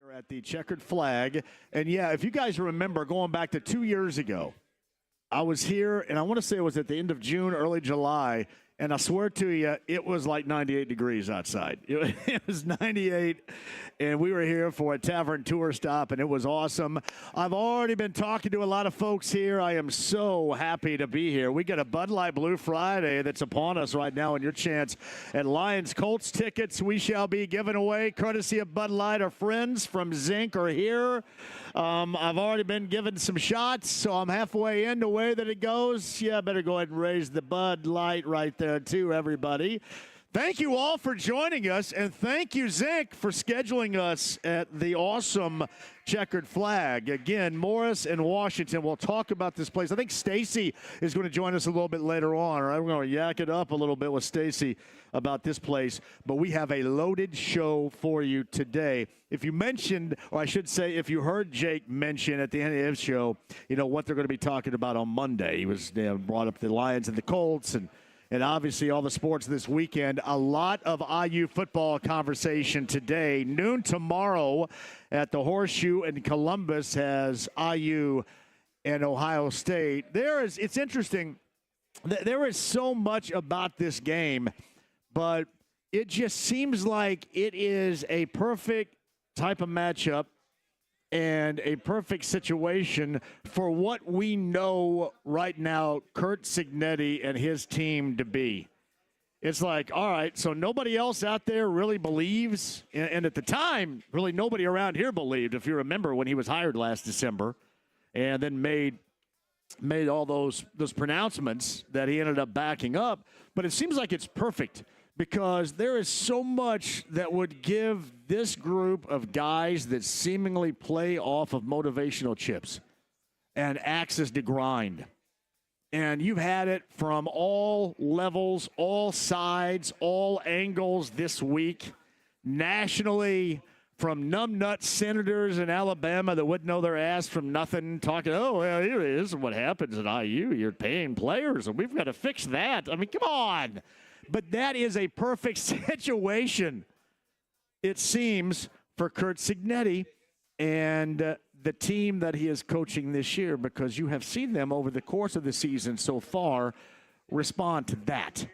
At the checkered flag. And yeah, if you guys remember going back to 2 years ago, I was here, and I want to say it was at the end of June, early July, and I swear to you, it was like 98 degrees outside. It was 98, and we were here for a tavern tour stop, and it was awesome. I've already been talking to a lot of folks here. I am so happy to be here. We got a Bud Light Blue Friday that's upon us right now, and your chance at Lions Colts tickets we shall be giving away, courtesy of Bud Light. Our friends from Zinc are here. I've already been given some shots, so I'm halfway in the way that it goes. Yeah, I better go ahead and raise the Bud Light right there, too, everybody. Thank you all for joining us, and thank you, Zinc, for scheduling us at the awesome checkered flag. Again, Morris and Washington. We'll talk about this place. I think Stacy is going to join us a little bit later on. Right? We're going to yak it up a little bit with Stacy about this place. But we have a loaded show for you today. If you mentioned, or I should say, if you heard Jake mention at the end of his show, what they're going to be talking about on Monday. He was brought up the Lions and the Colts and obviously all the sports this weekend. A lot of IU football conversation today. Noon tomorrow at the Horseshoe in Columbus has IU and Ohio State. It's interesting. There is so much about this game, but it just seems like it is a perfect type of matchup and a perfect situation for what we know right now Curt Cignetti and his team to be. It's like, all right, so nobody else out there really believes, and at the time, really nobody around here believed, if you remember when he was hired last December, and then made all those pronouncements that he ended up backing up. But it seems like it's perfect, because there is so much that would give this group of guys that seemingly play off of motivational chips and axes to grind. And you've had it from all levels, all sides, all angles this week. Nationally, from numbnut senators in Alabama that wouldn't know their ass from nothing, talking, oh, well, here it is what happens at IU. You're paying players, and we've got to fix that. I mean, come on. But that is a perfect situation, it seems, for Curt Cignetti and the team that he is coaching this year, because you have seen them over the course of the season so far respond to that.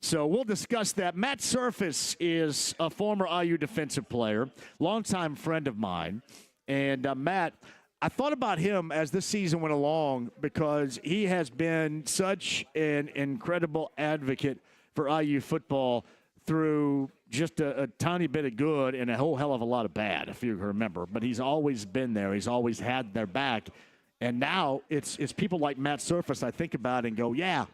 So we'll discuss that. Matt Surface is a former IU defensive player, longtime friend of mine. And Matt, I thought about him as this season went along because he has been such an incredible advocate for IU football through just a tiny bit of good and a whole hell of a lot of bad, if you remember. But he's always been there. He's always had their back. And now it's people like Matt Surface I think about and go, yeah,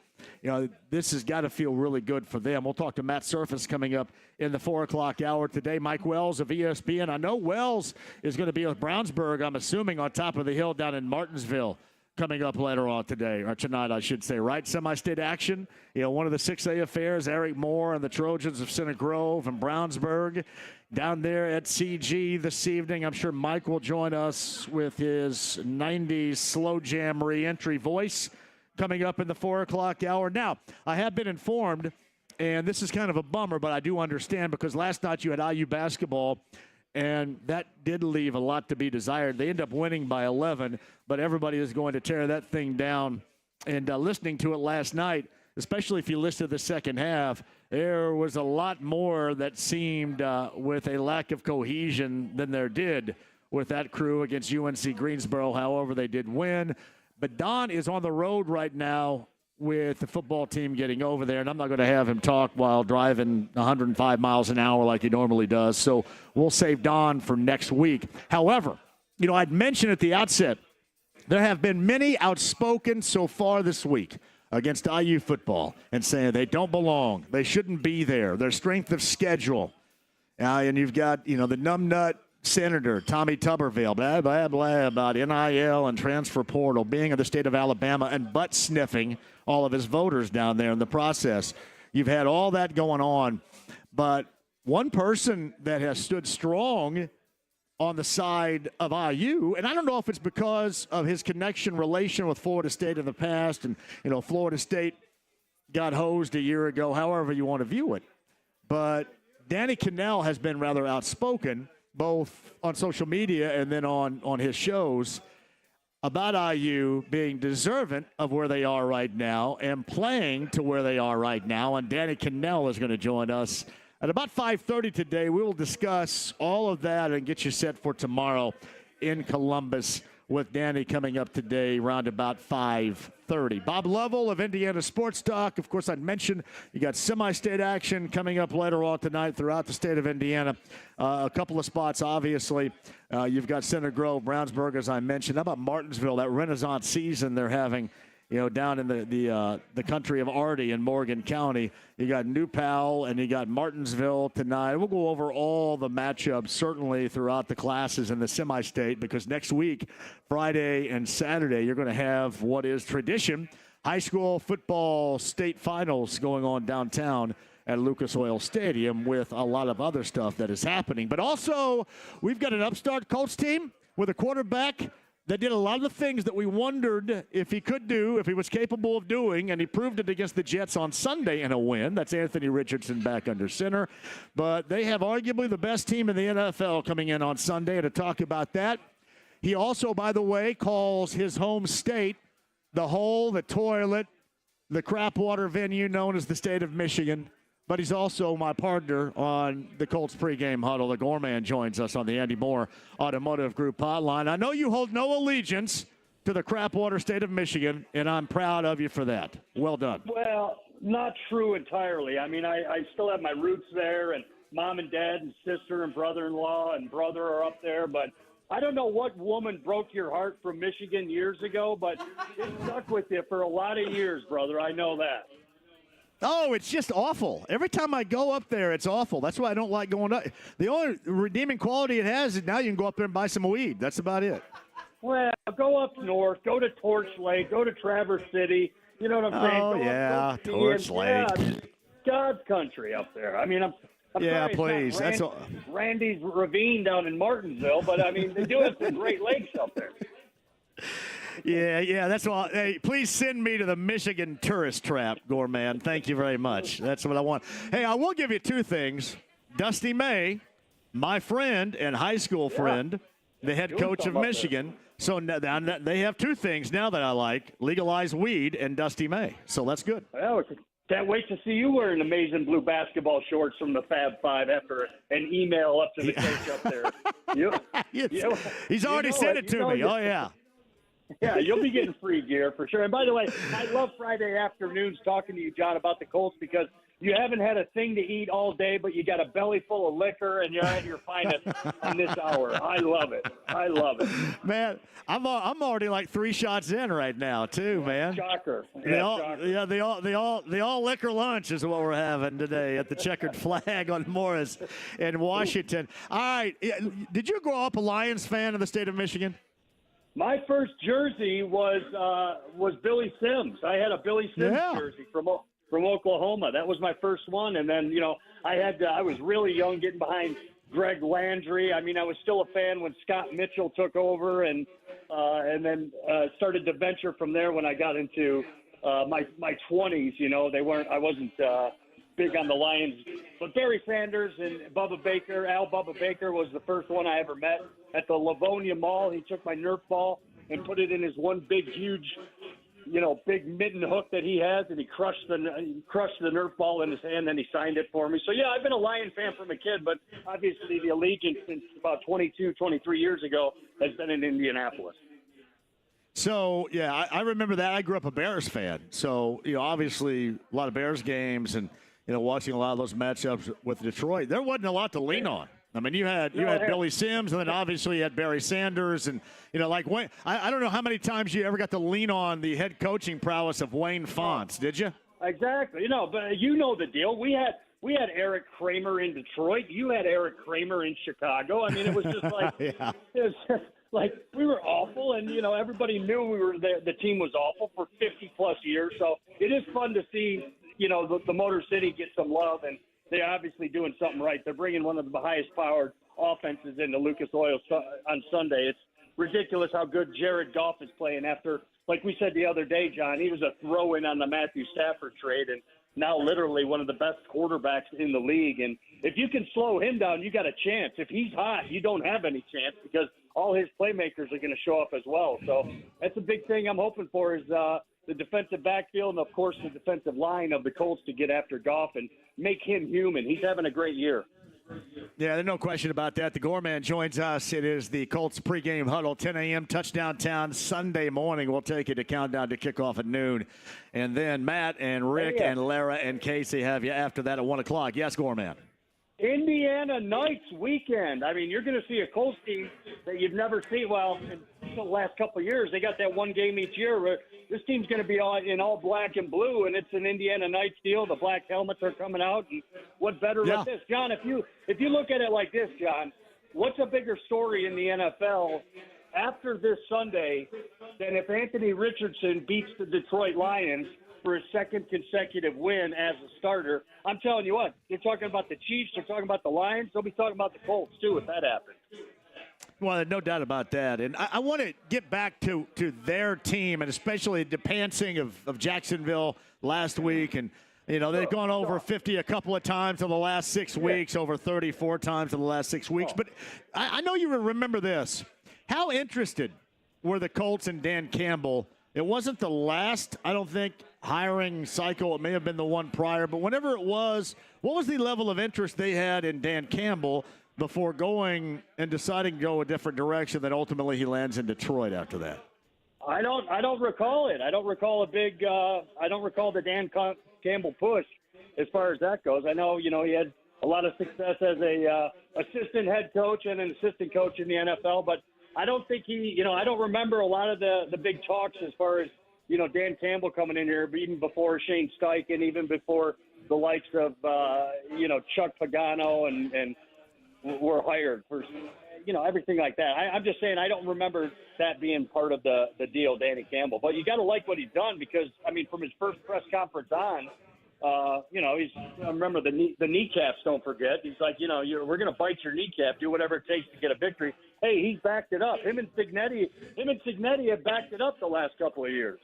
this has got to feel really good for them. We'll talk to Matt Surface coming up in the 4 o'clock hour today. Mike Wells of ESPN. I know Wells is going to be with Brownsburg, I'm assuming, on top of the hill down in Martinsville coming up later on today, or tonight, I should say, right? Semi-state action. One of the 6A affairs, Eric Moore and the Trojans of Center Grove and Brownsburg down there at CG this evening. I'm sure Mike will join us with his 90s slow jam re-entry voice coming up in the 4 o'clock hour. Now, I have been informed, and this is kind of a bummer, but I do understand, because last night you had IU basketball, and that did leave a lot to be desired. They end up winning by 11, but everybody is going to tear that thing down. And listening to it last night, especially if you listen to the second half, there was a lot more that seemed with a lack of cohesion than there did with that crew against UNC Greensboro. However, they did win. But Don is on the road right now with the football team getting over there, and I'm not going to have him talk while driving 105 miles an hour like he normally does. So we'll save Don for next week. However, I'd mentioned at the outset, there have been many outspoken so far this week against IU football and saying they don't belong, they shouldn't be there, their strength of schedule. And you've got, the numbnut Senator Tommy Tuberville, blah, blah, blah, about NIL and transfer portal, being in the state of Alabama and butt-sniffing all of his voters down there in the process. You've had all that going on. But one person that has stood strong on the side of IU, and I don't know if it's because of his relation with Florida State in the past, and, Florida State got hosed a year ago, however you want to view it. But Danny Canel has been rather outspoken both on social media and then on his shows, about IU being deserving of where they are right now and playing to where they are right now. And Danny Canel is going to join us at about 5:30 today. We will discuss all of that and get you set for tomorrow in Columbus with Danny coming up today around about 5:30. Bob Lovell of Indiana Sports Talk. Of course, I'd mentioned you got semi-state action coming up later on tonight throughout the state of Indiana. A couple of spots, obviously. You've got Center Grove, Brownsburg, as I mentioned. How about Martinsville, that Renaissance season they're having, down in the country of Artie in Morgan County. You got New Pal and you got Martinsville tonight. We'll go over all the matchups, certainly, throughout the classes in the semi-state, because next week, Friday and Saturday, you're going to have what is tradition, high school football state finals going on downtown at Lucas Oil Stadium with a lot of other stuff that is happening. But also, we've got an upstart Colts team with a quarterback that did a lot of the things that we wondered if he could do, if he was capable of doing, and he proved it against the Jets on Sunday in a win. That's Anthony Richardson back under center. But they have arguably the best team in the NFL coming in on Sunday, and to talk about that, he also, by the way, calls his home state the hole, the toilet, the crap water venue known as the state of Michigan. But he's also my partner on the Colts pregame huddle. The Gorman joins us on the Andy Moore Automotive Group hotline. I know you hold no allegiance to the crapwater state of Michigan, and I'm proud of you for that. Well done. Well, not true entirely. I mean, I still have my roots there, and mom and dad and sister and brother-in-law and brother are up there. But I don't know what woman broke your heart from Michigan years ago, but it stuck with you for a lot of years, brother. I know that. Oh, it's just awful. Every time I go up there, it's awful. That's why I don't like going up. The only redeeming quality it has is now you can go up there and buy some weed. That's about it. Well, go up north. Go to Torch Lake. Go to Traverse City. You know what I'm saying? Oh, yeah, Torch Lake. Yeah, God's country up there. I mean, I'm yeah, sorry, please. That's all. Randy's Ravine down in Martinsville, but, I mean, they do have some great lakes up there. Yeah, that's all. Hey, please send me to the Michigan tourist trap, Gorman. Thank you very much. That's what I want. Hey, I will give you two things. Dusty May, my friend and high school friend, the head coach of Michigan. So now they have two things now that I like: legalize weed and Dusty May. So that's good. Well, can't wait to see you wearing amazing blue basketball shorts from the Fab Five after an email up to the coach up there. He's already sent it to me. Oh, yeah. Yeah, you'll be getting free gear for sure. And by the way, I love Friday afternoons talking to you, John, about the Colts because you haven't had a thing to eat all day, but you got a belly full of liquor and you're at your finest in this hour. I love it. I love it. Man, I'm already like 3 shots in right now, too, man. Shocker. The all liquor lunch is what we're having today at the Checkered Flag on Morris in Washington. All right. Did you grow up a Lions fan in the state of Michigan? My first jersey was Billy Sims. I had a Billy Sims jersey from Oklahoma. That was my first one. And then, I was really young getting behind Greg Landry. I mean, I was still a fan when Scott Mitchell took over and then started to venture from there when I got into my 20s. I wasn't big on the Lions. But Barry Sanders and Al Bubba Baker was the first one I ever met at the Livonia Mall. He took my Nerf ball and put it in his one big, huge, big mitten hook that he has, and he crushed the Nerf ball in his hand, and he signed it for me. So, yeah, I've been a Lion fan from a kid, but obviously the allegiance since about 22, 23 years ago has been in Indianapolis. So, yeah, I remember that. I grew up a Bears fan. So, obviously a lot of Bears games and, watching a lot of those matchups with Detroit. There wasn't a lot to lean on. I mean, you had Billy Sims, and then obviously you had Barry Sanders, and Wayne. I don't know how many times you ever got to lean on the head coaching prowess of Wayne Fonts. Did you? Exactly. But you know the deal. We had Eric Kramer in Detroit. You had Eric Kramer in Chicago. I mean, it was just like it was just like we were awful, and everybody knew we were the team was awful for 50+ years. So it is fun to see the Motor City get some love, and they're obviously doing something right. They're bringing one of the highest-powered offenses into Lucas Oil on Sunday. It's ridiculous how good Jared Goff is playing after, like we said the other day, John, he was a throw-in on the Matthew Stafford trade, and now literally one of the best quarterbacks in the league. And if you can slow him down, you got a chance. If he's hot, you don't have any chance because all his playmakers are going to show up as well. So that's a big thing I'm hoping for is the defensive backfield and, of course, the defensive line of the Colts to get after Goff and make him human. He's having a great year. Yeah, there's no question about that. The Gorman joins us. It is the Colts pregame huddle, 10 a.m. touchdown town Sunday morning. We'll take you to countdown to kickoff at noon. And then Matt and Rick and Lara and Casey have you after that at 1 o'clock. Yes, Gorman. Indiana Knights weekend. I mean, you're going to see a Colts team that you've never seen. Well, in the last couple of years, they got that one game each year where this team's going to be in all black and blue, and it's an Indiana Knights deal. The black helmets are coming out, and what better with this, John? If you look at it like this, John, what's a bigger story in the NFL after this Sunday than if Anthony Richardson beats the Detroit Lions for his second consecutive win as a starter? I'm telling you what, they're talking about the Chiefs, they're talking about the Lions, they'll be talking about the Colts too if that happens. Well, no doubt about that. And I want to get back to their team, and especially the pantsing of Jacksonville last week. And, you know, they've gone over 50 a couple of times in the last 6 weeks, over 34 times in the last 6 weeks. But I know you remember this. How interested were the Colts and Dan Campbell? It wasn't the last, I don't think, hiring cycle. It may have been the one prior. But whenever it was, what was the level of interest they had in Dan Campbell before going and deciding to go a different direction that ultimately he lands in Detroit after that? I don't recall it. I don't recall I don't recall the Dan Campbell push as far as that goes. I know, you know, he had a lot of success as a assistant head coach and an assistant coach in the NFL, but I don't think I don't remember a lot of the big talks as far as, you know, Dan Campbell coming in here, even before Shane Steichen, even before the likes of, Chuck Pagano and were hired for, you know, everything like that. I'm just saying I don't remember that being part of the deal, Danny Campbell. But you got to like what he's done because, I mean, from his first press conference on, I remember the kneecaps, don't forget. He's like, you know, we're going to bite your kneecap, do whatever it takes to get a victory. Hey, he's backed it up. Him and Signetti have backed it up the last couple of years.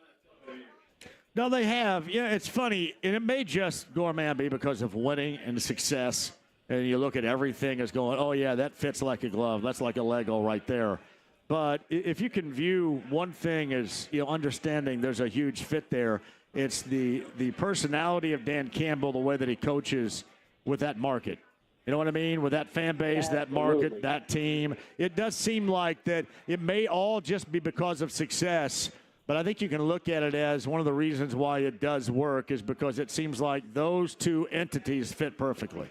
No, they have. Yeah, it's funny, and it may just, Gorman, be because of winning and success. And you look at everything as going, oh, yeah, that fits like a glove. That's like a Lego right there. But if you can view one thing as, you know, understanding there's a huge fit there, it's the personality of Dan Campbell, the way that he coaches with that market. You know what I mean? With that fan base, that market, that team. It does seem like that it may all just be because of success. But I think you can look at it as one of the reasons why it does work is because it seems like those two entities fit perfectly.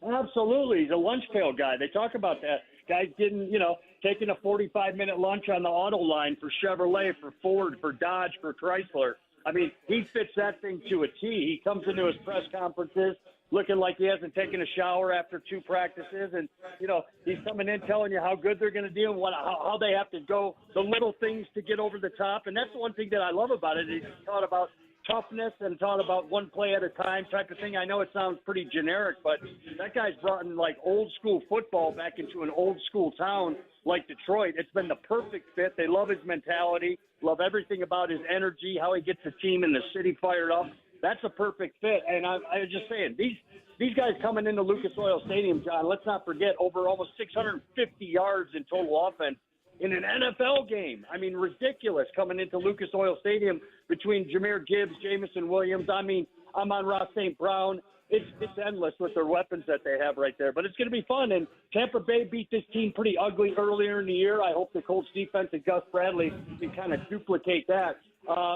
Absolutely. He's a lunch pail guy. They talk about that. Guys taking a 45-minute lunch on the auto line for Chevrolet, for Ford, for Dodge, for Chrysler. I mean, he fits that thing to a T. He comes into his press conferences looking like he hasn't taken a shower after 2 practices. And, you know, he's coming in telling you how good they're going to do and how they have to go, the little things to get over the top. And that's the one thing that I love about it. He's taught about toughness and taught about one play at a time type of thing. I know it sounds pretty generic, but that guy's brought in like old school football back into an old school town like Detroit. It's been the perfect fit. They love his mentality, love everything about his energy, how he gets the team and the city fired up. That's a perfect fit. And I was just saying, these guys coming into Lucas Oil Stadium, John, let's not forget, over almost 650 yards in total offense in an NFL game. I mean, ridiculous coming into Lucas Oil Stadium between Jahmyr Gibbs, Jamison Williams. I mean, Amon-Ra St. Brown. It's endless with their weapons that they have right there. But it's going to be fun. And Tampa Bay beat this team pretty ugly earlier in the year. I hope the Colts defense and Gus Bradley can kind of duplicate that.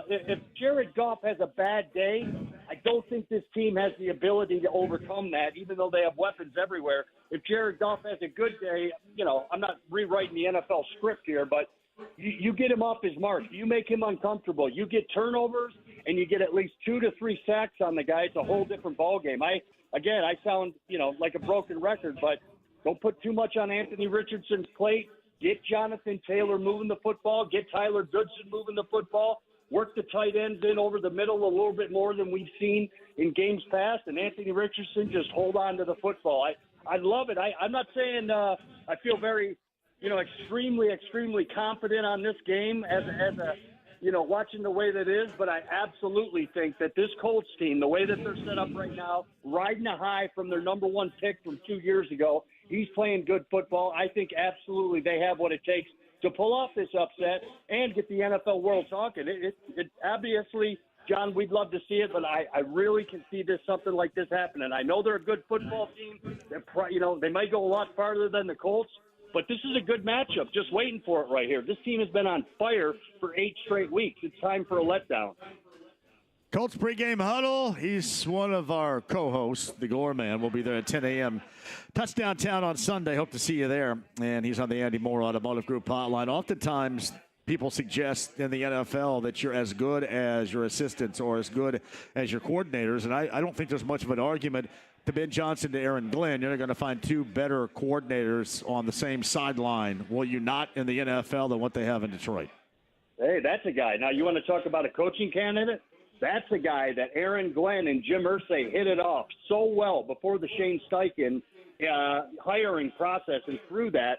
If Jared Goff has a bad day, I don't think this team has the ability to overcome that, even though they have weapons everywhere. If Jared Goff has a good day, you know, I'm not rewriting the NFL script here, but you get him off his mark. You make him uncomfortable. You get turnovers, and you get at least 2 to 3 sacks on the guy. It's a whole different ballgame. I sound, you know, like a broken record, but don't put too much on Anthony Richardson's plate. Get Jonathan Taylor moving the football. Get Tyler Goodson moving the football. Work the tight ends in over the middle a little bit more than we've seen in games past. And Anthony Richardson, just hold on to the football. I love it. I'm not saying I feel very, you know, extremely, extremely confident on this game as watching the way that is, but I absolutely think that this Colts team, the way that they're set up right now, riding a high from their number one pick from 2 years ago, he's playing good football. I think absolutely they have what it takes to pull off this upset and get the NFL world talking. It obviously, John, we'd love to see it, but I really can see something like this happening. I know they're a good football team. They might go a lot farther than the Colts, but this is a good matchup. Just waiting for it right here. This team has been on fire for 8 straight weeks. It's time for a letdown. Colts pregame huddle. He's one of our co-hosts, the Gore Man. We'll be there at 10 a.m. Touchdown Town on Sunday. Hope to see you there. And he's on the Andy Moore Automotive Group hotline. Oftentimes, people suggest in the NFL that you're as good as your assistants or as good as your coordinators. And I don't think there's much of an argument to Ben Johnson to Aaron Glenn. You're going to find 2 better coordinators on the same sideline, will you not, in the NFL than what they have in Detroit? Hey, that's a guy. Now, you want to talk about a coaching candidate? That's a guy that Aaron Glenn and Jim Irsay hit it off so well before the Shane Steichen hiring process. And through that,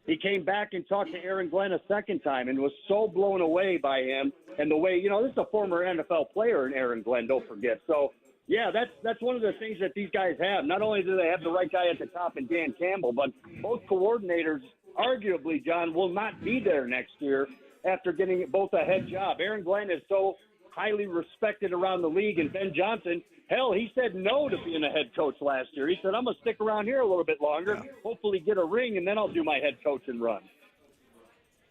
he came back and talked to Aaron Glenn a second time and was so blown away by him and the way, this is a former NFL player in Aaron Glenn, don't forget. So, yeah, that's one of the things that these guys have. Not only do they have the right guy at the top in Dan Campbell, but both coordinators, arguably, John, will not be there next year after getting both a head job. Aaron Glenn is so highly respected around the league, and Ben Johnson, hell, he said no to being a head coach last year. He said, I'm going to stick around here a little bit longer, hopefully get a ring, and then I'll do my head coaching run.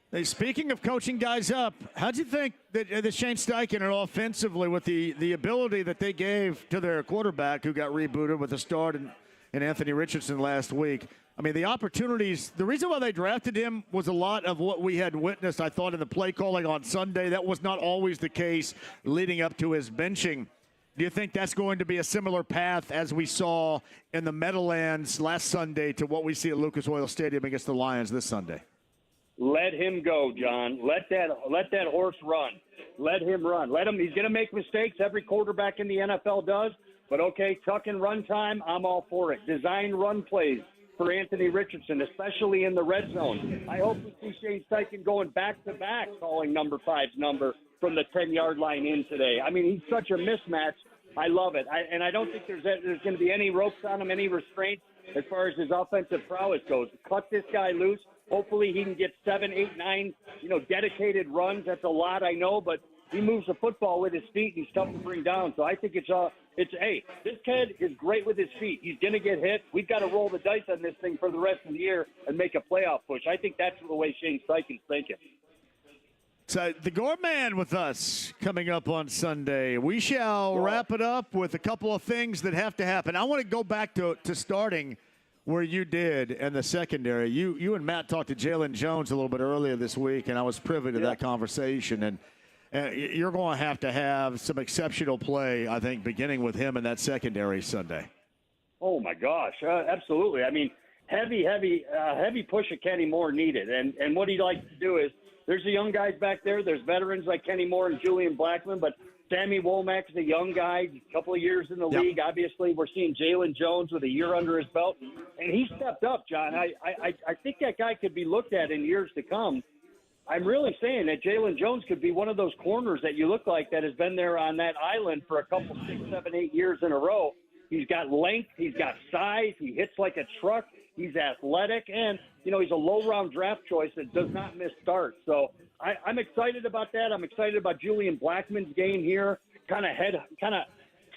Hey, speaking of coaching guys up, how'd you think that Shane Steichen and offensively with the ability that they gave to their quarterback who got rebooted with a start in Anthony Richardson last week? I mean, the opportunities, the reason why they drafted him was a lot of what we had witnessed, I thought, in the play calling on Sunday. That was not always the case leading up to his benching. Do you think that's going to be a similar path as we saw in the Meadowlands last Sunday to what we see at Lucas Oil Stadium against the Lions this Sunday? Let him go, John. Let that horse run. Let him run. He's going to make mistakes. Every quarterback in the NFL does. But, okay, tuck and run time, I'm all for it. Design run plays for Anthony Richardson, especially in the red zone. I hope we see Shane Steichen going back-to-back calling number 5's number from the 10-yard line in today. I mean, he's such a mismatch. I love it. I don't think there's going to be any ropes on him, any restraints as far as his offensive prowess goes. Cut this guy loose. Hopefully he can get 7, 8, 9, dedicated runs. That's a lot, I know, but he moves the football with his feet, and he's tough to bring down. So I think hey, this kid is great with his feet. He's going to get hit. We've got to roll the dice on this thing for the rest of the year and make a playoff push. I think that's the way Shane Steichen's thinking. So the Gore Man with us coming up on Sunday. We shall wrap it up with a couple of things that have to happen. I want to go back to starting where you did in the secondary. You and Matt talked to Jalen Jones a little bit earlier this week, and I was privy to that conversation. And you're going to have some exceptional play, I think, beginning with him in that secondary Sunday. Oh, my gosh. Absolutely. I mean, heavy push of Kenny Moore needed. And what he likes to do is there's the young guys back there. There's veterans like Kenny Moore and Julian Blackman, but Sammy Womack is a young guy, a couple of years in the league. Obviously, we're seeing Jalen Jones with a year under his belt, and he stepped up, John. I think that guy could be looked at in years to come. I'm really saying that Jalen Jones could be one of those corners that you look like that has been there on that island for a couple, 6, 7, 8 years in a row. He's got length. He's got size. He hits like a truck. He's athletic. And, he's a low-round draft choice that does not miss starts. So I'm excited about that. I'm excited about Julian Blackman's game here, kind of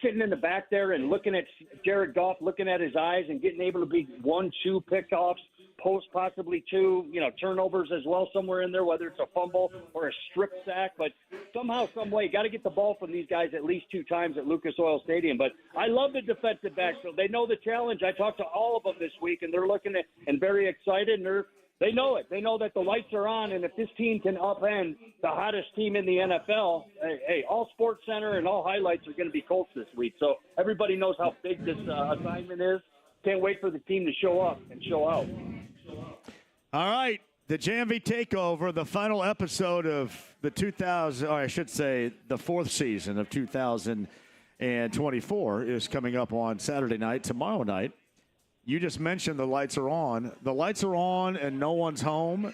sitting in the back there and looking at Jared Goff, looking at his eyes and getting able to be 1, 2 pickoffs, post possibly 2, turnovers as well somewhere in there, whether it's a fumble or a strip sack. But somehow, some way, got to get the ball from these guys at least 2 times at Lucas Oil Stadium. But I love the defensive backfield. They know the challenge. I talked to all of them this week, and they're looking at and very excited, and they know it. They know that the lights are on, and if this team can upend the hottest team in the NFL, hey, all Sports Center and all highlights are going to be Colts this week. So everybody knows how big this assignment is. Can't wait for the team to show up and show out. All right, the JMV Takeover, the final episode of the the 4th season of 2024 is coming up on Saturday night, tomorrow night. You just mentioned the lights are on. The lights are on and no one's home.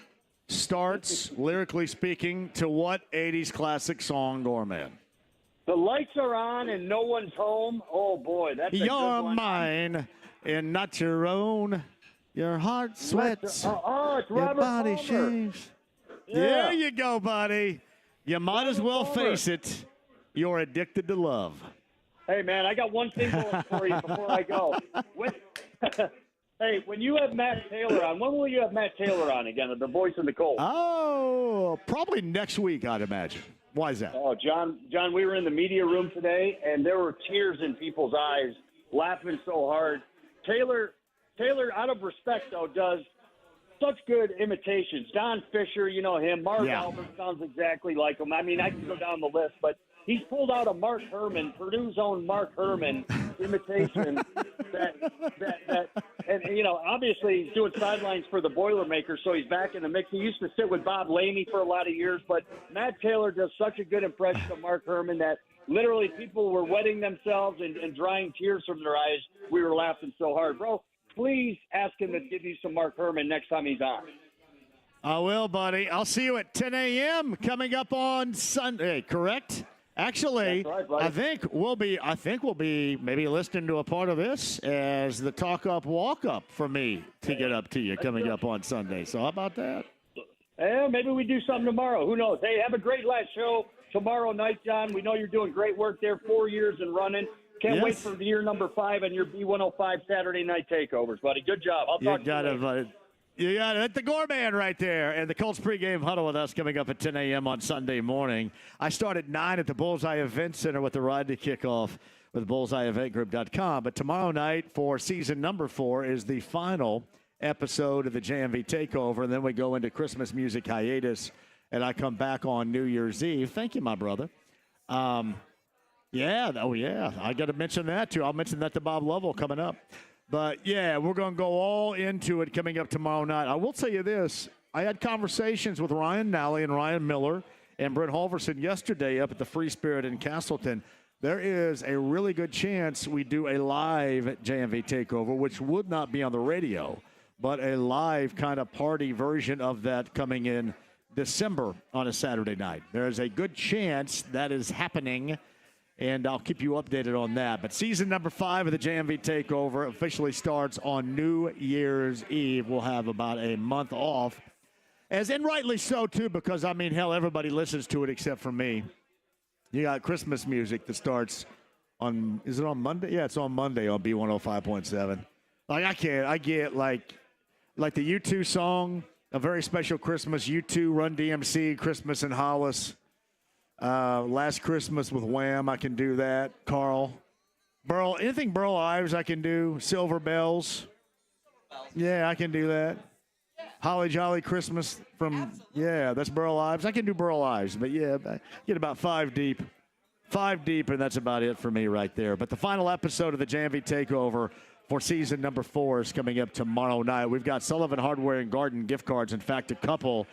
starts, lyrically speaking, to what 80s classic song, Gorman? The lights are on and no one's home. Oh, boy, that's a good You're one. mine and not your own. Your heart sweats. It's your Robert body Palmer. shaves. Yeah. There you go, buddy. You might as well Palmer. face it. You're addicted to love. Hey, man, I got one thing going for you before I go. Hey, when you have Matt Taylor on, when will you have Matt Taylor on again, the voice of the Colts? Oh, probably next week, I'd imagine. Why is that? Oh, John, we were in the media room today, and there were tears in people's eyes, laughing so hard. Taylor, out of respect, though, does such good imitations. Don Fisher, you know him. Mark Albert sounds exactly like him. I mean, I can go down the list, but he's pulled out a Mark Herman, Purdue's own Mark Herman imitation and, you know, obviously he's doing sidelines for the Boilermakers, so he's back in the mix. He used to sit with Bob Lamey for a lot of years, but Matt Taylor does such a good impression of Mark Herman that literally people were wetting themselves and drying tears from their eyes. We were laughing so hard. Bro, please ask him to give you some Mark Herman next time he's on. I will, buddy. I'll see you at 10 a.m. coming up on Sunday, correct? Actually, right, I think we'll be maybe listening to a part of this as the talk up, walk up for me to get up to you coming up on Sunday. So how about that? Yeah, maybe we do something tomorrow. Who knows? Hey, have a great last show tomorrow night, John. We know you're doing great work there, 4 years and running. Can't wait for year number 5 and your B105 Saturday night takeovers, buddy. Good job. I'll talk to you later. You got it. The Gorman right there. And the Colts pregame huddle with us coming up at 10 a.m. on Sunday morning. I start at 9 at the Bullseye Event Center with the ride to kick off with bullseyeeventgroup.com. But tomorrow night for season number 4 is the final episode of the JMV Takeover. And then we go into Christmas music hiatus. And I come back on New Year's Eve. Thank you, my brother. I got to mention that, too. I'll mention that to Bob Lovell coming up. But, yeah, we're going to go all into it coming up tomorrow night. I will tell you this. I had conversations with Ryan Nally and Ryan Miller and Brent Halverson yesterday up at the Free Spirit in Castleton. There is a really good chance we do a live JMV Takeover, which would not be on the radio, but a live kind of party version of that coming in December on a Saturday night. There is a good chance that is happening, and I'll keep you updated on that. But season number 5 of the JMV Takeover officially starts on New Year's Eve. We'll have about a month off, and rightly so, too, because, I mean, hell, everybody listens to it except for me. You got Christmas music that starts on, is it on Monday? Yeah, it's on Monday on B105.7. Like, I get, like the U2 song, A Very Special Christmas, U2, Run DMC, Christmas in Hollis. Last Christmas with Wham, I can do that. Carl. Burl, anything Burl Ives I can do. Silver Bells. Yeah, I can do that. Holly Jolly Christmas that's Burl Ives. I can do Burl Ives, but yeah, I get about 5 deep. 5 deep, and that's about it for me right there. But the final episode of the JMV Takeover for season number 4 is coming up tomorrow night. We've got Sullivan Hardware and Garden gift cards. In fact, a couple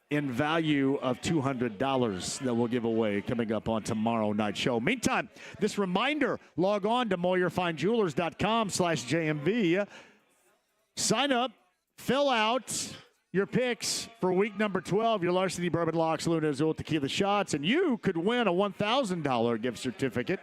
in value of $200 that we'll give away coming up on tomorrow night show. Meantime, this reminder, log on to MoyerFineJewelers.com/JMV. Sign up, fill out your picks for week number 12, your Larceny Bourbon Locks, Luna Azul Tequila Shots, and you could win a $1,000 gift certificate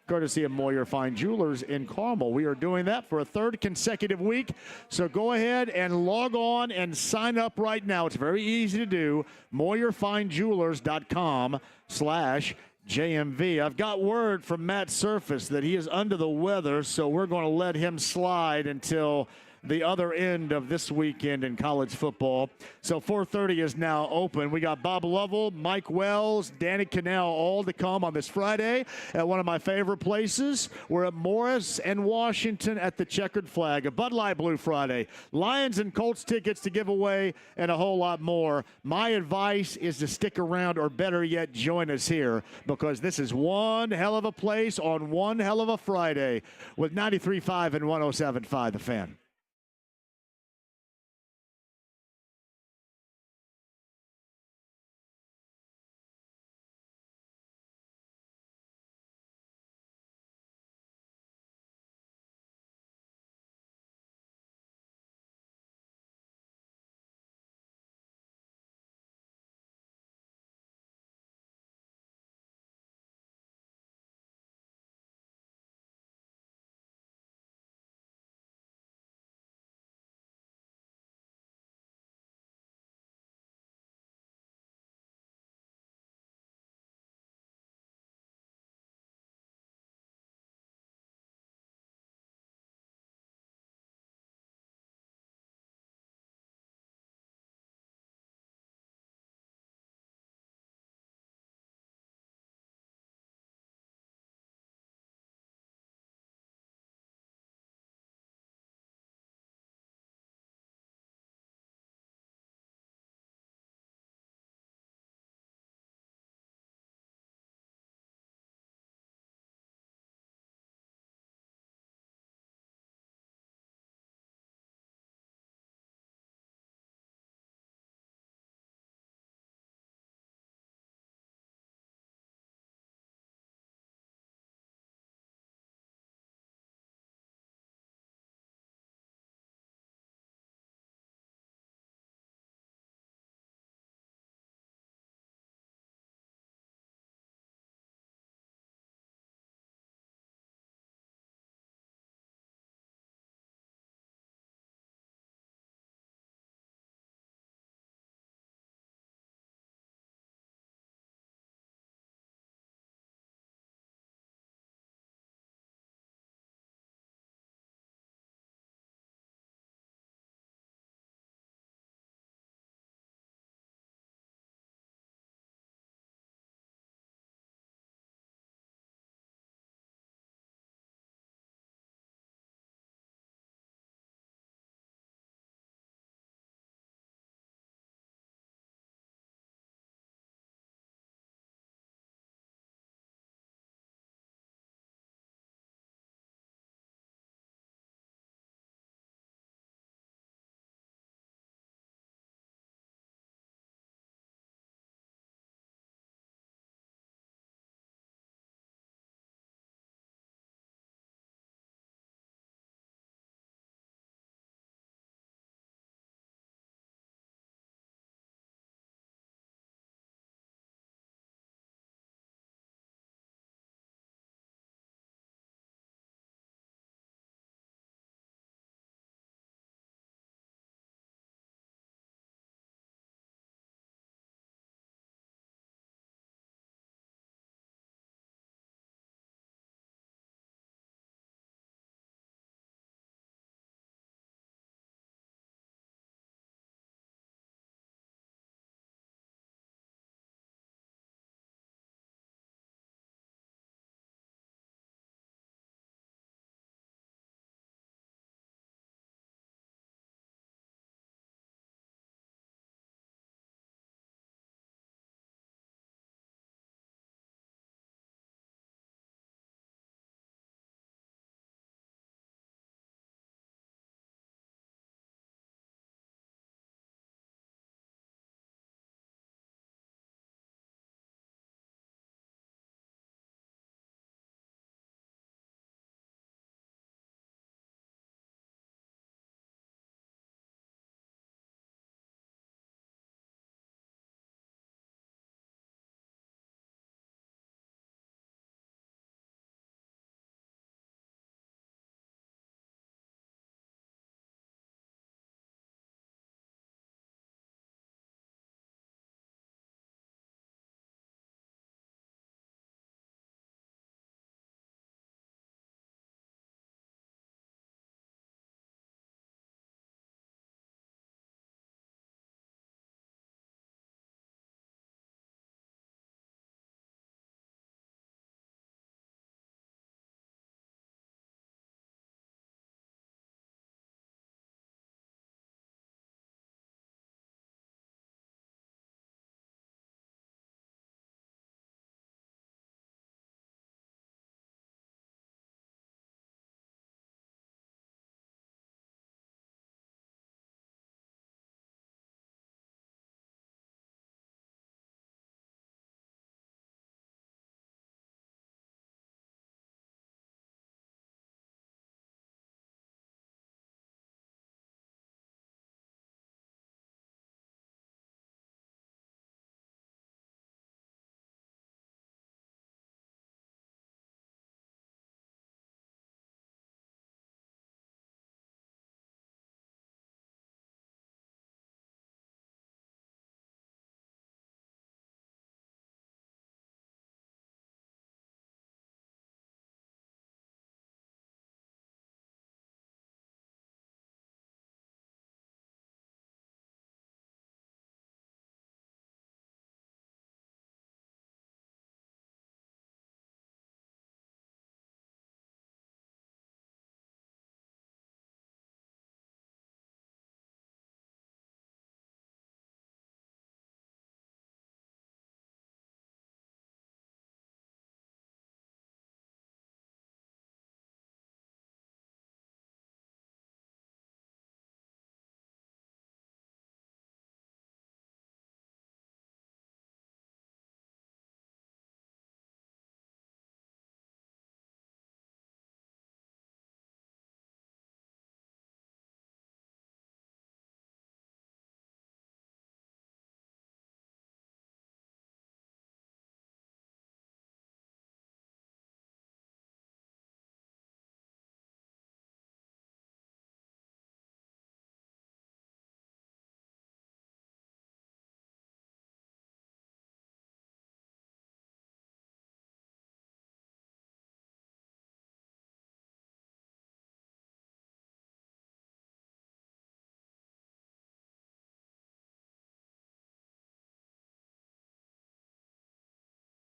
courtesy of Moyer Fine Jewelers in Carmel. We are doing that for a 3rd consecutive week. So go ahead and log on and sign up right now. It's very easy to do. MoyerFineJewelers.com/JMV. I've got word from Matt Surface that he is under the weather, so we're going to let him slide until the other end of this weekend in college football. So 4:30 is now open. We got Bob Lovell, Mike Wells, Danny Canel, all to come on this Friday at one of my favorite places. We're at Morris and Washington at the Checkered Flag, a Bud Light Blue Friday, Lions and Colts tickets to give away, and a whole lot more. My advice is to stick around, or better yet, join us here, because this is one hell of a place on one hell of a Friday with 93.5 and 107.5 The Fan.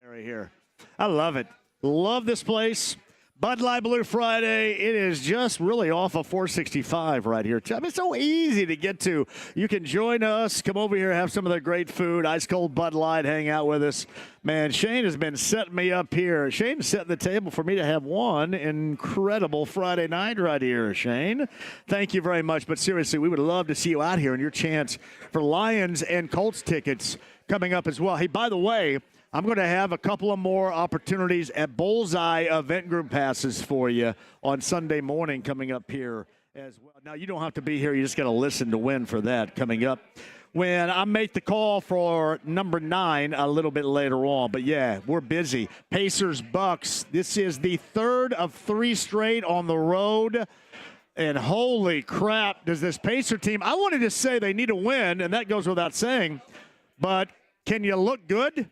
Right here. I love it. Love this place. Bud Light Blue Friday. It is just really off of 465 right here. I mean, it's so easy to get to. You can join us. Come over here, have some of the great food. Ice cold Bud Light. Hang out with us. Man, Shane has been setting me up here. Shane's setting the table for me to have one incredible Friday night right here, Shane. Thank you very much. But seriously, we would love to see you out here and your chance for Lions and Colts tickets coming up as well. Hey, by the way, I'm going to have a couple of more opportunities at Bullseye event group passes for you on Sunday morning coming up here as well. Now, you don't have to be here. You just got to listen to win for that coming up when I make the call for number 9 a little bit later on. But, yeah, we're busy. Pacers-Bucks. This is the third of 3 straight on the road. And holy crap, does this Pacer team – I wanted to say they need a win, and that goes without saying. But can you look good?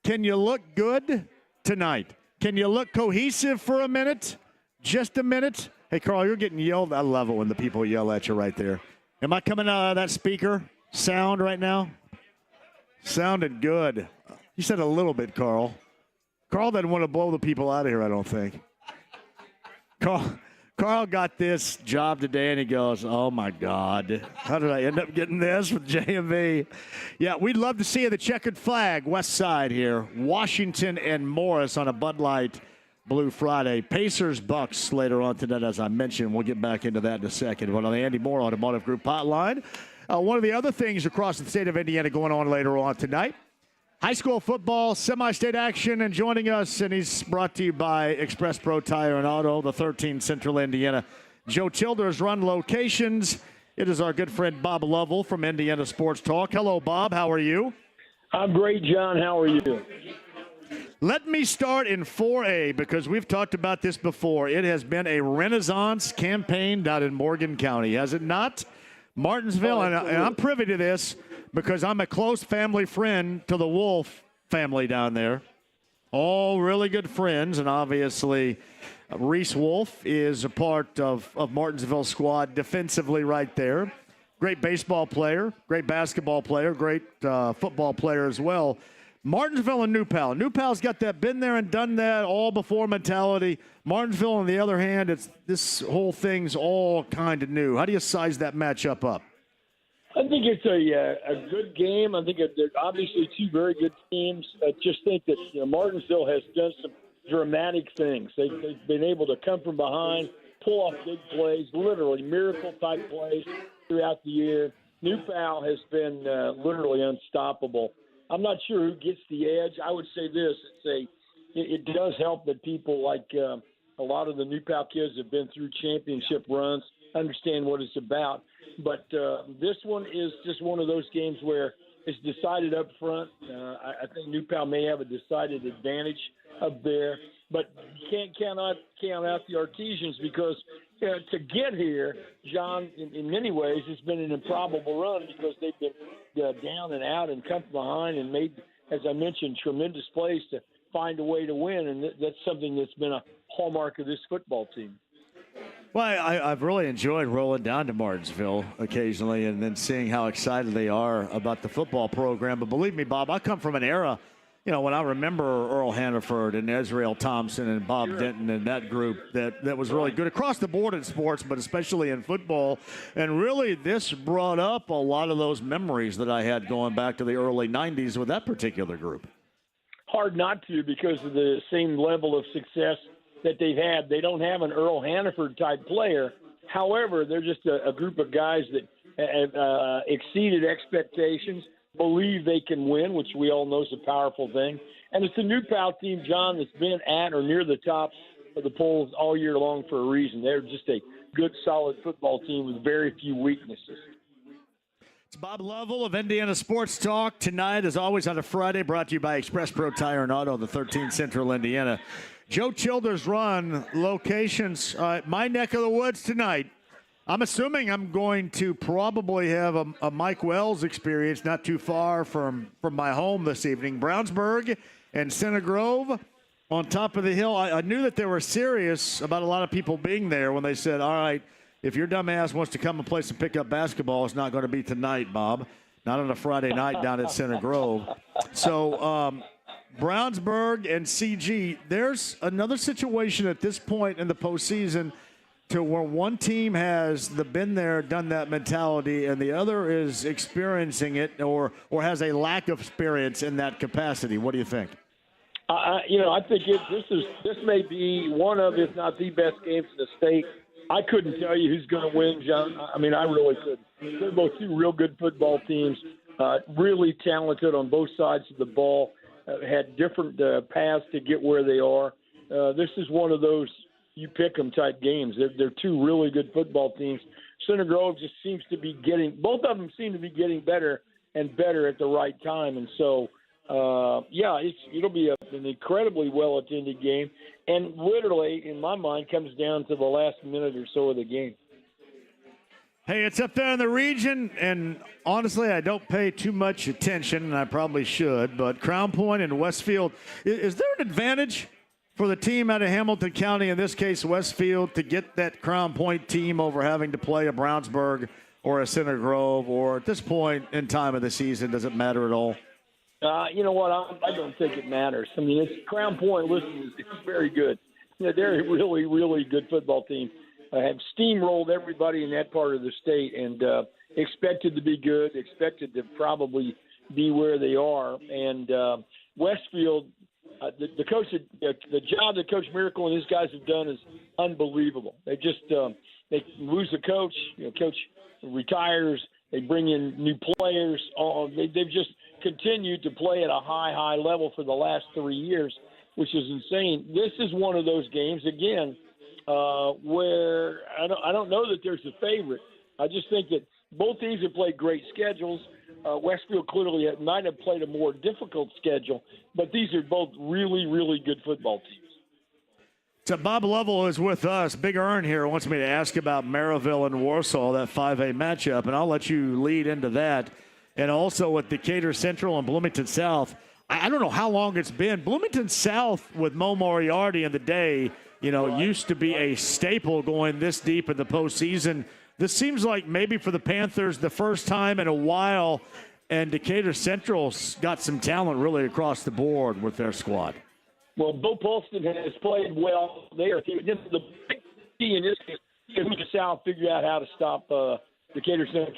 Can you look good tonight? Can you look cohesive for a minute? Just a minute? Hey, Carl, you're getting yelled. I love it when the people yell at you right there. Am I coming out of that speaker sound right now? Sounded good. You said a little bit, Carl. Carl doesn't want to blow the people out of here, I don't think. Carl got this job today, and he goes, oh, my God. How did I end up getting this with JMV? Yeah, we'd love to see you. The checkered flag, west side here. Washington and Morris on a Bud Light Blue Friday. Pacers-Bucks later on tonight, as I mentioned. We'll get back into that in a second. But on the Andy Moore Automotive Group hotline, one of the other things across the state of Indiana going on later on tonight, high school football, semi-state action, and joining us, and he's brought to you by Express Pro Tire and Auto, the 13 Central Indiana. Joe Childers run locations. It is our good friend Bob Lovell from Indiana Sports Talk. Hello, Bob. How are you? I'm great, John. How are you? Let me start in 4A because we've talked about this before. It has been a renaissance campaign down in Morgan County, has it not? Martinsville, and I'm privy to this, because I'm a close family friend to the Wolf family down there. All really good friends, and obviously Reese Wolf is a part of Martinsville's squad defensively right there. Great baseball player, great basketball player, great football player as well. Martinsville and New Pal. New Pal's got that been there and done that all before mentality. Martinsville, on the other hand, this whole thing's all kind of new. How do you size that matchup up? I think it's a good game. I think they're obviously 2 very good teams. I just think that Martinsville has done some dramatic things. They've been able to come from behind, pull off big plays, literally miracle-type plays throughout the year. New Pal has been literally unstoppable. I'm not sure who gets the edge. I would say this. It does help that people like a lot of the New Pal kids have been through championship runs, understand what it's about. But this one is just one of those games where it's decided up front. I think New Pal may have a decided advantage up there. But you can't count out the Artesians because to get here, John, in many ways, it's been an improbable run because they've been down and out and come from behind and made, as I mentioned, tremendous plays to find a way to win. And that's something that's been a hallmark of this football team. Well, I've really enjoyed rolling down to Martinsville occasionally and then seeing how excited they are about the football program. But believe me, Bob, I come from an era, when I remember Earl Hannaford and Israel Thompson and Bob Denton and that group that was really good across the board in sports, but especially in football. And really, this brought up a lot of those memories that I had going back to the early 90s with that particular group. Hard not to because of the same level of success that they've had. They don't have an Earl Hannaford type player. However, they're just a group of guys that have exceeded expectations, believe they can win, which we all know is a powerful thing. And it's a New Pal team, John, that's been at or near the top of the polls all year long for a reason. They're just a good, solid football team with very few weaknesses. It's Bob Lovell of Indiana Sports Talk. Tonight, as always, on a Friday, brought to you by Express Pro Tire and Auto, the 13 Central Indiana. Joe Childers run locations. My neck of the woods tonight. I'm assuming I'm going to probably have a Mike Wells experience not too far from my home this evening. Brownsburg and Center Grove on top of the hill. I knew that they were serious about a lot of people being there when they said, all right, if your dumb ass wants to come and play some pickup basketball, it's not going to be tonight, Bob. Not on a Friday night down at Center Grove. So Brownsburg and CG, there's another situation at this point in the postseason to where one team has the been there, done that mentality, and the other is experiencing it or has a lack of experience in that capacity. What do you think? I think this may be one of, if not the best games in the state. I couldn't tell you who's going to win, John. I mean, I really couldn't. They're both two real good football teams, really talented on both sides of the ball, had different paths to get where they are. This is one of those you pick 'em type games. They're two really good football teams. Center Grove just seems to be both of them seem to be getting better and better at the right time. And so, it'll be an incredibly well-attended game. And literally, in my mind, comes down to the last minute or so of the game. Hey, it's up there in the region, and honestly, I don't pay too much attention, and I probably should, but Crown Point and Westfield, is there an advantage for the team out of Hamilton County, in this case Westfield, to get that Crown Point team over having to play a Brownsburg or a Center Grove, or at this point in time of the season, does it matter at all? You know what? I don't think it matters. I mean, it's Crown Point. Listen, it's very good. They're a really, really good football team. Have steamrolled everybody in that part of the state, and expected to be good. Expected to probably be where they are. And Westfield, the coach, the job that Coach Miracle and his guys have done is unbelievable. They just they lose the coach. Coach retires. They bring in new players. They've just continued to play at a high level for the last 3 years, which is insane. This is one of those games, again, where I don't know that there's a favorite. I just think that both teams have played great schedules. Westfield clearly might have played a more difficult schedule, but these are both really, really good football teams. So Bob Lovell is with us. Big Earn here wants me to ask about Maryville and Warsaw, that 5A matchup, and I'll let you lead into that. And also with Decatur Central and Bloomington South, I don't know how long it's been. Bloomington South with Mo Moriarty in the day, used to be a staple going this deep in the postseason. This seems like maybe for the Panthers the first time in a while, and Decatur Central's got some talent really across the board with their squad. Well, Bo Polston has played well there. This is the big key in this case. Bloomington South figured out how to stop Decatur Central.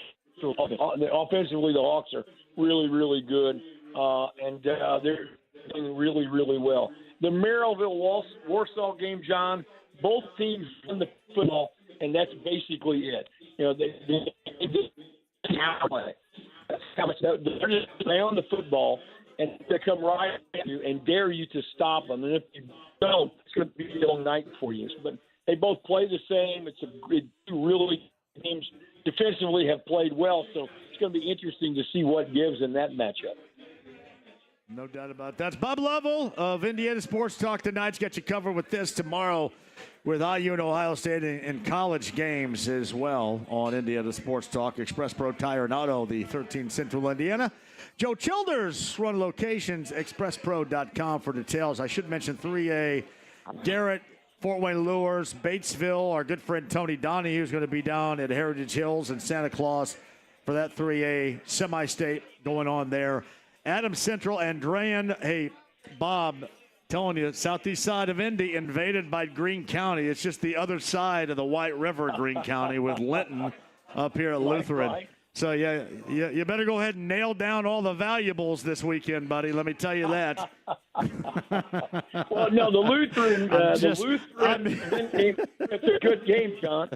Offensively, the Hawks are really, really good, and they're doing really, really well. The Maryville-Warsaw game, John, both teams win the football, and that's basically it. They just play. That's how much they're just play on the football, and they come right at you and dare you to stop them. And if you don't, it's going to be a long night for you. But they both play the same. Two really teams defensively have played well, so it's going to be interesting to see what gives in that matchup. No doubt about that. It's Bob Lovell of Indiana Sports Talk tonight's got you covered with this tomorrow with IU and Ohio State and college games as well on Indiana Sports Talk. Express Pro Tire and Auto, the 13 Central Indiana. Joe Childers run locations, expresspro.com for details. I should mention 3A, Garrett, Fort Wayne Lures, Batesville. Our good friend Tony Donahue is going to be down at Heritage Hills and Santa Claus for that 3A semi-state going on there. Adams Central, Andrean. Hey, Bob, telling you, southeast side of Indy invaded by Greene County. It's just the other side of the White River, Greene County, with Linton up here at Lutheran. Right. So, yeah, you better go ahead and nail down all the valuables this weekend, buddy. Let me tell you that. Well, no, the Lutheran it's a good game, John.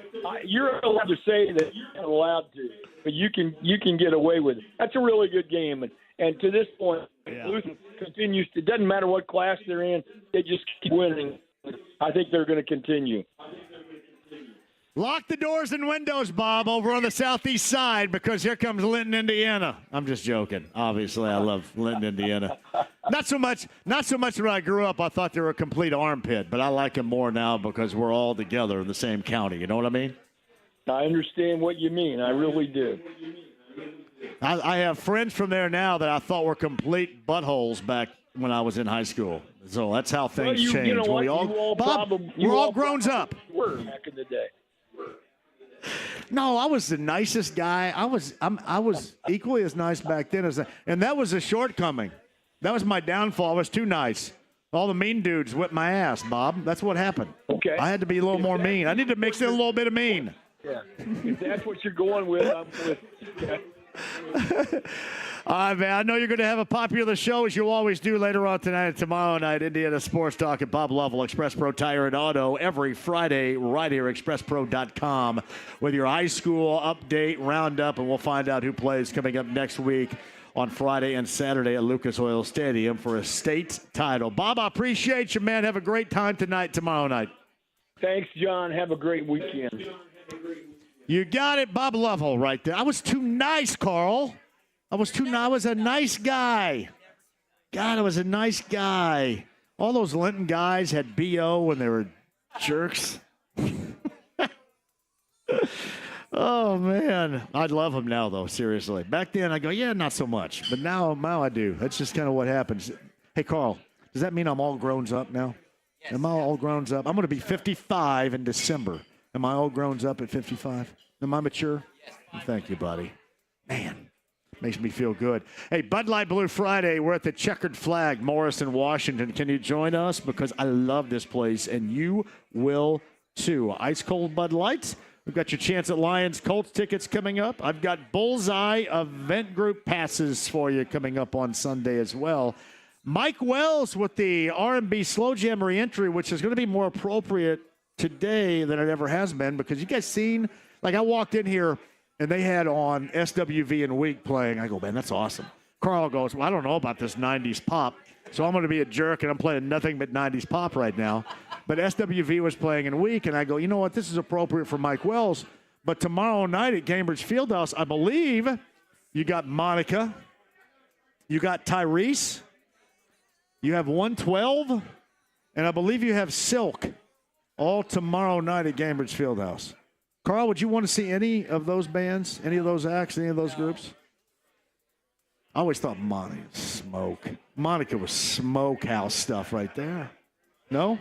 You're allowed to say that you're not allowed to, but you can get away with it. That's a really good game. And to this point, Lutheran continues to – it doesn't matter what class they're in, they just keep winning. I think they're going to continue. Lock the doors and windows, Bob, over on the southeast side, because here comes Linton, Indiana. I'm just joking. Obviously, I love Linton, Indiana. Not so much when I grew up, I thought they were a complete armpit, but I like them more now because we're all together in the same county. You know what I mean? I understand what you mean. I really do. I have friends from there now that I thought were complete buttholes back when I was in high school. So that's how things change. You know what? We're all grown up. Were back in the day. No, I was the nicest guy. I was equally as nice back then and that was a shortcoming. That was my downfall. I was too nice. All the mean dudes whipped my ass, Bob. That's what happened. Okay. I had to be a little more mean. I need to mix in a little bit of mean. Yeah. If that's what you're going with, I'm with. Okay. All right, man. I know you're going to have a popular show, as you always do later on tonight and tomorrow night. Indiana Sports Talk at Bob Lovell, Express Pro Tire and Auto, every Friday right here, expresspro.com, with your high school update roundup, and we'll find out who plays coming up next week on Friday and Saturday at Lucas Oil Stadium for a state title. Bob, I appreciate you, man. Have a great time tonight, tomorrow night. Thanks, John. Have a great weekend. You got it, Bob Lovell, right there. I was too nice, Carl. I was a nice guy. God, I was a nice guy. All those Linton guys had BO when they were jerks. Oh, man. I'd love them now, though, seriously. Back then, I go, yeah, not so much. But now I do. That's just kind of what happens. Hey, Carl, does that mean I'm all grown up now? Yes. Am I all grown up? I'm going to be 55 in December. Am I all grown up at 55? Am I mature? Yes. Thank you, buddy. Man, makes me feel good. Hey, Bud Light Blue Friday. We're at the Checkered Flag, Morrison, Washington. Can you join us? Because I love this place, and you will, too. Ice cold Bud Light. We've got your chance at Lions Colts tickets coming up. I've got Bullseye event group passes for you coming up on Sunday as well. Mike Wells with the R&B Slow Jam reentry, which is going to be more appropriate today than it ever has been, because you guys seen, like I walked in here and they had on SWV and Week playing. I go, man, that's awesome. Carl goes, well, I don't know about this 90s pop, so I'm going to be a jerk and I'm playing nothing but 90s pop right now. But SWV was playing in Week, and I go, you know what, this is appropriate for Mike Wells. But tomorrow night at Cambridge Fieldhouse, I believe you got Monica, you got Tyrese, you have 112, and I believe you have Silk, all tomorrow night at Cambridge Fieldhouse. Carl, would you want to see any of those bands, any of those acts, any of those groups? I always thought Monica was smoke. Monica was smokehouse stuff right there. No?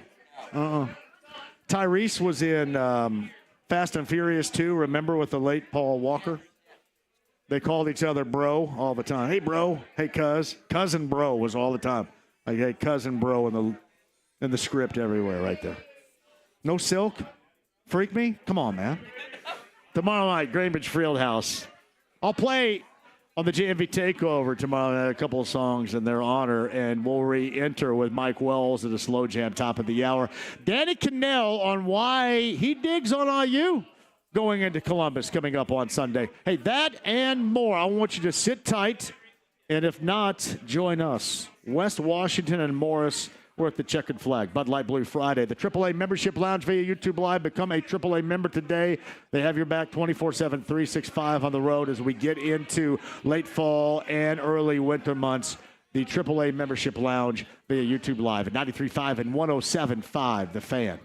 Tyrese was in Fast and Furious 2, remember, with the late Paul Walker? They called each other bro all the time. Hey, bro. Hey, cuz. Cousin bro was all the time. Like, hey, cousin bro in the script everywhere right there. No Silk? Freak me? Come on, man. Tomorrow night, Cambridge Fieldhouse. I'll play on the JMV Takeover tomorrow night a couple of songs in their honor, and we'll re-enter with Mike Wells at a slow jam top of the hour. Danny Canel on why he digs on IU going into Columbus coming up on Sunday. Hey, that and more. I want you to sit tight, and if not, join us. West Washington and Morris, we're at the Checkered Flag, Bud Light Blue Friday. The AAA Membership Lounge via YouTube Live. Become a AAA member today. They have your back 24/7, 365 on the road as we get into late fall and early winter months. The AAA Membership Lounge via YouTube Live at 93.5 and 107.5 The Fan.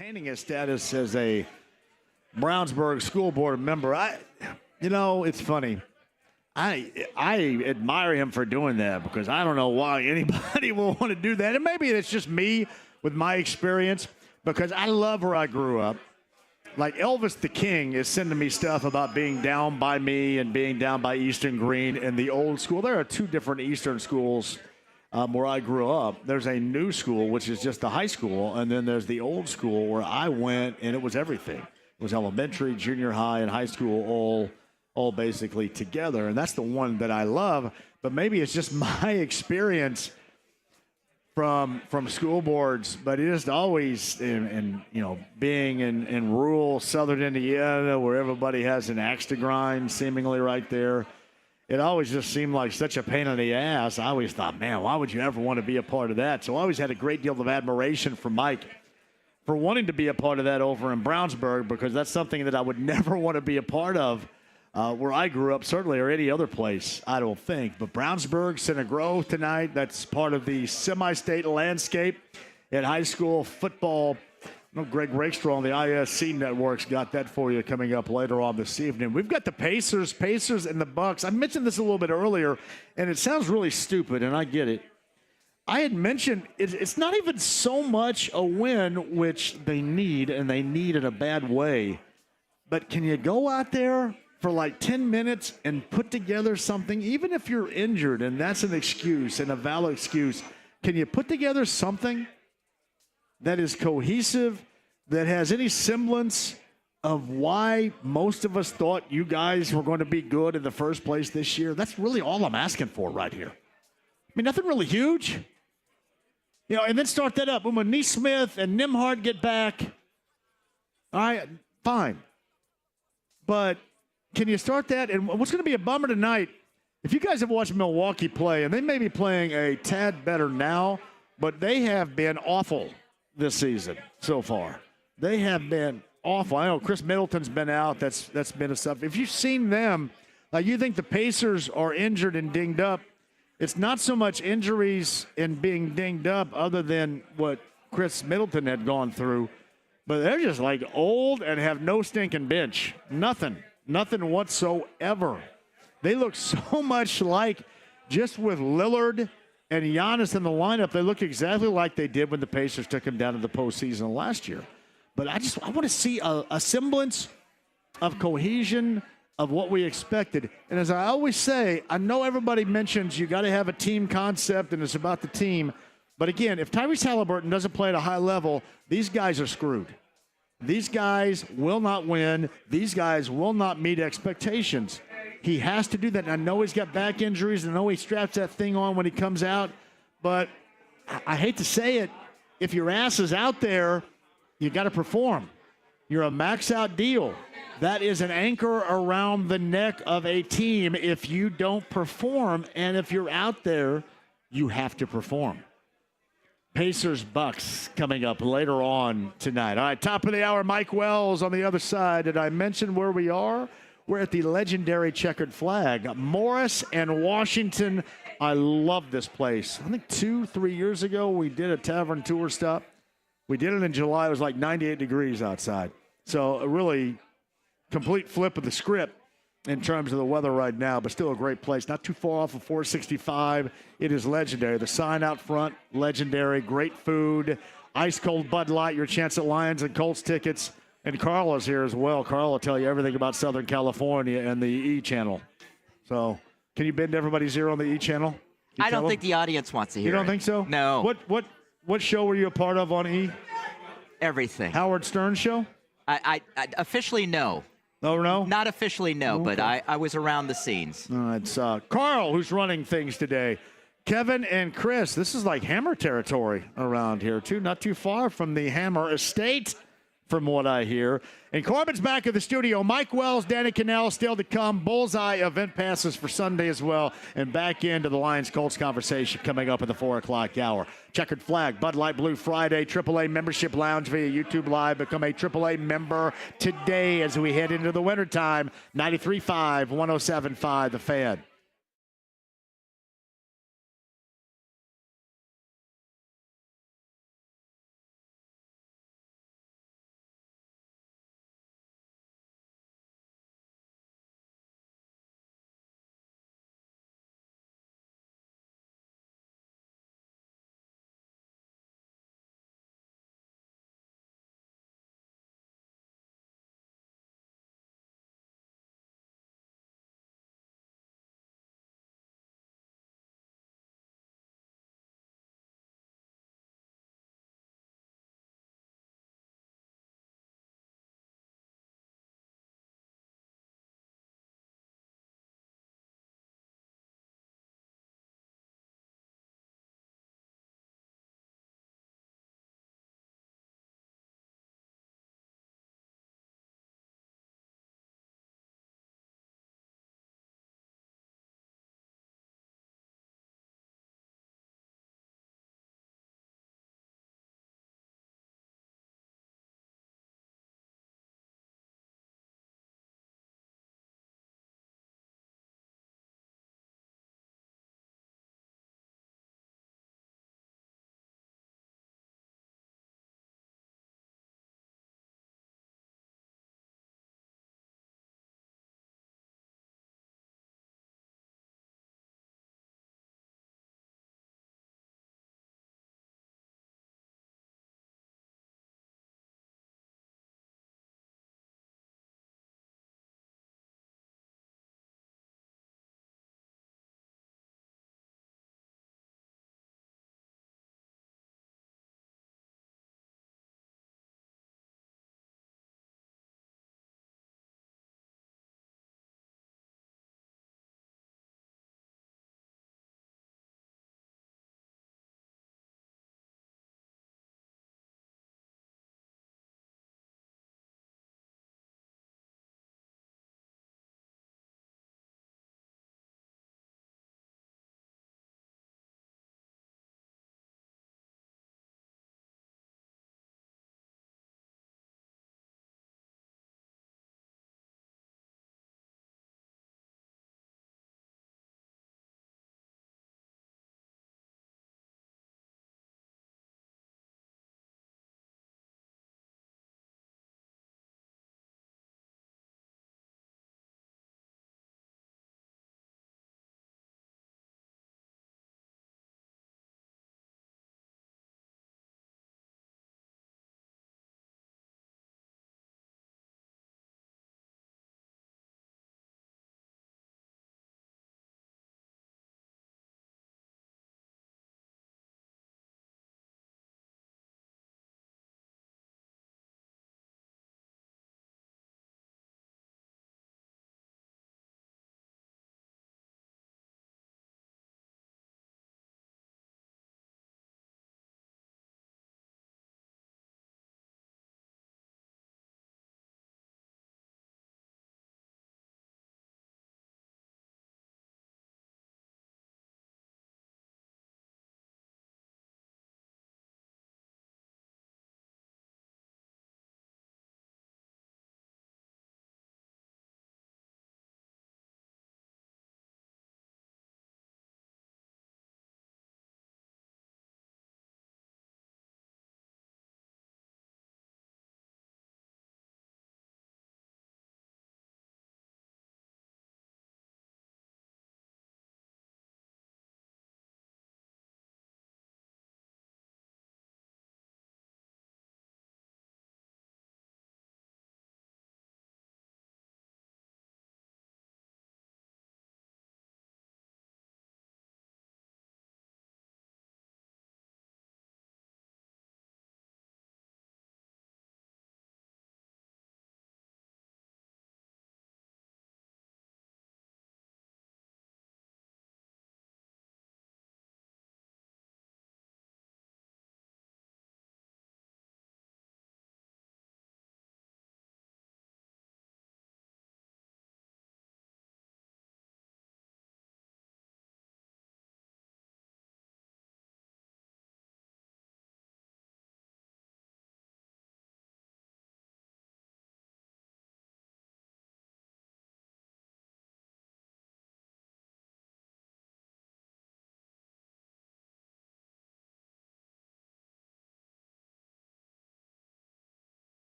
maintaining his status as a Brownsburg School Board member. It's funny. I admire him for doing that because I don't know why anybody will want to do that. And maybe it's just me with my experience because I love where I grew up. Like Elvis the King is sending me stuff about being down by me and being down by Eastern Green and the old school. There are two different Eastern schools where I grew up. There's a new school, which is just the high school, and then there's the old school where I went, and it was everything. It was elementary, junior high, and high school all basically together, and that's the one that I love. But maybe it's just my experience from school boards, but it is always being in rural southern Indiana where everybody has an axe to grind seemingly right there. It always just seemed like such a pain in the ass. I always thought, man, why would you ever want to be a part of that? So I always had a great deal of admiration for Mike for wanting to be a part of that over in Brownsburg, because that's something that I would never want to be a part of where I grew up, certainly, or any other place, I don't think. But Brownsburg, Center Grove tonight, that's part of the semi-state landscape in high school football. Greg Rakestraw on the ISC Network's got that for you coming up later on this evening. We've got the Pacers and the Bucks. I mentioned this a little bit earlier, and it sounds really stupid, and I get it. I had mentioned it's not even so much a win, which they need, and they need in a bad way. But can you go out there for like 10 minutes and put together something, even if you're injured, and that's an excuse and a valid excuse? Can you put together something that is cohesive, that has any semblance of why most of us thought you guys were going to be good in the first place this year? That's really all I'm asking for right here. I mean, nothing really huge. And then start that up. When Neesmith and Nimhart get back, all right, fine. But can you start that? And what's going to be a bummer tonight, if you guys have watched Milwaukee play, and they may be playing a tad better now, but they have been awful this season so far. They have been awful. I know Chris Middleton's been out. That's been a stuff. If you've seen them, like you think the Pacers are injured and dinged up, it's not so much injuries and being dinged up other than what Chris Middleton had gone through, but they're just like old and have no stinking bench. Nothing whatsoever. They look so much like, just with Lillard and Giannis in the lineup, they look exactly like they did when the Pacers took them down to the postseason last year. But I want to see a semblance of cohesion of what we expected. And as I always say, I know everybody mentions you got to have a team concept and it's about the team. But again, if Tyrese Haliburton doesn't play at a high level, these guys are screwed. These guys will not win. These guys will not meet expectations. He has to do that. And I know he's got back injuries. I know he straps that thing on when he comes out. But I hate to say it, if your ass is out there, you got to perform. You're a max-out deal. That is an anchor around the neck of a team if you don't perform. And if you're out there, you have to perform. Pacers Bucks coming up later on tonight. All right, top of the hour, Mike Wells on the other side. Did I mention where we are? We're at the legendary Checkered Flag. Morris and Washington. I love this place. I think 2-3 years ago we did a tavern tour stop. We did it in July. It was like 98 degrees outside. So a really complete flip of the script in terms of the weather right now, but still a great place. Not too far off of 465. It is legendary. The sign out front, legendary. Great food. Ice-cold Bud Light, your chance at Lions and Colts tickets. And Carl is here as well. Carl will tell you everything about Southern California and the E Channel. So can you bend everybody's ear on the E Channel? I don't think the audience wants to hear it. You don't think so? No. What show were you a part of on E? Everything. Howard Stern show? I officially no. Oh, no? Not officially no, Okay. but I was around the scenes. It's Carl who's running things today. Kevin and Chris, this is like Hammer territory around here, too. Not too far from the Hammer estate, from what I hear. And Corbin's back at the studio. Mike Wells, Danny Canel still to come. Bullseye event passes for Sunday as well. And back into the Lions-Colts conversation coming up at the 4 o'clock hour. Checkered Flag, Bud Light Blue Friday, AAA Membership Lounge via YouTube Live. Become a AAA member today as we head into the wintertime. 93.5, 107.5, The Fan.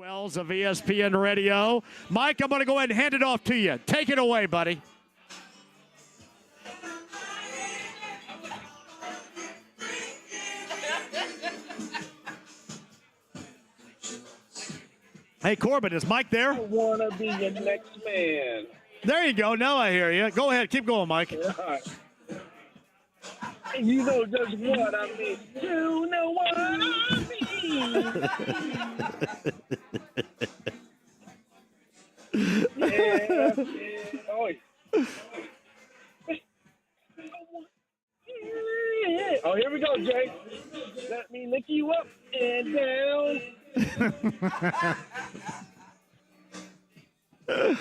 Wells of ESPN Radio. Mike, I'm going to go ahead and hand it off to you. Take it away, buddy. Hey, Corbin, is Mike there? I want to be your next man. There you go. Now I hear you. Go ahead. Keep going, Mike. Yeah. You know just what I mean. You know what I mean. Yeah. Oh, yeah. Oh, here we go, Jay. Let me lick you up and down. Let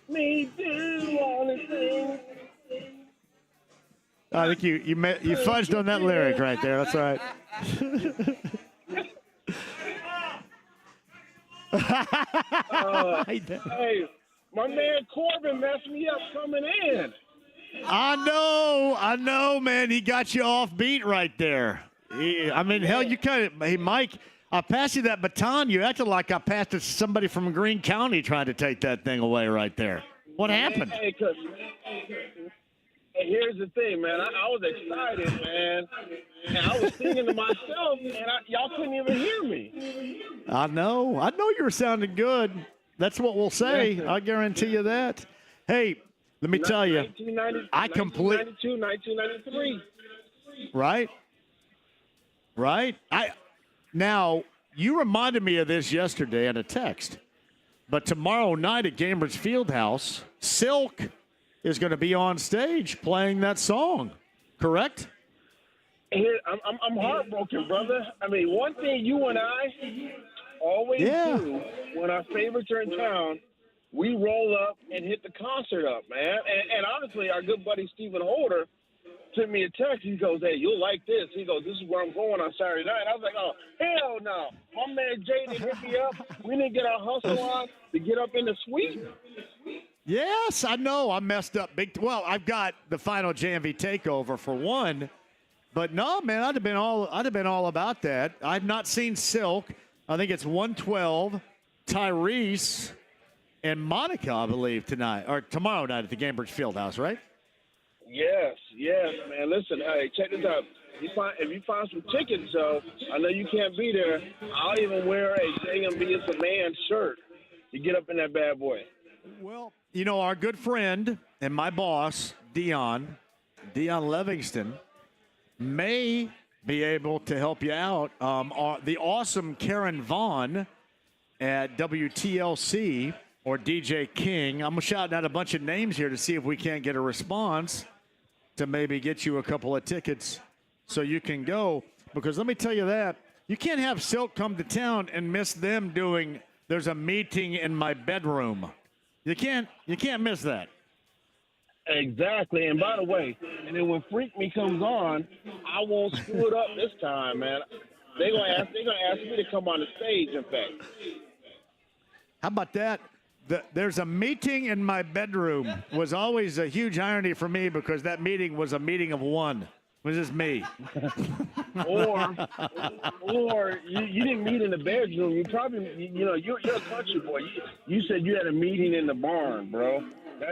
me do all the things. I think you fudged on that lyric right there. That's all right. Hey, my man Corbin messed me up coming in. I know, man. He got you off beat right there. Hell, you kind of, hey, Mike, I passed you that baton. You acted like I passed it to somebody from Greene County trying to take that thing away right there. What happened? Hey, here's the thing, man. I was excited, man. And I was singing to myself, and y'all couldn't even hear me. I know you were sounding good. That's what we'll say. I guarantee you that. Hey, let me tell you. 1992, 1993. Right. Now, you reminded me of this yesterday in a text. But tomorrow night at Gamers Fieldhouse, Silk is going to be on stage playing that song, correct? I'm heartbroken, brother. I mean, one thing you and I always do when our favorites are in town, we roll up and hit the concert up, man. And honestly, our good buddy Stephen Holder sent me a text. He goes, hey, you'll like this. He goes, this is where I'm going on Saturday night. I was like, oh, hell no. My man Jay didn't hit me up. We didn't get our hustle on to get up in the suite. Yes, I know. I messed up big. Well, I've got the final JMV takeover for one, but no, man, I'd have been all about that. I've not seen Silk. I think it's 112, Tyrese, and Monica, I believe, tonight or tomorrow night at the Gamebridge Fieldhouse, right? Yes, man. Listen, hey, check this out. If you find some tickets, though, I know you can't be there. I'll even wear a JMV is a man shirt to get up in that bad boy. Well, you know, our good friend and my boss, Dion Livingston, may be able to help you out. The awesome Karen Vaughn at WTLC or DJ King. I'm shouting out a bunch of names here to see if we can't get a response to maybe get you a couple of tickets so you can go. Because let me tell you that, you can't have Silk come to town and miss them doing There's a Meeting in My Bedroom. You can't miss that. Exactly. And by the way, and then when Freak Me comes on, I won't screw it up this time, man. They're gonna ask me to come on the stage, in fact. How about that? There's a Meeting in My Bedroom was always a huge irony for me because that meeting was a meeting of one. It was just me. or you didn't meet in the bedroom. You probably, you're a country boy. You said you had a meeting in the barn, bro.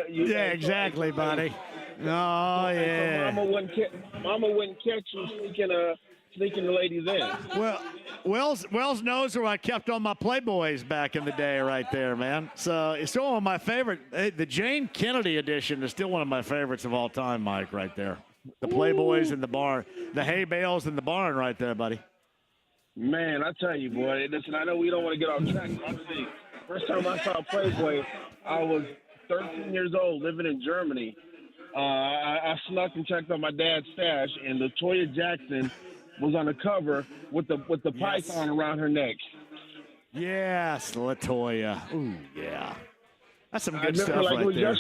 Exactly, buddy. Oh, yeah. So Mama wouldn't catch you sneaking the ladies in. Well, Wells knows where I kept all my Playboys back in the day right there, man. So it's still one of my favorite. The Jane Kennedy edition is still one of my favorites of all time, Mike, right there. The Playboys in the barn. The hay bales in the barn right there, buddy. Man, I tell you, boy. Listen, I know we don't want to get off track. Honestly, first time I saw Playboy, I was 13 years old, living in Germany. I snuck and checked on my dad's stash, and LaToya Jackson was on the cover with the python around her neck. Yes, LaToya. Ooh, yeah. That's some good stuff right there.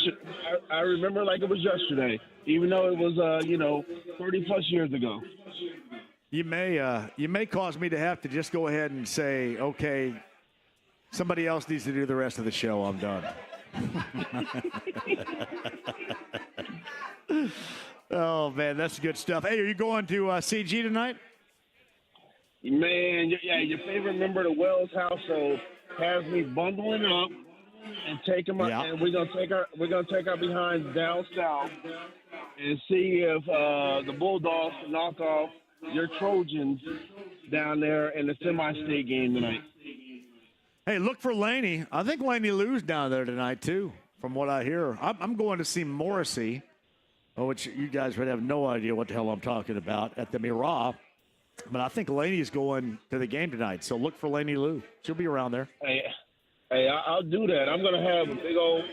I remember like it was yesterday, even though it was 30-plus years ago. You may cause me to have to just go ahead and say, okay, somebody else needs to do the rest of the show. I'm done. Oh, man, that's good stuff. Hey, are you going to CG tonight? Man, yeah, your favorite member of the Wells household has me bundling up and taking my and we're gonna take our behinds down south and see if the Bulldogs can knock off your Trojans down there in the semi-state game tonight. Hey, look for Laney. I think Laney Lou's down there tonight too, from what I hear. I'm going to see Morrissey, which you guys would have no idea what the hell I'm talking about, at the Mirage. But I think Laney's going to the game tonight, so look for Laney Lou. She'll be around there. Hey, I'll do that. I'm going to have a big old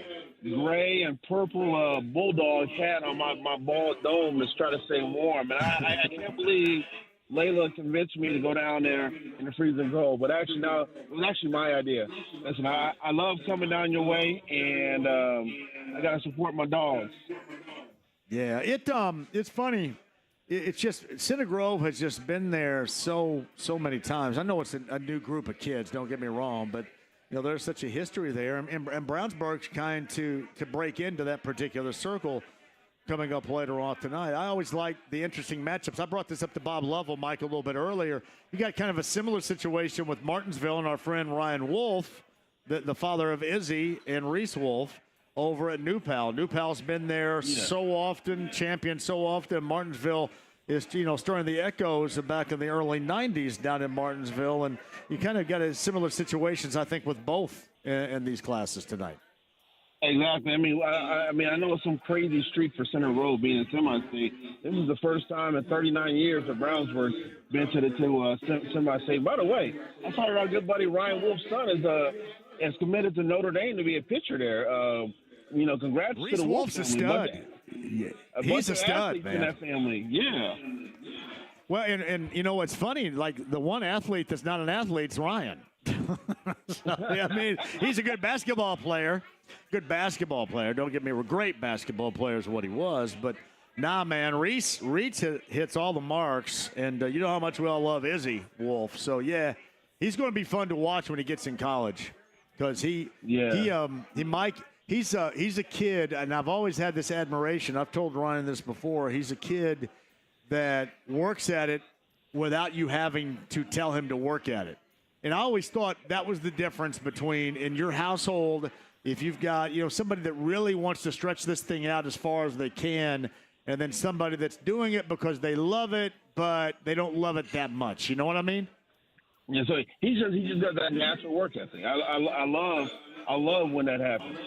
gray and purple Bulldog hat on my bald dome to try to stay warm. And I can't believe Layla convinced me to go down there in the freezing cold. But actually, no, it was actually my idea. Listen, I love coming down your way, and I got to support my dogs. Yeah, it's funny. It's just Center Grove has just been there so many times. I know it's a new group of kids. Don't get me wrong, but there's such a history there, and Brownsburg's kind to break into that particular circle coming up later on tonight. I always like the interesting matchups. I brought this up to Bob Lovell, Mike, a little bit earlier. You got kind of a similar situation with Martinsville and our friend Ryan Wolf, the father of Izzy and Reese Wolf, over at New Pal. New Pal's been there so often, championed so often. Martinsville is, stirring the echoes of back in the early 90s down in Martinsville. And you kind of got a similar situations, I think, with both in these classes tonight. Exactly. I mean, I know it's some crazy streak for Center Road being in semi-state. This is the first time in 39 years that Brownsburg been to the semi-state. By the way, I saw our good buddy Ryan Wolf's son is committed to Notre Dame to be a pitcher there. Congrats Reese to the Wolf's Wolf a stud. He's a stud, man. In that family, yeah. Well, and what's funny, like the one athlete that's not an athlete is Ryan. I mean, he's a good basketball player. Don't get me wrong, great basketball player is what he was. But man, Reese hits all the marks, and you know how much we all love Izzy Wolf. So yeah, he's going to be fun to watch when he gets in college, because he's a kid, and I've always had this admiration. I've told Ryan this before. He's a kid that works at it without you having to tell him to work at it. And I always thought that was the difference between, in your household, if you've got, somebody that really wants to stretch this thing out as far as they can, and then somebody that's doing it because they love it, but they don't love it that much. You know what I mean? Yeah, so he just got that natural work ethic. I love when that happens.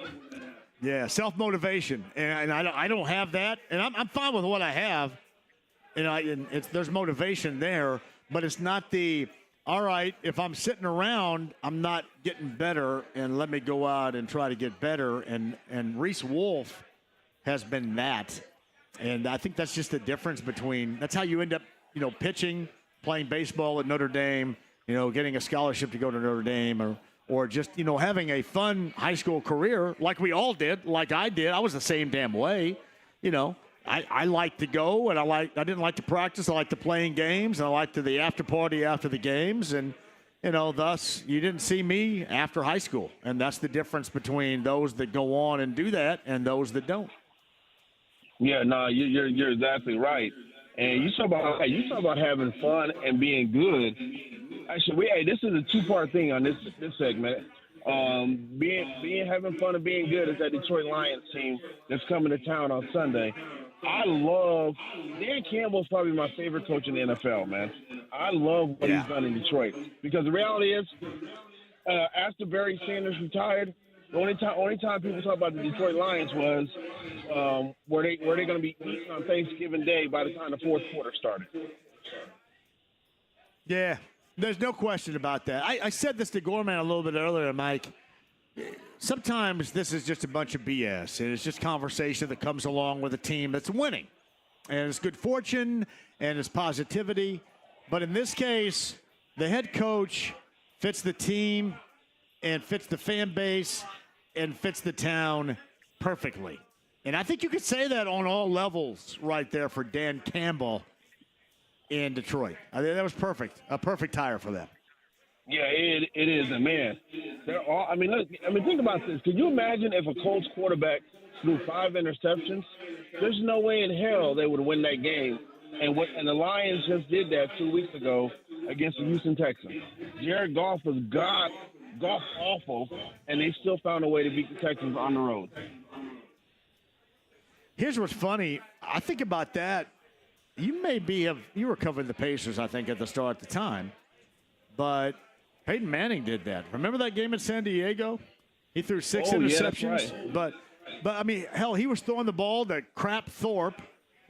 Yeah, self-motivation, and I don't have that, and I'm fine with what I have, and there's motivation there, but it's not the, all right, if I'm sitting around, I'm not getting better, and let me go out and try to get better, and Reese Wolf has been that, and I think that's just the difference between, that's how you end up, pitching, playing baseball at Notre Dame, getting a scholarship to go to Notre Dame, or just, having a fun high school career like we all did, like I did. I was the same damn way. I liked to go, and I didn't like to practice. I liked to playing games, and I liked the after party after the games. And, thus you didn't see me after high school. And that's the difference between those that go on and do that and those that don't. Yeah, no, you're exactly right. And you talk about having fun and being good. Actually, this is a two-part thing on this segment. Having fun and being good is that Detroit Lions team that's coming to town on Sunday. Dan Campbell's probably my favorite coach in the NFL, man. I love what he's done in Detroit, because the reality is, after Barry Sanders retired, the only time people talk about the Detroit Lions was were they going to be eating on Thanksgiving Day by the time the fourth quarter started. Yeah. There's no question about that. I said this to Gorman a little bit earlier, Mike. Sometimes this is just a bunch of BS, and it's just conversation that comes along with a team that's winning. And it's good fortune, and it's positivity. But in this case, the head coach fits the team and fits the fan base and fits the town perfectly. And I think you could say that on all levels right there for Dan Campbell in Detroit. I think that was perfect. A perfect hire for them. Yeah, it is, and man, think about this. Can you imagine if a Colts quarterback threw 5 interceptions? There's no way in hell they would win that game. And the Lions just did that 2 weeks ago against the Houston Texans. Jared Goff was golf awful, and they still found a way to beat the Texans on the road. Here's what's funny. I think about that. You were covering the Pacers, I think, at the start of the time. But Peyton Manning did that. Remember that game in San Diego? He threw 6 interceptions. Yeah, that's right. But I mean, hell, he was throwing the ball to Crap Thorpe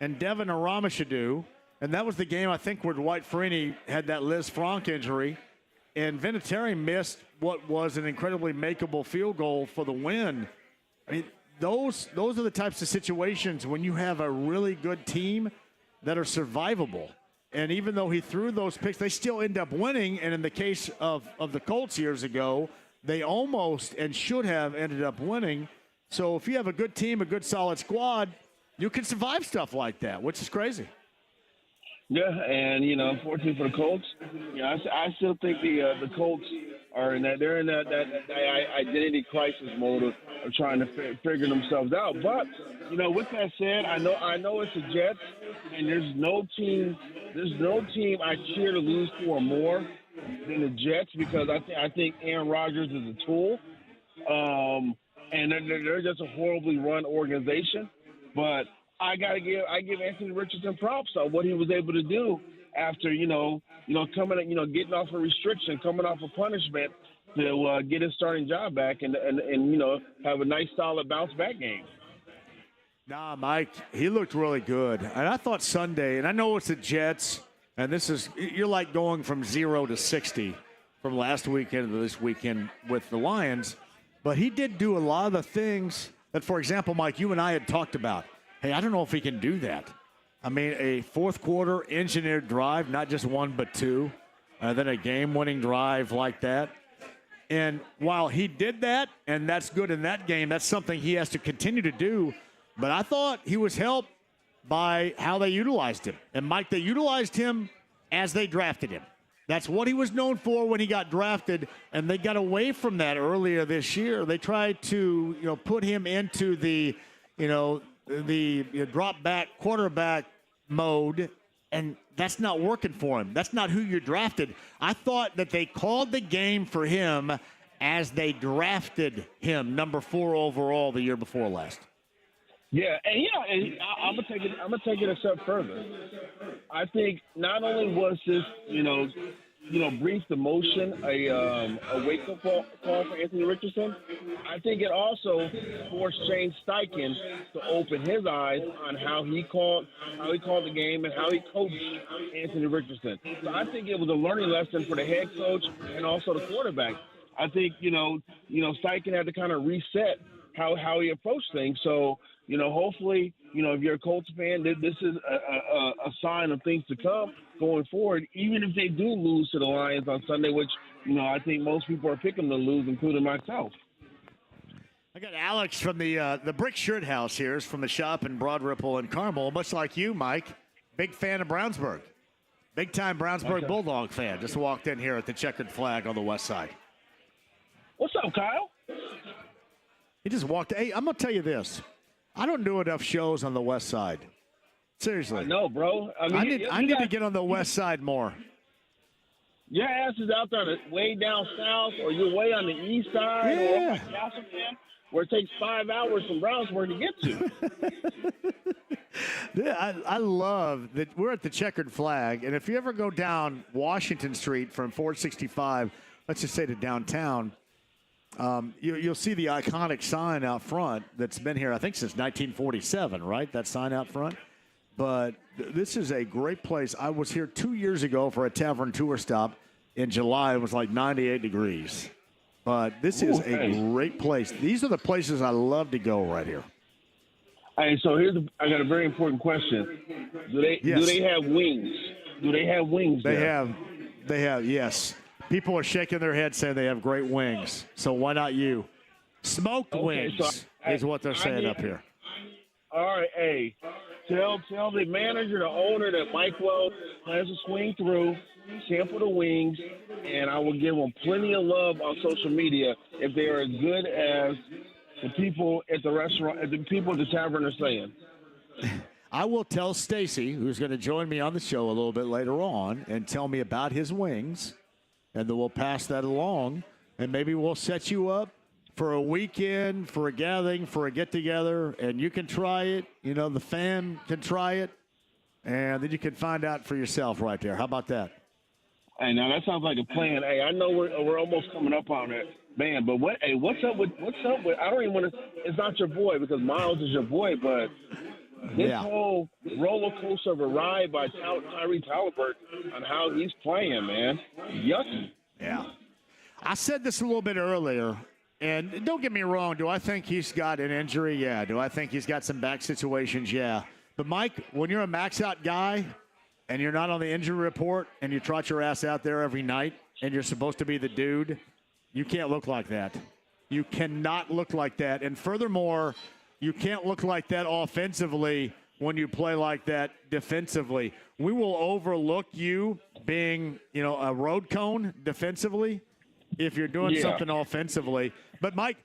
and Devin Aramashadu. And that was the game, I think, where Dwight Freeney had that Liz Frank injury. And Vinatieri missed what was an incredibly makeable field goal for the win. I mean, those are the types of situations when you have a really good team that are survivable. And even though he threw those picks, they still end up winning. And in the case of the Colts years ago, they almost and should have ended up winning. So if you have a good team, a good solid squad, you can survive stuff like that, which is crazy. Yeah, and unfortunately for the Colts, I still think the Colts are in that identity crisis mode of trying to figure themselves out. But with that said, I know it's the Jets, and there's no team I cheer to lose for more than the Jets, because I think Aaron Rodgers is a tool, and they're just a horribly run organization, but. I give Anthony Richardson props on what he was able to do after coming getting off a restriction, coming off a punishment to get his starting job back and have a nice solid bounce back game. Nah, Mike, he looked really good, and I thought Sunday, and I know it's the Jets, and you're like going from 0 to 60 from last weekend to this weekend with the Lions, but he did do a lot of the things that, for example, Mike, you and I had talked about. Hey, I don't know if he can do that. I mean, a fourth quarter engineered drive, not just one but two, then a game-winning drive like that. And while he did that, and that's good in that game, that's something he has to continue to do. But I thought he was helped by how they utilized him. And, Mike, they utilized him as they drafted him. That's what he was known for when he got drafted, and they got away from that earlier this year. They tried to, put him into the drop back quarterback mode, and that's not working for him. That's not who you drafted. I thought that they called the game for him as they drafted him, number 4 overall the year before last. Yeah, and I'm gonna take it a step further. I think not only was this brief demotion a wake-up call for Anthony Richardson, I think it also forced Shane Steichen to open his eyes on how he called the game and how he coached Anthony Richardson. So I think it was a learning lesson for the head coach and also the quarterback. I think Steichen had to kind of reset how he approached things. So hopefully, if you're a Colts fan, this is a sign of things to come going forward, even if they do lose to the Lions on Sunday, which, I think most people are picking to lose, including myself. I got Alex from the Brick Shirt House here, is from the shop in Broad Ripple and Carmel, much like you, Mike. Big fan of Brownsburg. Big-time Brownsburg Bulldog fan. Just walked in here at the Checkered Flag on the west side. What's up, Kyle? He just walked. Hey, I'm going to tell you this. I don't do enough shows on the west side. Seriously. No, bro. I need to get on the west side more. Your ass is out there way down south, or you're way on the east side, or up by Castleton, where it takes 5 hours from Brownsburg to get to. Yeah, I love that we're at the Checkered Flag, and if you ever go down Washington Street from 465, let's just say to downtown, you'll see the iconic sign out front that's been here, I think, since 1947, right? That sign out front. But this is a great place. I was here 2 years ago for a tavern tour stop in July. It was like 98 degrees. But this is a great place. These are the places I love to go right here. Hey, so I got a very important question. Do they have wings? Do they have wings there? They have, yes. People are shaking their heads saying they have great wings. So why not you? Smoked wings is what they're saying up here. All right, hey. Tell the manager, the owner, that Mike Wells plans to swing through, sample the wings, and I will give them plenty of love on social media if they are as good as the people at the restaurant, the people at the tavern are saying. I will tell Stacy, who's going to join me on the show a little bit later on, and tell me about his wings, and then we'll pass that along and maybe we'll set you up for a weekend, for a gathering, for a get-together, and you can try it. You know, the fan can try it, and then you can find out for yourself right there. How about that? Hey, now that sounds like a plan. Hey, I know we're almost coming up on it, man. But what's up with? I don't even want to. It's not your boy because Miles is your boy, but this whole roller coaster of a ride by Tyrese Haliburton on how he's playing, man, yucky. Yeah, I said this a little bit earlier, and don't get me wrong. Do I think he's got an injury? Yeah. Do I think he's got some back situations? Yeah. But Mike, when you're a max out guy, and you're not on the injury report, and you trot your ass out there every night, and you're supposed to be the dude, you can't look like that. You cannot look like that. And furthermore, you can't look like that offensively when you play like that defensively. We will overlook you being, a road cone defensively if you're doing something offensively. But, Mike,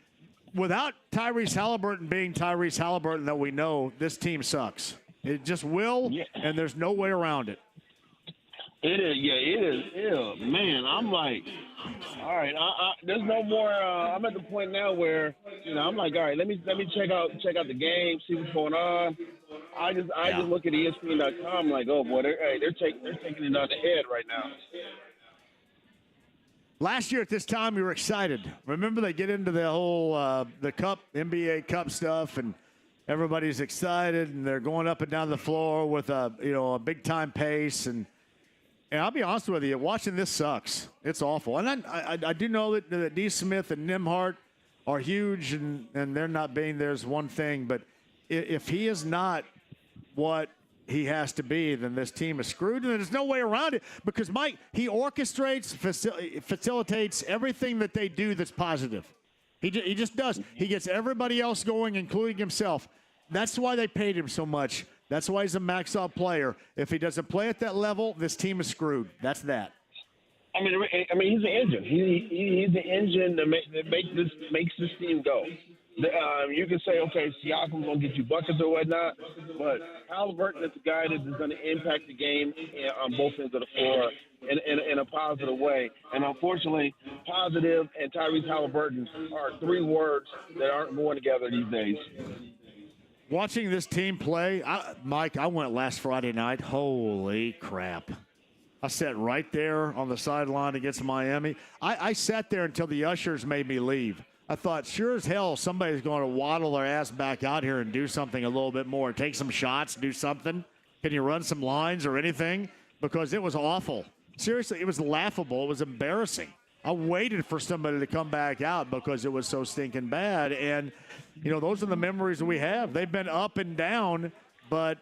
without Tyrese Haliburton being Tyrese Haliburton that we know, this team sucks. It just will, and there's no way around it. It is, it is. Ew, man, I'm like, all right, there's no more. I'm at the point now where, I'm like, all right, let me check out the game, see what's going on. I just look at ESPN.com like, oh boy, they're taking it on the head right now. Last year at this time, you were excited. Remember, they get into the whole the Cup, NBA Cup stuff, and everybody's excited, and they're going up and down the floor with a big time pace. And I'll be honest with you, watching this sucks. It's awful. And I do know that D. Smith and Nimhart are huge, and they're not being there's one thing. But if he is not what he has to be, then this team is screwed, and there's no way around it. Because Mike, he orchestrates, facilitates everything that they do that's positive. He just does. He gets everybody else going, including himself. That's why they paid him so much. That's why he's a max-out player. If he doesn't play at that level, this team is screwed. That's that. I mean, he's the engine. He's the engine that makes this team go. You can say, okay, Siakam's going to get you buckets or whatnot, but Haliburton is the guy that is going to impact the game on both ends of the floor in a positive way. And unfortunately, positive and Tyrese Haliburton are three words that aren't going together these days. Watching this team play, Mike, I went last Friday night. Holy crap. I sat right there on the sideline against Miami. I sat there until the ushers made me leave. I thought, sure as hell, somebody's going to waddle their ass back out here and do something a little bit more. Take some shots, do something. Can you run some lines or anything? Because it was awful. Seriously, it was laughable. It was embarrassing. I waited for somebody to come back out because it was so stinking bad. And, those are the memories that we have. They've been up and down, but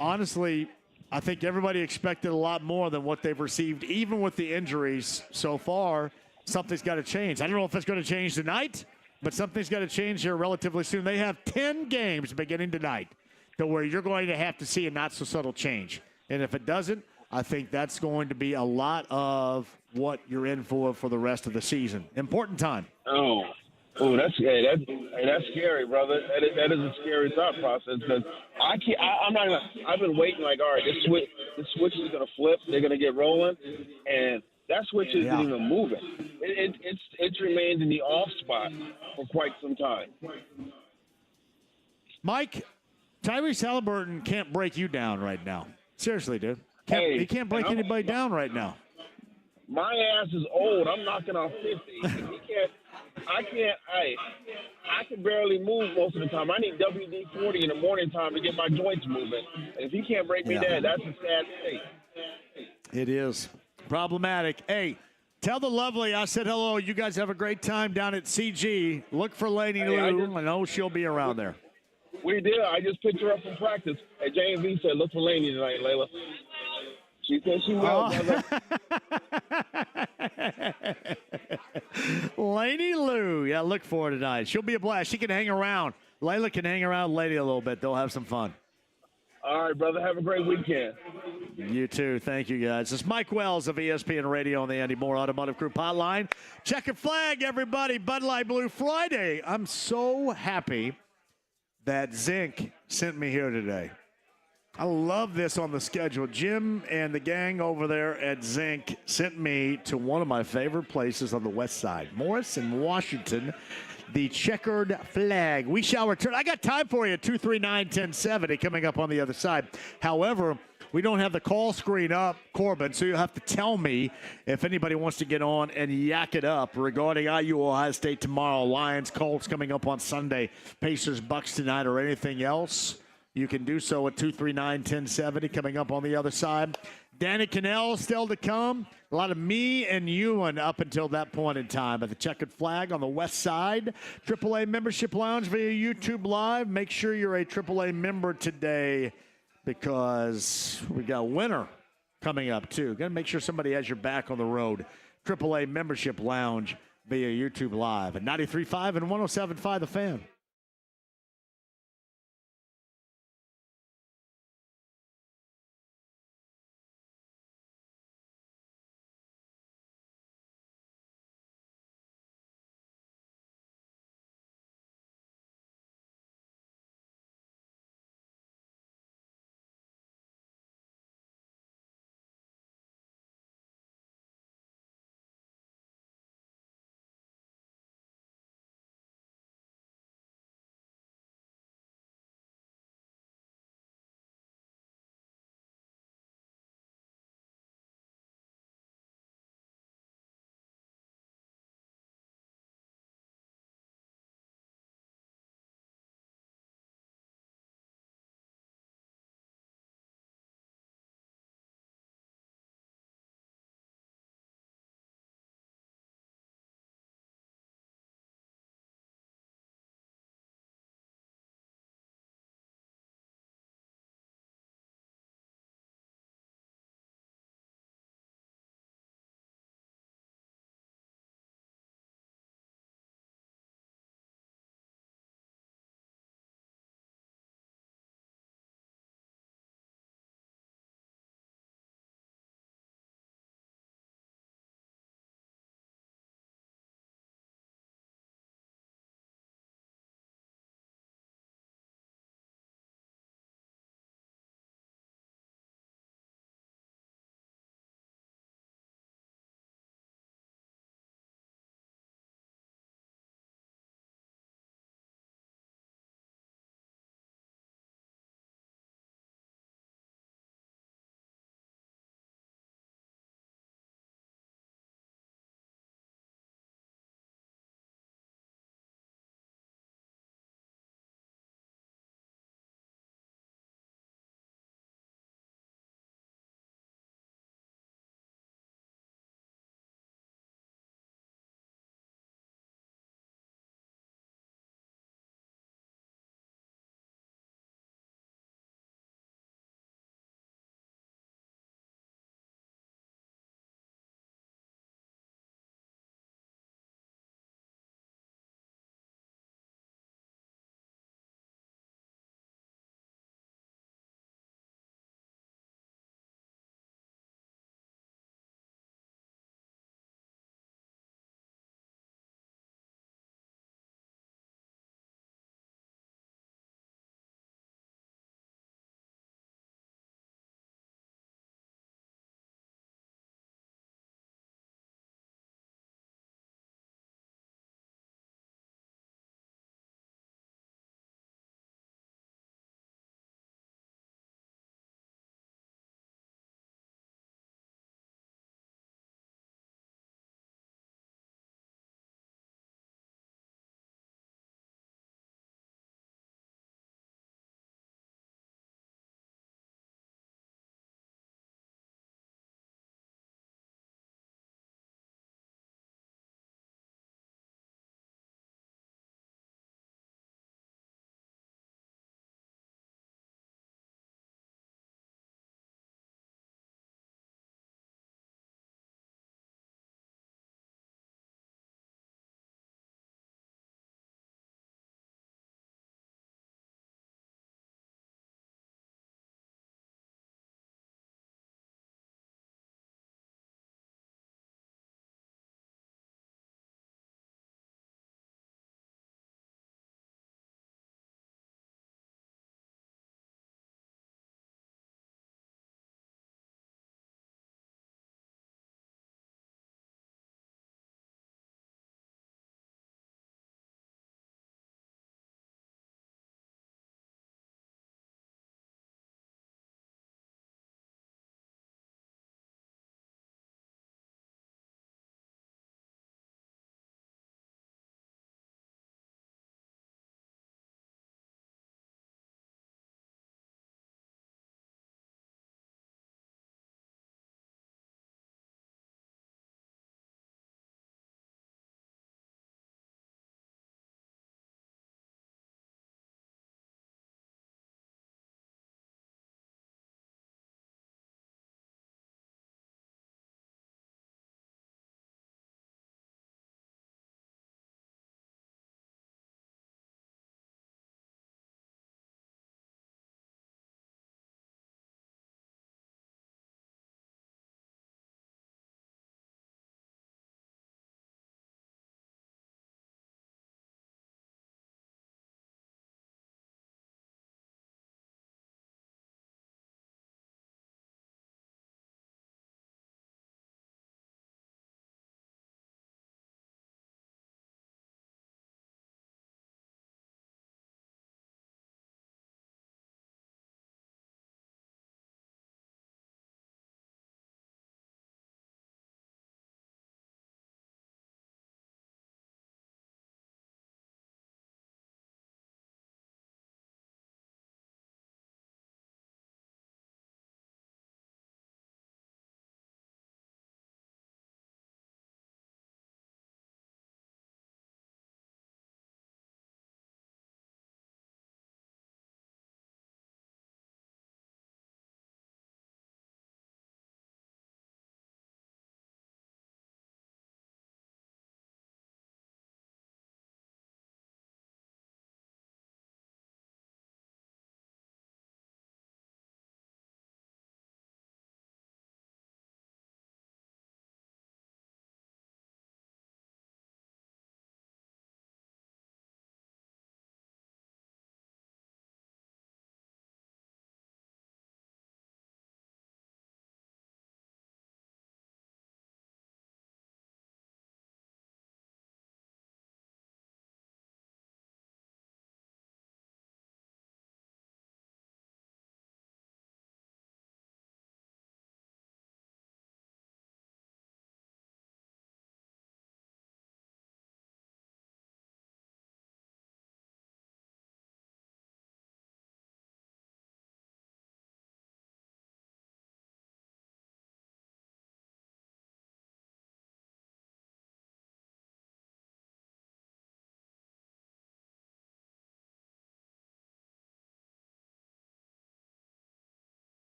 honestly, I think everybody expected a lot more than what they've received, even with the injuries so far. Something's got to change. I don't know if it's going to change tonight, but something's got to change here relatively soon. They have 10 games beginning tonight to where you're going to have to see a not-so-subtle change. And if it doesn't, I think that's going to be a lot of what you're in for the rest of the season. Important time. Oh, that's scary, brother. That is a scary thought process because I've been waiting like, all right, this switch is going to flip. They're going to get rolling, and that switch isn't even moving. It's remained in the off spot for quite some time. Mike, Tyrese Haliburton can't break you down right now. Seriously, dude. He can't break anybody down right now. My ass is old. I'm knocking on 50. I can barely move most of the time. I need WD-40 in the morning time to get my joints moving. And if he can't break me down, that's a sad state. It is problematic. Hey, tell the lovely I said hello. You guys have a great time down at CG. Look for Lady Lou. I know she'll be around there. We did. I just picked her up from practice. Hey, JMV said, look for Laney tonight, Layla. She said she will, brother. Lady Lou. Yeah, look for her tonight. She'll be a blast. She can hang around. Layla can hang around Lady a little bit. They'll have some fun. All right, brother. Have a great weekend. You too. Thank you, guys. It's Mike Wells of ESPN Radio on the Andy Moore Automotive Group hotline. Check a flag, everybody. Bud Light Blue Friday. I'm so happy that Zink sent me here today. I love this on the schedule. Jim and the gang over there at Zinc sent me to one of my favorite places on the west side, Morris and Washington, the checkered flag. We shall return. I got time for you, 239-1070 coming up on the other side. However, we don't have the call screen up, Corbin, so you'll have to tell me if anybody wants to get on and yak it up regarding IU Ohio State tomorrow, Lions, Colts coming up on Sunday, Pacers, Bucks tonight, or anything else. You can do so at 239-1070 coming up on the other side. Danny Canel still to come. A lot of me and Ewan up until that point in time at the checkered flag on the west side. AAA Membership Lounge via YouTube Live. Make sure you're a AAA member today because we got a winner coming up too. Got to make sure somebody has your back on the road. AAA Membership Lounge via YouTube Live at 93.5 and 107.5 The Fan.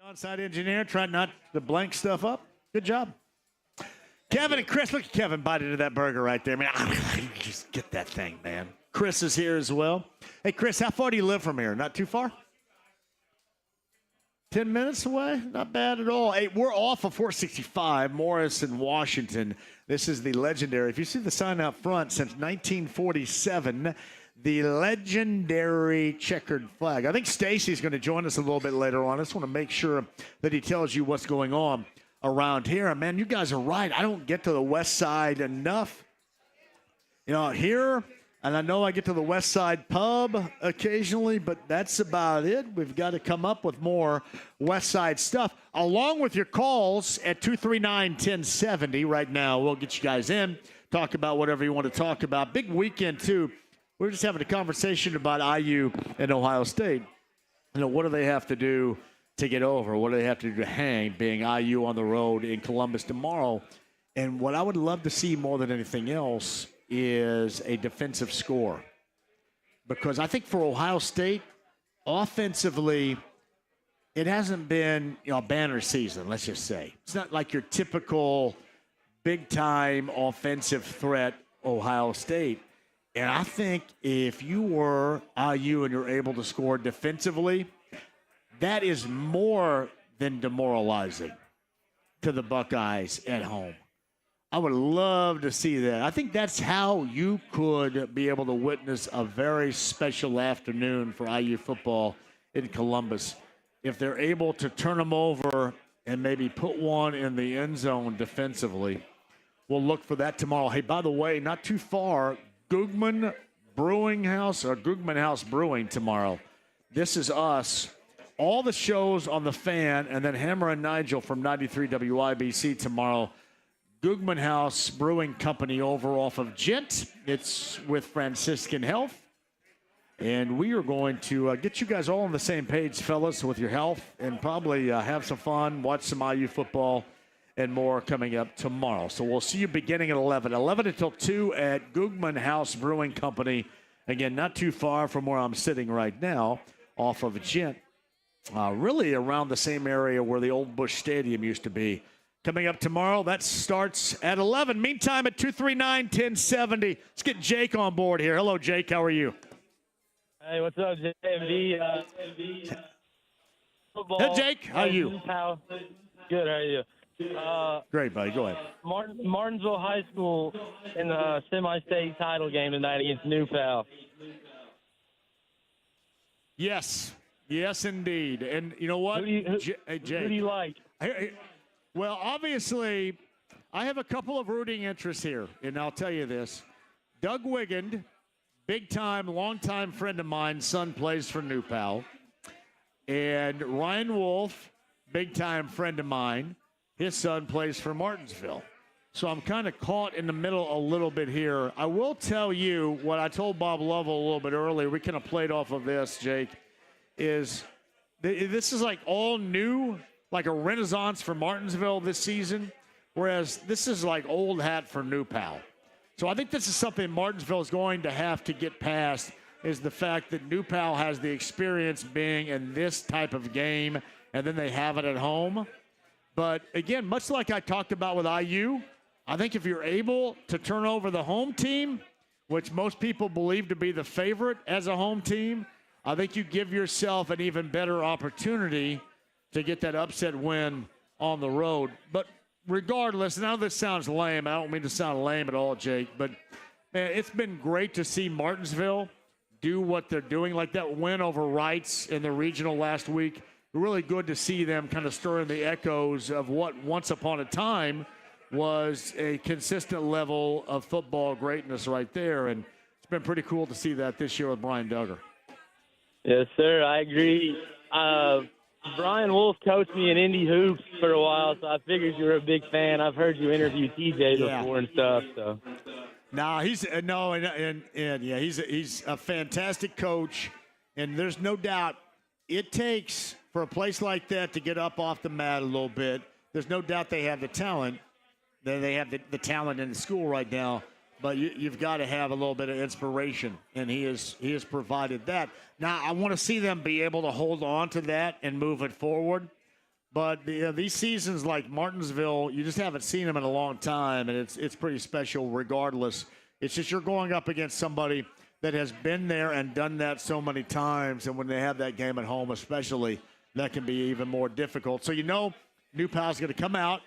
On-site engineer, trying not to blank stuff up. Good job. Kevin and Chris, look at Kevin bite into that burger right there. Man, just get that thing, man. Chris is here as well. Hey, Chris, how far do you live from here? Not too far? 10 minutes away? Not bad at all. Hey, we're off of 465, Morris in Washington. This is the legendary, if you see the sign out front, since 1947, the legendary checkered flag. I think Stacy's going to join us a little bit later on. I just want to make sure that he tells you what's going on around here. And man, you guys are right. I don't get to the west side enough. You know, here, and I know I get to the west side pub occasionally, but that's about it. We've got to come up with more west side stuff. Along with your calls at 239-1070 right now. We'll get you guys in, talk about whatever you want to talk about. Big weekend, too. We're just having a conversation about IU and Ohio State. You know, what do they have to do to get over? What do they have to do to hang, being IU on the road in Columbus tomorrow? And what I would love to see more than anything else is a defensive score. Because I think for Ohio State, offensively, it hasn't been, you know, a banner season, let's just say. It's not like your typical big-time offensive threat Ohio State. And I think if you were IU and you're able to score defensively, that is more than demoralizing to the Buckeyes at home. I would love to see that. I think that's how you could be able to witness a very special afternoon for IU football in Columbus. If they're able to turn them over and maybe put one in the end zone defensively, we'll look for that tomorrow. Hey, by the way, not too far, Gugman House Brewing tomorrow. This is us. All the shows on the Fan, and then Hammer and Nigel from 93 WIBC tomorrow. Gugman House Brewing Company over off of Gent. It's with Franciscan Health. And we are going to get you guys all on the same page, fellas, with your health, and probably have some fun, watch some IU football, and more coming up tomorrow. So we'll see you beginning at 11 until 2 at Gugman House Brewing Company. Again, not too far from where I'm sitting right now, off of Gent. Really around the same area where the old Busch Stadium used to be. Coming up tomorrow, that starts at 11. Meantime, at 239-1070, let's get Jake on board here. Hello, Jake. How are you? Hey, what's up, JMV? Football. Hey, Jake. How are you? Good. How are you? Great, buddy. Go ahead. Martinsville High School in the semi-state title game tonight against New Pal. Yes. Yes, indeed. And you know what? Hey, Jake. Who do you like? Well, obviously, I have a couple of rooting interests here, and I'll tell you this. Doug Wigand, big-time, long-time friend of mine, son plays for New Pal. And Ryan Wolf, big-time friend of mine, his son plays for Martinsville. So I'm kind of caught in the middle a little bit here. I will tell you what I told Bob Lovell a little bit earlier. We kind of played off of this, Jake, is this is like all new, like a renaissance for Martinsville this season, whereas this is like old hat for New Pal. So I think this is something Martinsville is going to have to get past, is the fact that New Pal has the experience being in this type of game, and then they have it at home. But, again, much like I talked about with IU, I think if you're able to turn over the home team, which most people believe to be the favorite as a home team, I think you give yourself an even better opportunity to get that upset win on the road. But regardless, now this sounds lame. I don't mean to sound lame at all, Jake, but man, it's been great to see Martinsville do what they're doing, like that win over Wrights in the regional last week. Really good to see them kind of stirring the echoes of what once upon a time was a consistent level of football greatness right there. And it's been pretty cool to see that this year with Brian Duggar. Yes, sir. I agree. Brian Wolf coached me in Indy hoops for a while, so I figured you were a big fan. I've heard you interview TJ before and stuff. So, he's a fantastic coach, and there's no doubt it takes for a place like that to get up off the mat a little bit. There's no doubt they have the talent. They have the talent in the school right now. But you've got to have a little bit of inspiration, and he has provided that. Now, I want to see them be able to hold on to that and move it forward. But these seasons like Martinsville, you just haven't seen them in a long time, and it's pretty special regardless. It's just you're going up against somebody that has been there and done that so many times, and when they have that game at home especially, that can be even more difficult. So New Pal's going to come out,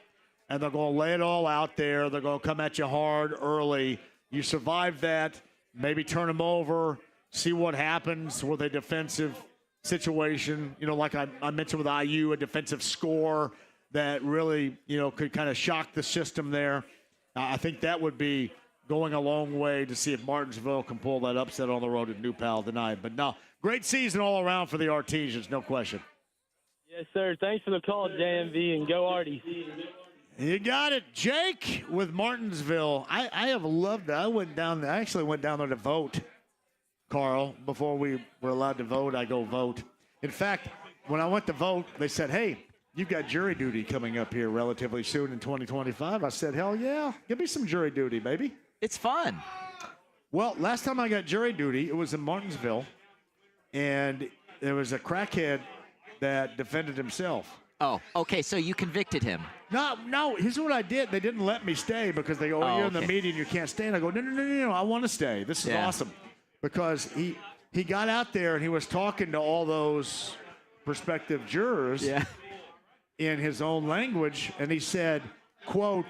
and they're going to lay it all out there. They're going to come at you hard early. You survive that, maybe turn them over, see what happens with a defensive situation, like I mentioned with IU, a defensive score that really, could kind of shock the system there. I think that would be going a long way to see if Martinsville can pull that upset on the road at New Pal tonight. But no, great season all around for the Artesians, no question. Yes, sir. Thanks for the call, JMV, and go Arties. You got it. Jake with Martinsville. I have loved that. I actually went down there to vote. Carl, before we were allowed to vote, I go vote. In fact, when I went to vote, they said, hey, you've got jury duty coming up here relatively soon in 2025. I said, hell yeah, give me some jury duty, baby. It's fun. Well, last time I got jury duty, it was in Martinsville, and there was a crackhead that defended himself. Oh, okay, so you convicted him. No, here's what I did. They didn't let me stay because they go, you're in the meeting, you can't stay. And I go, no, I want to stay. This is awesome. Because he got out there and he was talking to all those prospective jurors in his own language, and he said, quote,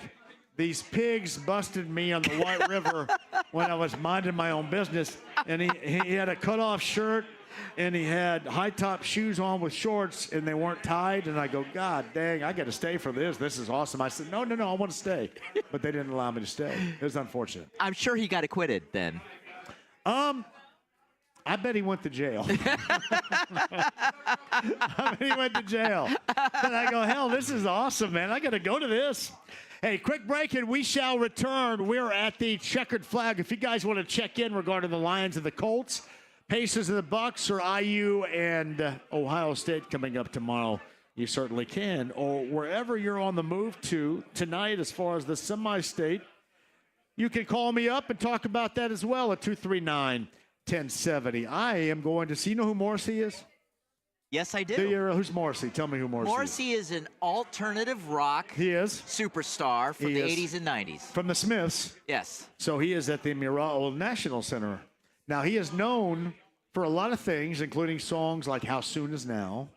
these pigs busted me on the White River when I was minding my own business. And he had a cut-off shirt, and he had high-top shoes on with shorts, and they weren't tied. And I go, God dang, I got to stay for this. This is awesome. I said, no, I want to stay. But they didn't allow me to stay. It was unfortunate. I'm sure he got acquitted then. I bet he went to jail. I bet he went to jail. And I go, hell, this is awesome, man. I got to go to this. Hey, quick break, and we shall return. We're at the checkered flag. If you guys want to check in regarding the Lions and the Colts, Pacers and the Bucks, or IU and Ohio State coming up tomorrow, you certainly can. Or wherever you're on the move to tonight as far as the semi-state, you can call me up and talk about that as well at 239-1070. I am going to see, you know who Morrissey is? Yes, I do. Who's Morrissey? Tell me who Morrissey is. Morrissey is an alternative rock superstar from the 80s and 90s. From the Smiths. Yes. So he is at the Murrah National Center. Now, he is known for a lot of things, including songs like How Soon Is Now,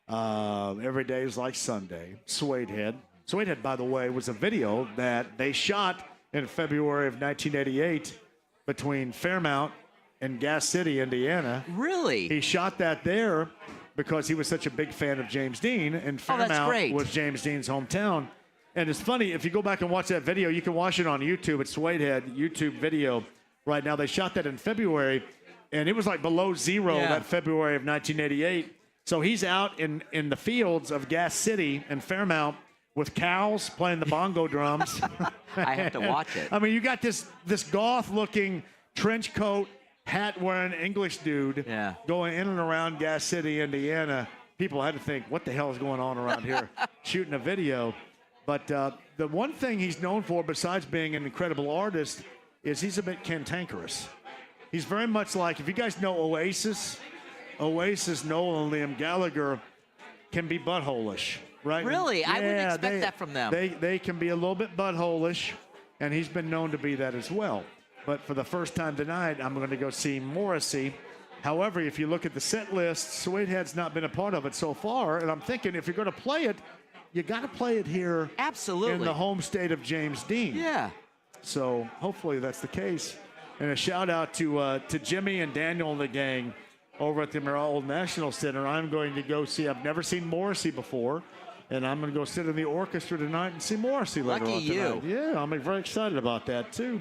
Every Day is Like Sunday, Suede Head. Suede Head, by the way, was a video that they shot in February of 1988 between Fairmount and Gas City, Indiana. Really? He shot that there because he was such a big fan of James Dean, and Fairmount was James Dean's hometown. And it's funny, if you go back and watch that video, you can watch it on YouTube. It's Suede Head YouTube video right now. They shot that in February, and it was like below zero that February of 1988. So he's out in the fields of Gas City and Fairmount with cows playing the bongo drums. I have to watch it. I mean, you got this goth-looking trench coat, hat-wearing English dude going in and around Gas City, Indiana. People had to think, what the hell is going on around here shooting a video? But the one thing he's known for, besides being an incredible artist, is he's a bit cantankerous. He's very much like, if you guys know Oasis, Noel and Liam Gallagher can be butthole-ish, right? Really? I wouldn't expect that from them. They can be a little bit butthole-ish, and he's been known to be that as well. But for the first time tonight, I'm going to go see Morrissey. However, if you look at the set list, Suede Head's not been a part of it so far, and I'm thinking if you're going to play it, you got to play it here in the home state of James Dean. Yeah. So hopefully that's the case. And a shout-out to Jimmy and Daniel and the gang over at the Murrah National Center. I'm going to go see. I've never seen Morrissey before, and I'm going to go sit in the orchestra tonight and see Morrissey later on tonight. Yeah, I'm very excited about that, too.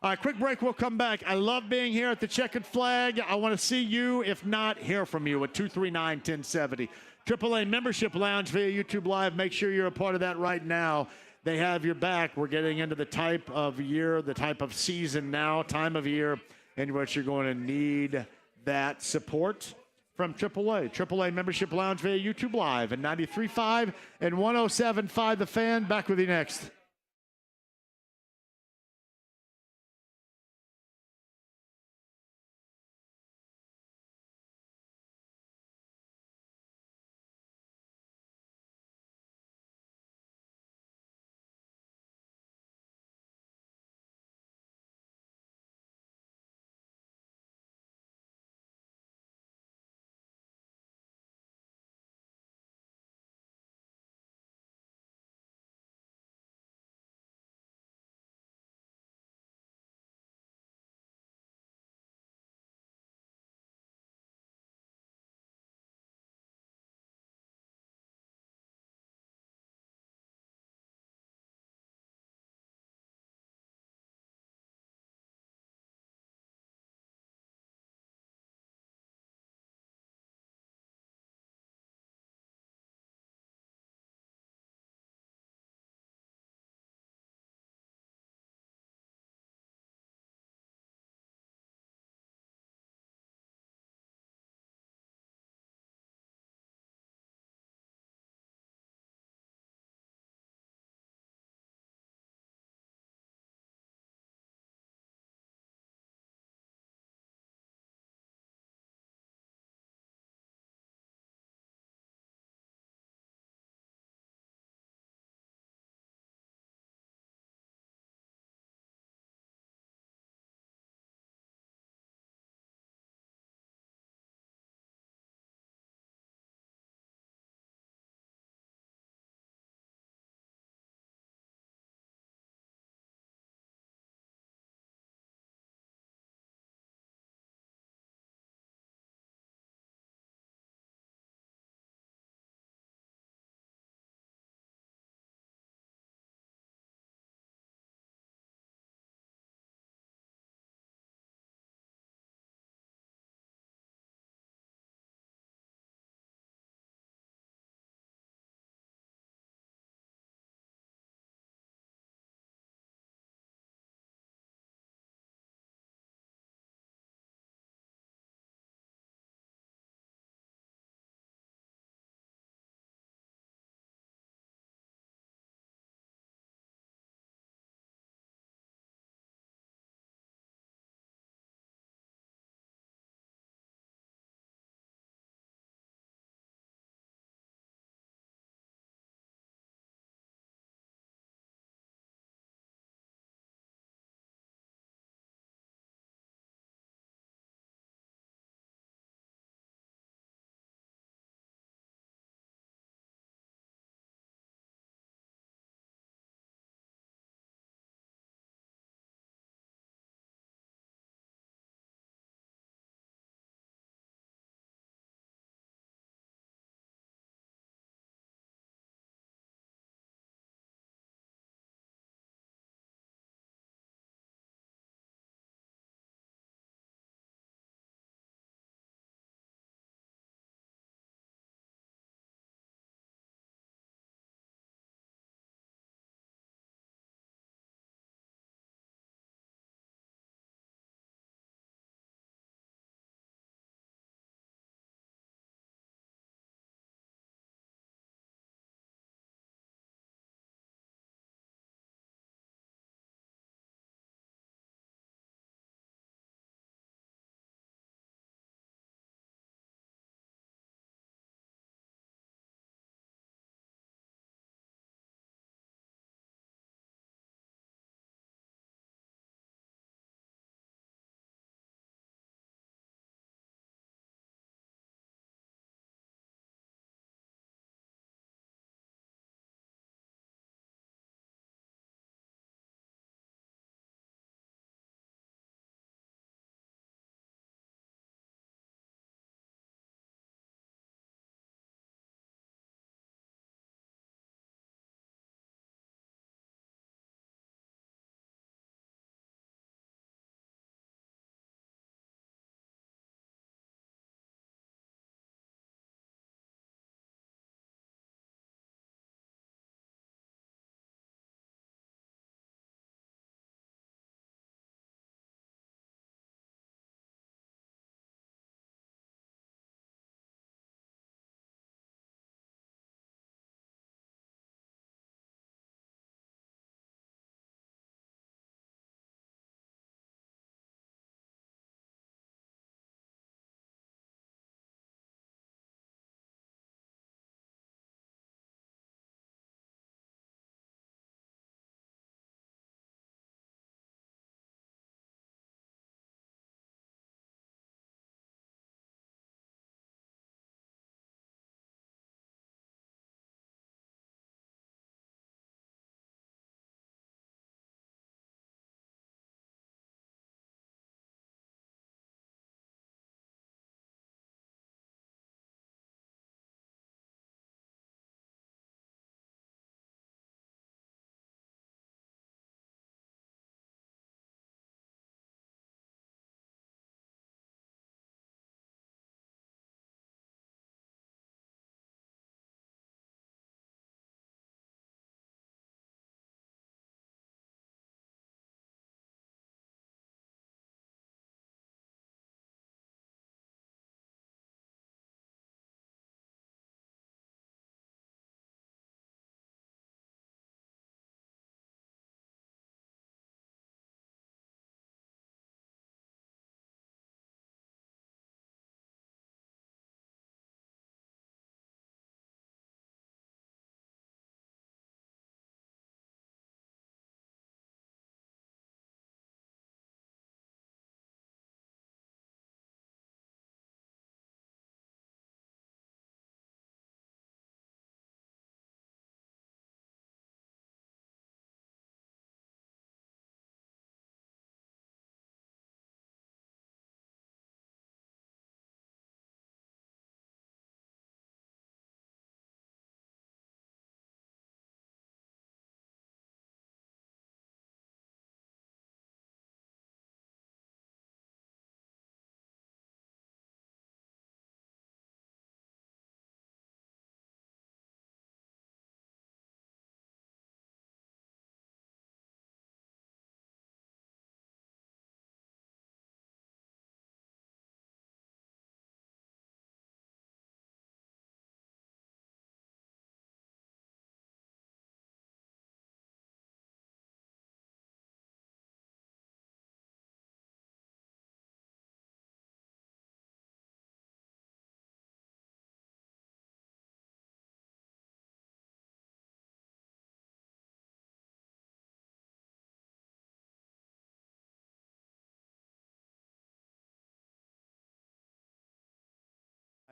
All right, quick break. We'll come back. I love being here at the Checkered Flag. I want to see you, if not, hear from you at 239-1070. AAA Membership Lounge via YouTube Live. Make sure you're a part of that right now. They have your back. We're getting into the type of year, the type of season now, time of year, in which you're going to need that support from AAA. AAA Membership Lounge via YouTube Live at 93.5 and 107.5 The Fan. Back with you next.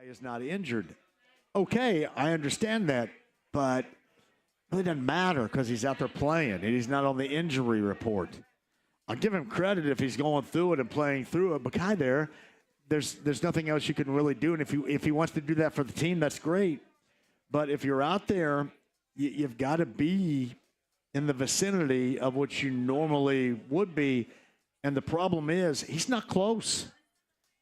Is not injured. Okay, I understand that, but it really doesn't matter because he's out there playing and he's not on the injury report. I'll give him credit if he's going through it and playing through it, but there's nothing else you can really do, and if he wants to do that for the team, that's great. But if you're out there, you've got to be in the vicinity of what you normally would be, and the problem is he's not close.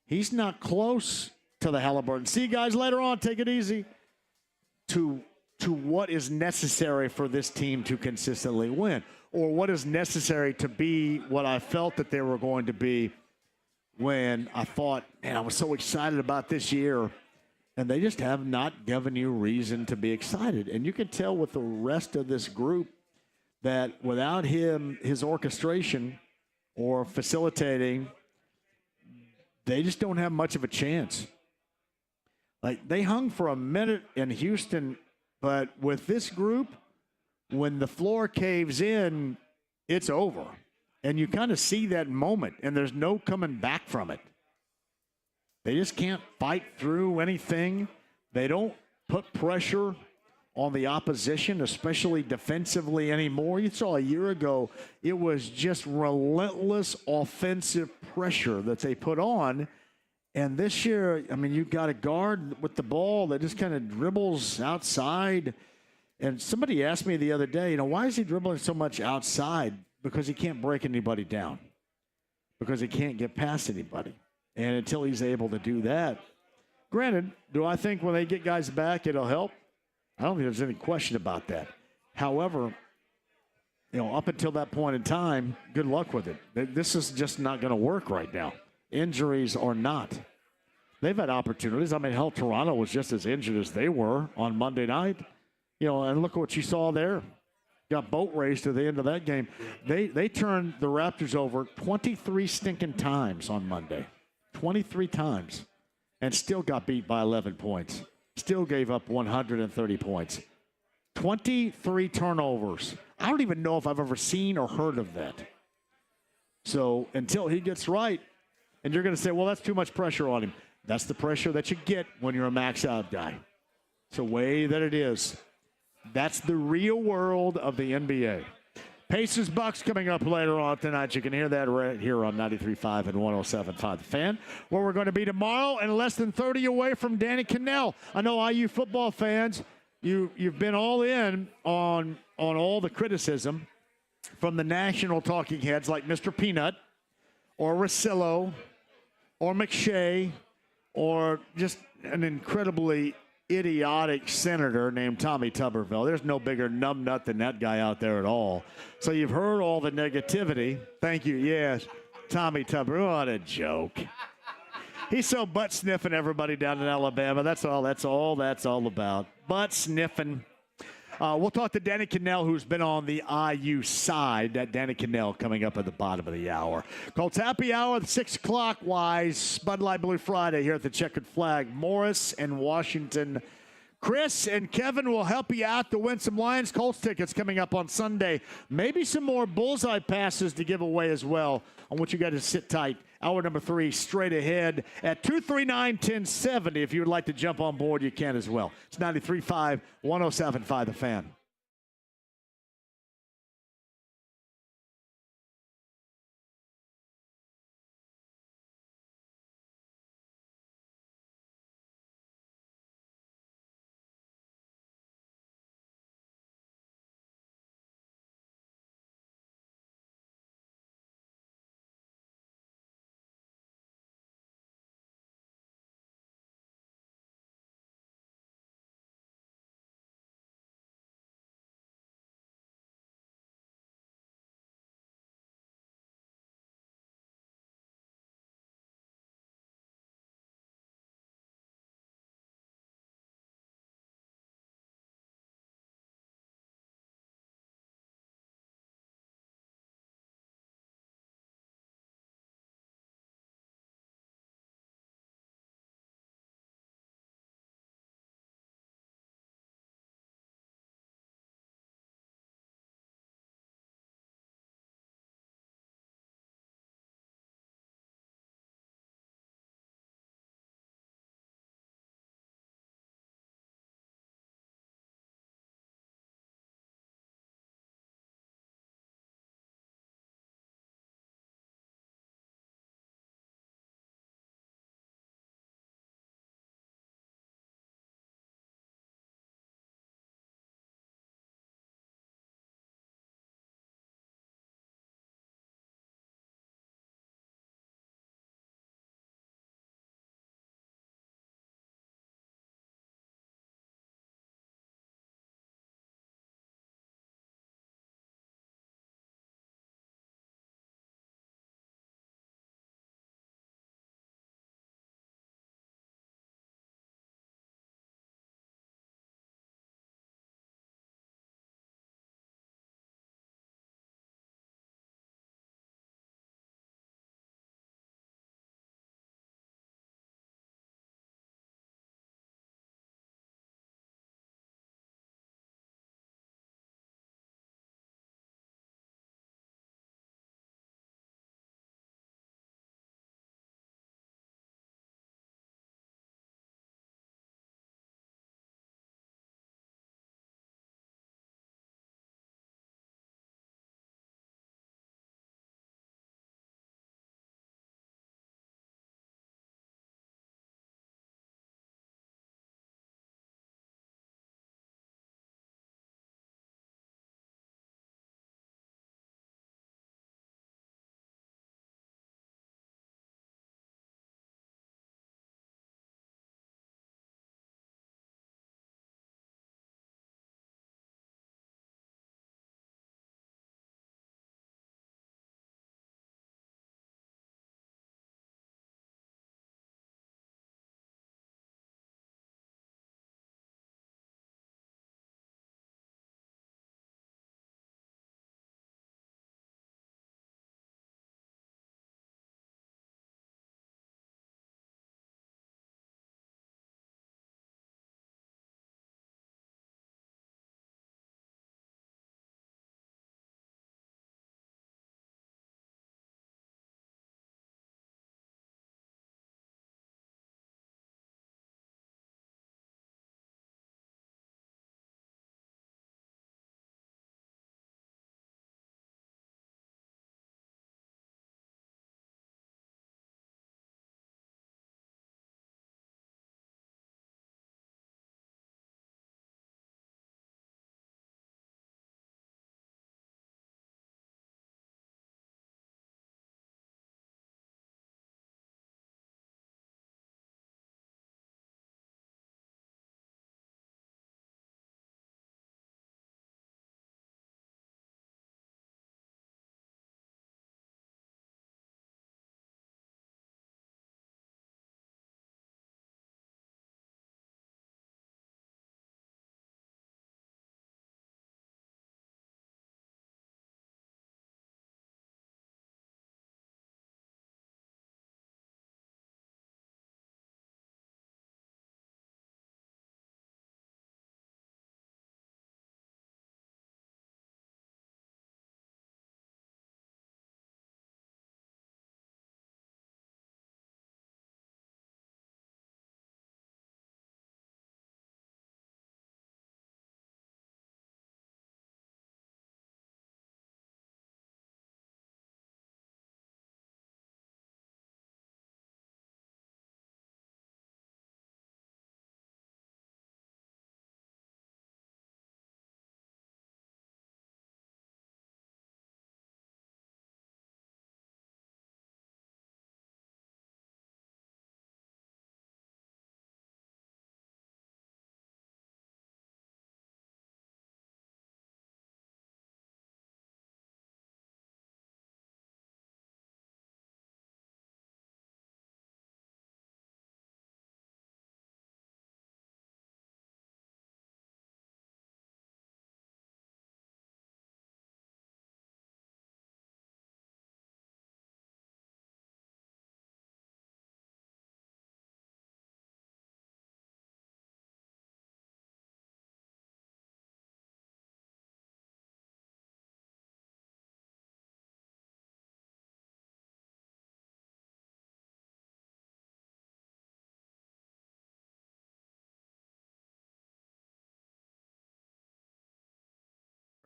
He's not close to the Haliburton. See you guys later on. Take it easy. To what is necessary for this team to consistently win, or what is necessary to be what I felt that they were going to be when I thought, man, I was so excited about this year, and they just have not given you reason to be excited. And you can tell with the rest of this group that without his orchestration or facilitating, they just don't have much of a chance. Like, they hung for a minute in Houston, but with this group, when the floor caves in, it's over. And you kind of see that moment, and there's no coming back from it. They just can't fight through anything. They don't put pressure on the opposition, especially defensively, anymore. You saw a year ago, it was just relentless offensive pressure that they put on. And this year, I mean, you've got a guard with the ball that just kind of dribbles outside. And somebody asked me the other day, why is he dribbling so much outside? Because he can't break anybody down. Because he can't get past anybody. And until he's able to do that, granted, do I think when they get guys back, it'll help? I don't think there's any question about that. However, up until that point in time, good luck with it. This is just not going to work right now. Injuries or not. They've had opportunities. I mean, hell, Toronto was just as injured as they were on Monday night. And look at what you saw there. Got boat raced at the end of that game. They turned the Raptors over 23 stinking times on Monday. 23 times. And still got beat by 11 points. Still gave up 130 points. 23 turnovers. I don't even know if I've ever seen or heard of that. So until he gets right, and you're going to say, well, that's too much pressure on him. That's the pressure that you get when you're a max-out guy. It's the way that it is. That's the real world of the NBA. Pacers Bucks coming up later on tonight. You can hear that right here on 93.5 and 107.5 The Fan, where we're going to be tomorrow and less than 30 away from Danny Canel. I know IU football fans, you've been all in on all the criticism from the national talking heads like Mr. Peanut or Russillo or McShay, or just an incredibly idiotic senator named Tommy Tuberville. There's no bigger numbnut than that guy out there at all. So you've heard all the negativity. Thank you. Yes, Tommy Tuberville. What a joke. He's so butt sniffing everybody down in Alabama. That's all about. Butt sniffing. We'll talk to Danny Canel, who's been on the IU side. That Danny Canel coming up at the bottom of the hour. Colts Happy Hour, 6 o'clock wise. Bud Light Blue Friday here at the Checkered Flag. Morris and Washington. Chris and Kevin will help you out to win some Lions Colts tickets coming up on Sunday. Maybe some more bullseye passes to give away as well. I want you guys to sit tight. Hour number 3 straight ahead at 239-1070. If you would like to jump on board, you can as well. It's 93.5, 107.5 The Fan.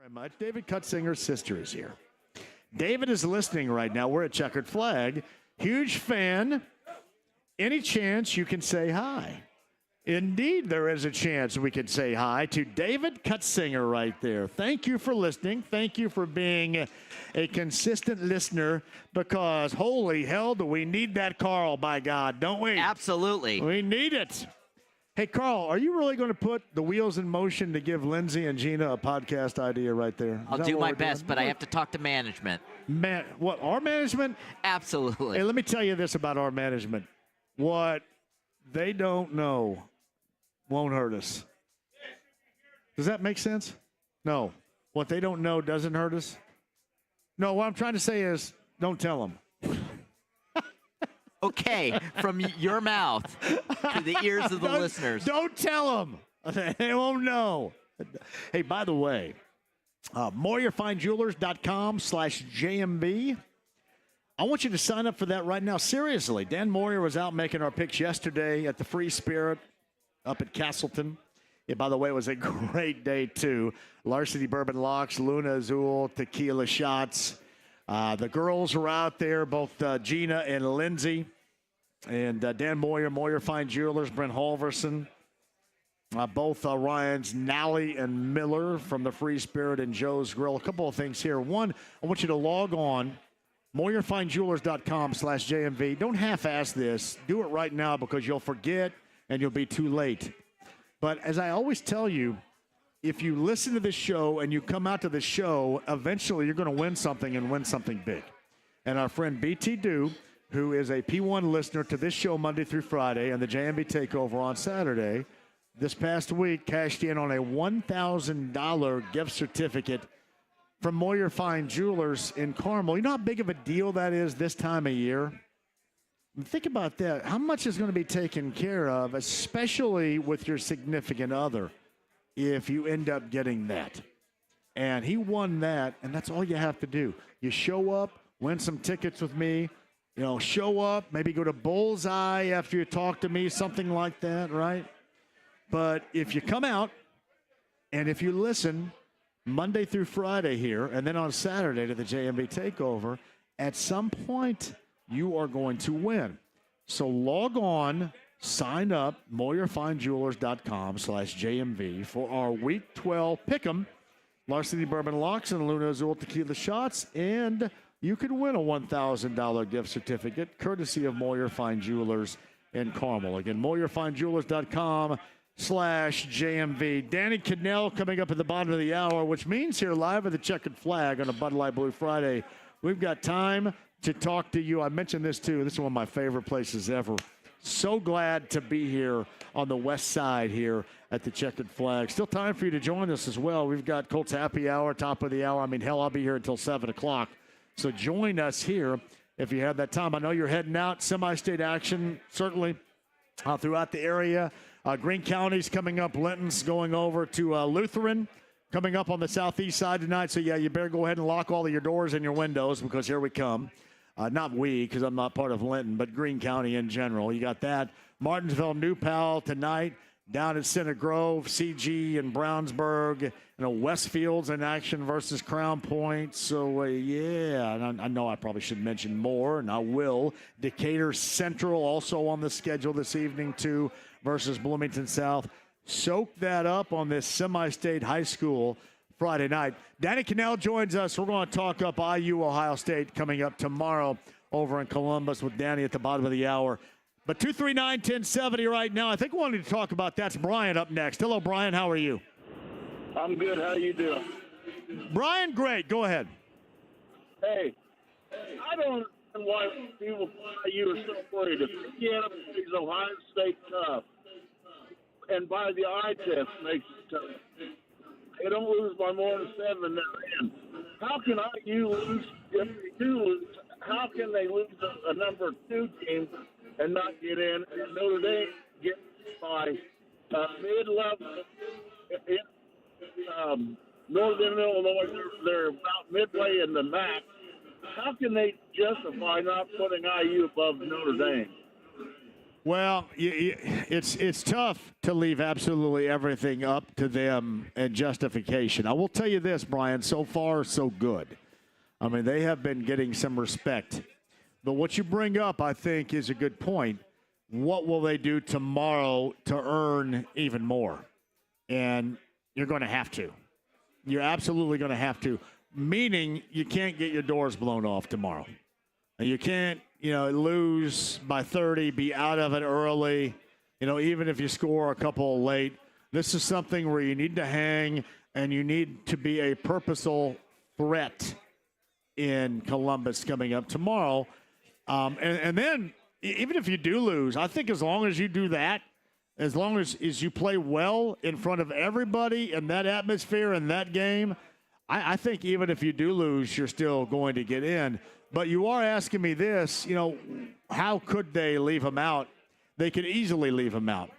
Very much. David Cutsinger's sister is here. David is listening right now. We're at Checkered Flag. Huge fan. Any chance you can say hi? Indeed, there is a chance we could say hi to David Cutsinger right there. Thank you for listening. Thank you for being a consistent listener because, holy hell, do we need that Carl, by God, don't we? Absolutely. We need it. Hey, Carl, are you really going to put the wheels in motion to give Lindsay and Gina a podcast idea right there? I'll do my best, but I have to talk to management. What, our management? Absolutely. Hey, let me tell you this about our management. What they don't know won't hurt us. Does that make sense? No. What they don't know doesn't hurt us? No, what I'm trying to say is don't tell them. Okay, from your mouth to the ears of the listeners. Don't tell them. They won't know. Hey, by the way, MoyerFineJewelers.com/JMV. I want you to sign up for that right now. Seriously, Dan Moyer was out making our picks yesterday at the Free Spirit up at Castleton. Yeah, by the way, it was a great day, too. Larceny Bourbon Locks, Luna Azul, Tequila Shots. The girls were out there, both Gina and Lindsay. And Dan Moyer, Moyer Fine Jewelers, Brent Halverson. Both Ryans, Nally and Miller from the Free Spirit and Joe's Grill. A couple of things here. One, I want you to log on, MoyerFineJewelers.com/JMV. Don't half-ass this. Do it right now because you'll forget and you'll be too late. But as I always tell you, if you listen to this show and you come out to the show, eventually you're going to win something and win something big. And our friend BT Dew, who is a P1 listener to this show Monday through Friday and the JMV Takeover on Saturday, this past week cashed in on a $1,000 gift certificate from Moyer Fine Jewelers in Carmel. You know how big of a deal that is this time of year? Think about that. How much is going to be taken care of, especially with your significant other, if you end up getting that? And he won that, and that's all you have to do. You show up, win some tickets with me, show up, maybe go to Bullseye after you talk to me, something like that, right? But if you come out and if you listen Monday through Friday here and then on Saturday to the JMV Takeover, at some point you are going to win. So log on, sign up, MoyerFineJewelers.com/JMV for our Week 12 Pick'em, Larceny Bourbon Locks and Luna Azul Tequila Shots, and you could win a $1,000 gift certificate courtesy of Moyer Fine Jewelers in Carmel. Again, MoyerFineJewelers.com/JMV. Danny Canel coming up at the bottom of the hour, which means here live at the Checkered Flag on a Bud Light Blue Friday, we've got time to talk to you. I mentioned this too. This is one of my favorite places ever. So glad to be here on the west side here at the Checkered Flag. Still time for you to join us as well. We've got Colts Happy Hour, top of the hour. I mean, hell, I'll be here until 7 o'clock. So join us here if you have that time. I know you're heading out. Semi-state action, certainly, throughout the area. Greene County's coming up. Linton's going over to Lutheran, coming up on the southeast side tonight. So, yeah, you better go ahead and lock all of your doors and your windows because here we come. Not we, because I'm not part of Linton, but Greene County in general. You got that. Martinsville, New Pal tonight. Down at Center Grove, CG and Brownsburg. Westfield's in action versus Crown Point. So, yeah, I know I probably should mention more, and I will. Decatur Central also on the schedule this evening, too, versus Bloomington South. Soak that up on this semi-state high school Friday night. Danny Canel joins us. We're going to talk up IU Ohio State coming up tomorrow over in Columbus with Danny at the bottom of the hour. But 239-1070 right now. I think we wanted to talk about that's Brian up next. Hello, Brian. How are you? I'm good. How you doing? Brian, great. Go ahead. Hey, I don't know why people you are so worried. If Indiana plays Ohio State tough, and by the eye test makes it tough, they don't lose by more than 7, they're in. How can IU lose? If they do lose, how can they lose a number 2 team and not get in? And Notre Dame get by mid-level in Northern Illinois. They're about midway in the MAC. How can they justify not putting IU above Notre Dame? Well, it's tough to leave absolutely everything up to them and justification. I will tell you this, Brian, so far so good. I mean, they have been getting some respect. But what you bring up, I think, is a good point. What will they do tomorrow to earn even more? And you're going to have to. You're absolutely going to have to, meaning you can't get your doors blown off tomorrow. You can't, lose by 30, be out of it early, even if you score a couple late. This is something where you need to hang and you need to be a purposeful threat in Columbus coming up tomorrow. And then, even if you do lose, I think as long as you do that, as long as you play well in front of everybody in that atmosphere in that game, I think even if you do lose, you're still going to get in. But you are asking me this, how could they leave him out? They could easily leave him out.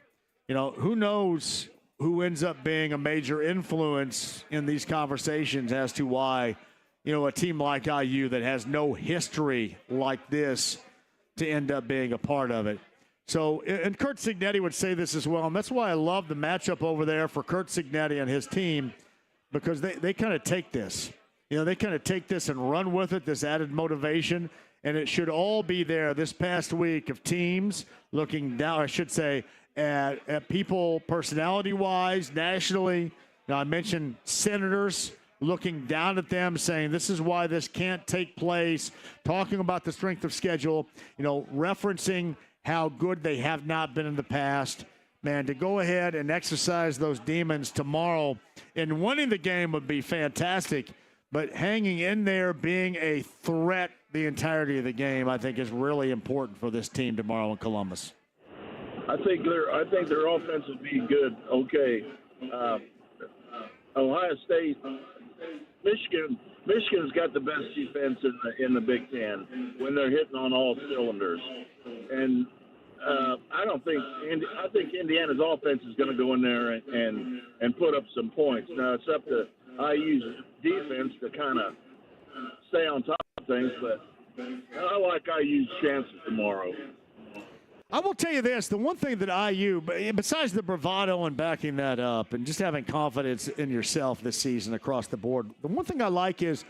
Who knows who ends up being a major influence in these conversations as to why, a team like IU that has no history like this to end up being a part of it. So, and Curt Cignetti would say this as well, and that's why I love the matchup over there for Curt Cignetti and his team, because they kind of take this. They kind of take this and run with it, this added motivation, and it should all be there this past week of teams looking down, I should say, at people personality-wise, nationally. Now, I mentioned senators looking down at them, saying this is why this can't take place, talking about the strength of schedule, referencing how good they have not been in the past. Man, to go ahead and exercise those demons tomorrow and winning the game would be fantastic. But hanging in there, being a threat the entirety of the game, I think is really important for this team tomorrow in Columbus. I think their offense will be good. Okay, Ohio State, Michigan's got the best defense in the Big Ten when they're hitting on all cylinders, and I think Indiana's offense is going to go in there and put up some points. Now it's up to IU's defense to kind of stay on top of things, but I like IU's chances tomorrow. I will tell you this, the one thing that IU, besides the bravado and backing that up and just having confidence in yourself this season across the board, the one thing I like is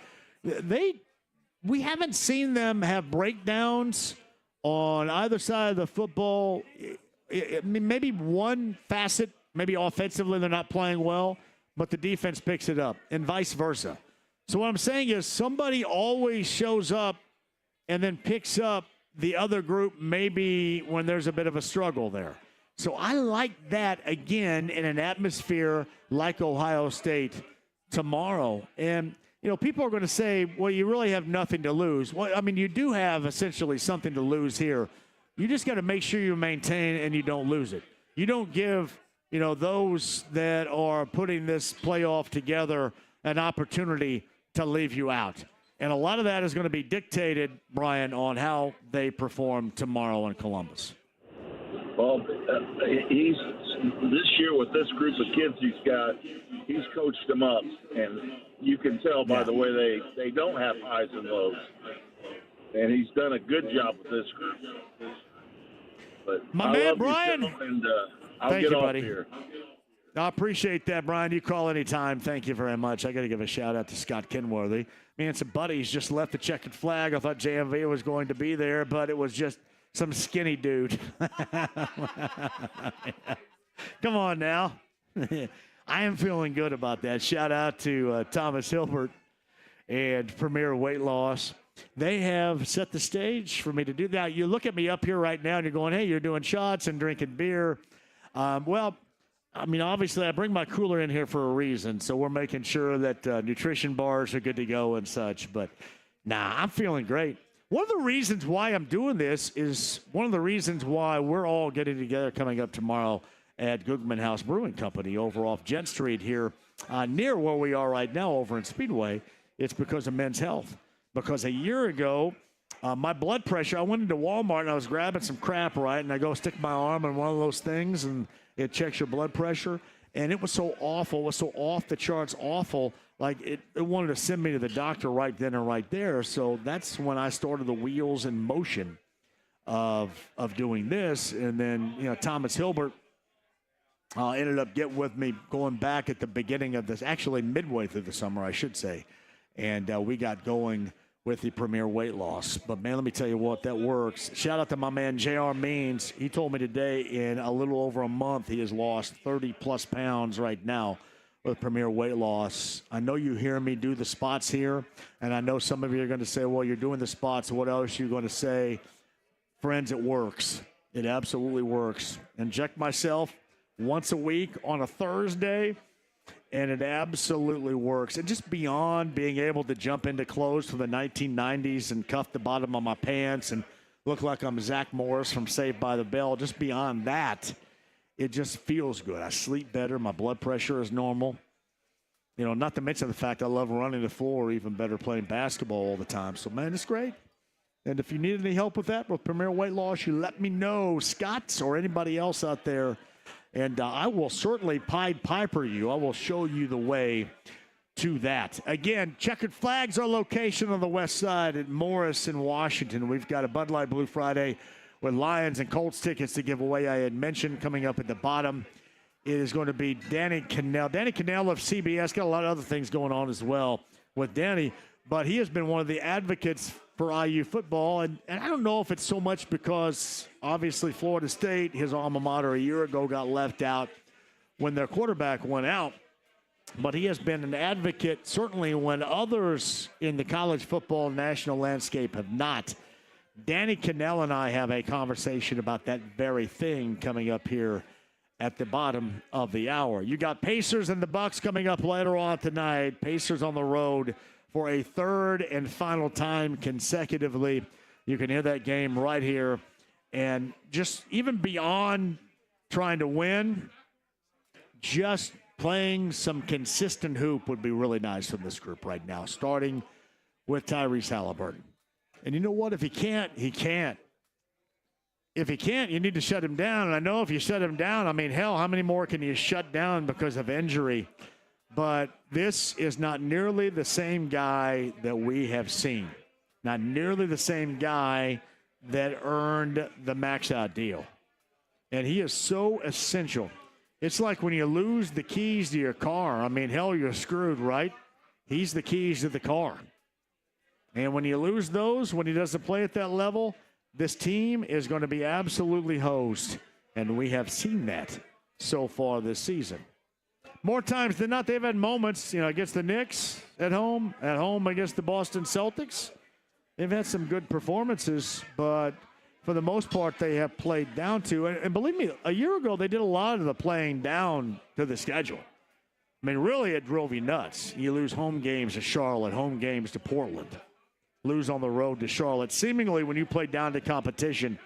we haven't seen them have breakdowns on either side of the football. Maybe one facet, maybe offensively they're not playing well, but the defense picks it up and vice versa. So what I'm saying is somebody always shows up and then picks up the other group maybe when there's a bit of a struggle there. So I like that, again, in an atmosphere like Ohio State tomorrow. And, people are going to say, well, you really have nothing to lose. Well, I mean, you do have essentially something to lose here. You just got to make sure you maintain and you don't lose it. You don't give, those that are putting this playoff together an opportunity to leave you out. And a lot of that is going to be dictated, Brian, on how they perform tomorrow in Columbus. Well, he's this year with this group of kids he's coached them up, and you can tell by the way they don't have highs and lows. And he's done a good job with this group. But my man, Brian, and I'll thank get you, off buddy. here. I appreciate that, Brian. You call anytime. Thank you very much. I got to give a shout-out to Scott Kenworthy. Me and some buddies just left the checkered flag. I thought JMV was going to be there, but it was just some skinny dude. Come on now. I am feeling good about that. Shout-out to Thomas Hilbert and Premier Weight Loss. They have set the stage for me to do that. You look at me up here right now, and you're going, hey, you're doing shots and drinking beer. Well, I mean, obviously, I bring my cooler in here for a reason, so we're making sure that nutrition bars are good to go and such. But, I'm feeling great. One of the reasons why I'm doing this is one of the reasons why we're all getting together coming up tomorrow at Googman House Brewing Company over off Gent Street here near where we are right now over in Speedway. It's because of Men's Health. Because a year ago, my blood pressure, I went into Walmart and I was grabbing some crap, right, and I go stick my arm in one of those things and it checks your blood pressure, and it was so awful. It was so off the charts awful. Like, it wanted to send me to the doctor right then and right there. So that's when I started the wheels in motion of doing this. And then, Thomas Hilbert ended up getting with me going back at the beginning of this, actually midway through the summer, I should say. And we got going with the Premier Weight Loss. But, man, let me tell you what, that works. Shout out to my man, J.R. Means. He told me today in a little over a month he has lost 30-plus pounds right now with Premier Weight Loss. I know you hear me do the spots here, and I know some of you are going to say, well, you're doing the spots. What else are you going to say? Friends, it works. It absolutely works. Inject myself once a week on a Thursday, and it absolutely works. And just beyond being able to jump into clothes from the 1990s and cuff the bottom of my pants and look like I'm Zach Morris from Saved by the Bell, just beyond that, it just feels good. I sleep better. My blood pressure is normal. Not to mention the fact I love running the floor, even better playing basketball all the time. So, man, it's great. And if you need any help with that, with Premier Weight Loss, you let me know, Scott, or anybody else out there. And I will certainly Pied Piper you. I will show you the way to that. Again, Checkered Flag's our location on the west side at Morris in Washington. We've got a Bud Light Blue Friday with Lions and Colts tickets to give away. I had mentioned coming up at the bottom. It is going to be Danny Canel. Danny Canel of CBS. Got a lot of other things going on as well with Danny. But he has been one of the advocates for IU football. And I don't know if it's so much because, obviously, Florida State, his alma mater a year ago, got left out when their quarterback went out. But he has been an advocate, certainly when others in the college football national landscape have not. Danny Canel and I have a conversation about that very thing coming up here at the bottom of the hour. You got Pacers and the Bucks coming up later on tonight. Pacers on the road for a third and final time consecutively. You can hear that game right here. And just even beyond trying to win, just playing some consistent hoop would be really nice from this group right now, starting with Tyrese Haliburton. And you know what? If he can't, he can't. If he can't, you need to shut him down. And I know if you shut him down, I mean, hell, how many more can you shut down because of injury? But this is not nearly the same guy that we have seen. Not nearly the same guy that earned the max-out deal. And he is so essential. It's like when you lose the keys to your car. I mean, hell, you're screwed, right? He's the keys to the car. And when you lose those, when he doesn't play at that level, this team is going to be absolutely hosed. And we have seen that so far this season. More times than not, they've had moments, against the Knicks at home against the Boston Celtics. They've had some good performances, but for the most part, they have played down to. And believe me, a year ago, they did a lot of the playing down to the schedule. I mean, really, it drove you nuts. You lose home games to Charlotte, home games to Portland, lose on the road to Charlotte. Seemingly, when you play down to competition,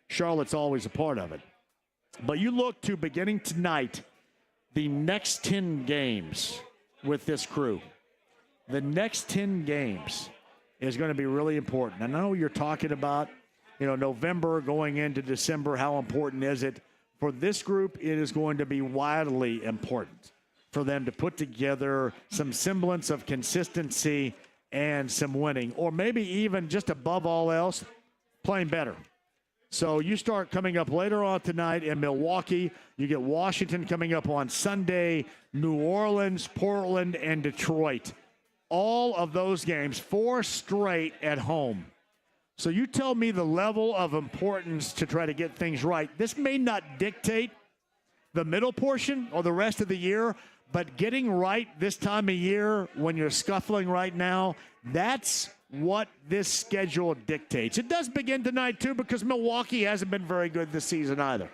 Charlotte's always a part of it. But you look to beginning tonight, the next 10 games with this crew. The next 10 games is going to be really important. I know you're talking about, November going into December. How important is it? For this group, it is going to be wildly important for them to put together some semblance of consistency and some winning, or maybe even just above all else, playing better. So you start coming up later on tonight in Milwaukee. You get Washington coming up on Sunday, New Orleans, Portland, and Detroit. All of those games, 4 straight at home. So you tell me the level of importance to try to get things right. This may not dictate the middle portion or the rest of the year, but getting right this time of year when you're scuffling right now, that's what this schedule dictates. It does begin tonight, too, because Milwaukee hasn't been very good this season either.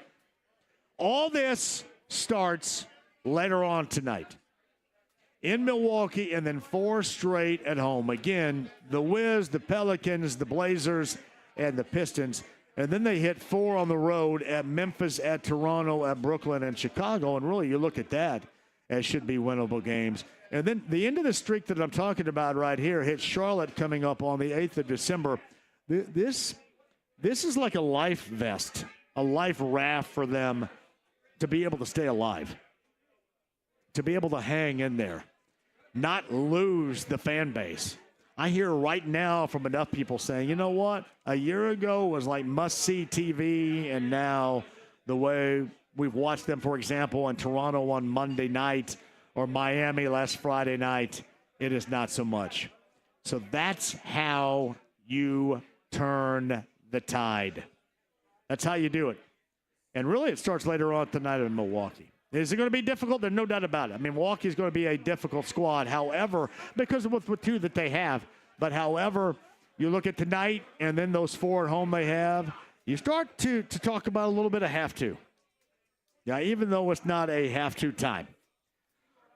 All this starts later on tonight in Milwaukee, and then 4 straight at home. Again, the Wiz, the Pelicans, the Blazers, and the Pistons. And then they hit 4 on the road at Memphis, at Toronto, at Brooklyn, and Chicago. And really, you look at that, as should be winnable games. And then the end of the streak that I'm talking about right here hits Charlotte coming up on the 8th of December. This is like a life vest, a life raft for them to be able to stay alive, to be able to hang in there, not lose the fan base. I hear right now from enough people saying, you know what? A year ago was like must-see TV, and now the way we've watched them, for example, in Toronto on Monday night or Miami last Friday night, it is not so much. So that's how you turn the tide. That's how you do it. And really, it starts later on tonight in Milwaukee. Is it going to be difficult? There's no doubt about it. I mean, Milwaukee's going to be a difficult squad. However, because of the two that they have. But however, you look at tonight and then those 4 at home they have, you start to talk about a little bit of have to. Yeah, even though it's not a have to time.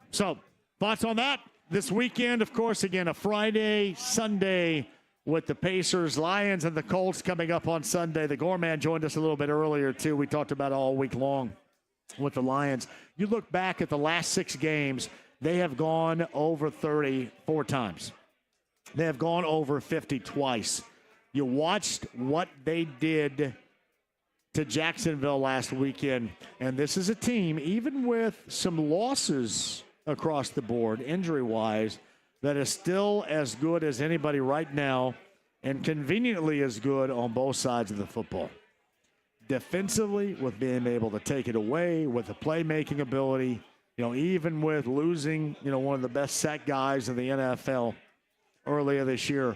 So, thoughts on that? This weekend, of course, again, a Friday, Sunday with the Pacers, Lions, and the Colts coming up on Sunday. The Gorman joined us a little bit earlier, too. We talked about it all week long with the Lions. You look back at the last 6 games, they have gone over 30 4 times. They have gone over 50 twice. You watched what they did to Jacksonville last weekend, and this is a team, even with some losses across the board, injury-wise, that is still as good as anybody right now and conveniently as good on both sides of the football. Defensively, with being able to take it away, with the playmaking ability, even with losing, one of the best sack guys in the NFL earlier this year.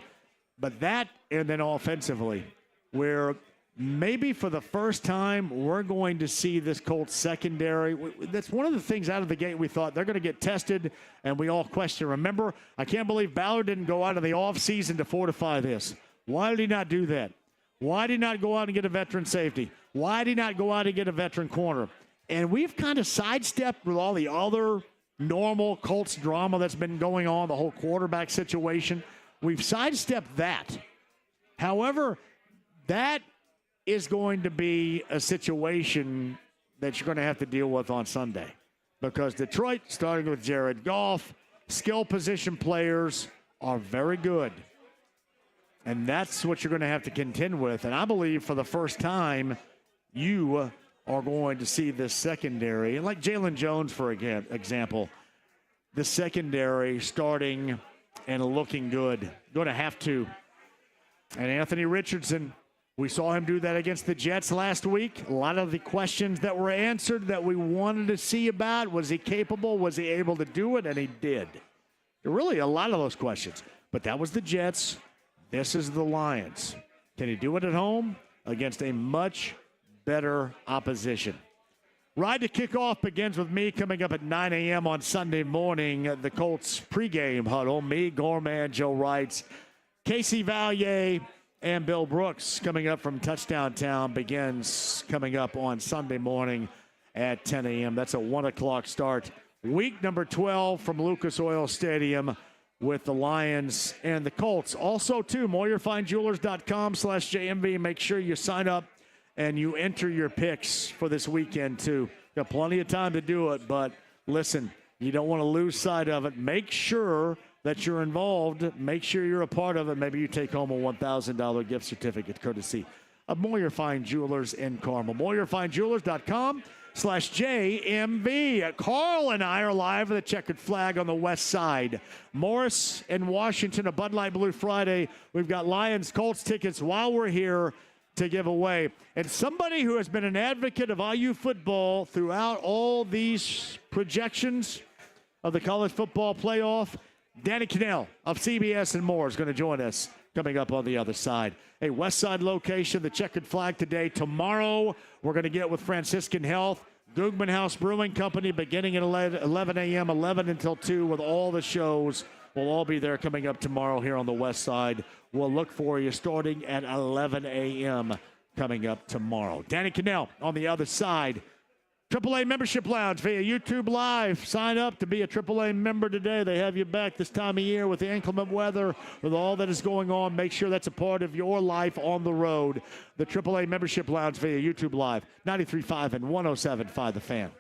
But that, and then offensively, where maybe for the first time we're going to see this Colts secondary. That's one of the things out of the gate we thought they're going to get tested, and we all question. Remember, I can't believe Ballard didn't go out of the offseason to fortify this. Why did he not do that? Why did he not go out and get a veteran safety? Why did he not go out and get a veteran corner? And we've kind of sidestepped with all the other normal Colts drama that's been going on, the whole quarterback situation. We've sidestepped that. However, that is going to be a situation that you're going to have to deal with on Sunday. Because Detroit, starting with Jared Goff, skill position players are very good. And that's what you're going to have to contend with. And I believe for the first time, you are going to see this secondary, like Jalen Jones, for example, the secondary starting and looking good. Going to have to. And Anthony Richardson, we saw him do that against the Jets last week. A lot of the questions that were answered that we wanted to see about, was he capable? Was he able to do it? And he did. Really, a lot of those questions. But that was the Jets. This is the Lions. Can he do it at home against a much better opposition? Ride to Kickoff begins with me coming up at 9 a.m. on Sunday morning. The Colts pregame huddle. Me, Gorman, Joe Wrights, Casey Valier, and Bill Brooks coming up from Touchdown Town begins coming up on Sunday morning at 10 a.m. That's a 1 o'clock start. Week number 12 from Lucas Oil Stadium with the Lions and the Colts. Also, too, MoyerFineJewelers.com/JMV. Make sure you sign up and you enter your picks for this weekend, too. Got plenty of time to do it, but listen, you don't want to lose sight of it. Make sure that you're involved. Make sure you're a part of it. Maybe you take home a $1,000 gift certificate courtesy of Moyer Fine Jewelers in Carmel. MoyerFineJewelers.com/JMV. Carl and I are live with the checkered flag on the west side. Morris and Washington, a Bud Light Blue Friday. We've got Lions Colts tickets while we're here to give away. And somebody who has been an advocate of IU football throughout all these projections of the college football playoff, Danny Canel of CBS and more is going to join us coming up on the other side. A West Side location, the checkered flag today. Tomorrow, we're going to get with Franciscan Health, Gugman House Brewing Company, beginning at 11 a.m., 11 until 2, with all the shows. We'll all be there coming up tomorrow here on the West Side. We'll look for you starting at 11 a.m. coming up tomorrow. Danny Canel on the other side. AAA Membership Lounge via YouTube Live. Sign up to be a AAA member today. They have you back this time of year with the inclement weather, with all that is going on. Make sure that's a part of your life on the road. The AAA Membership Lounge via YouTube Live. 93.5 and 107.5 The Fan.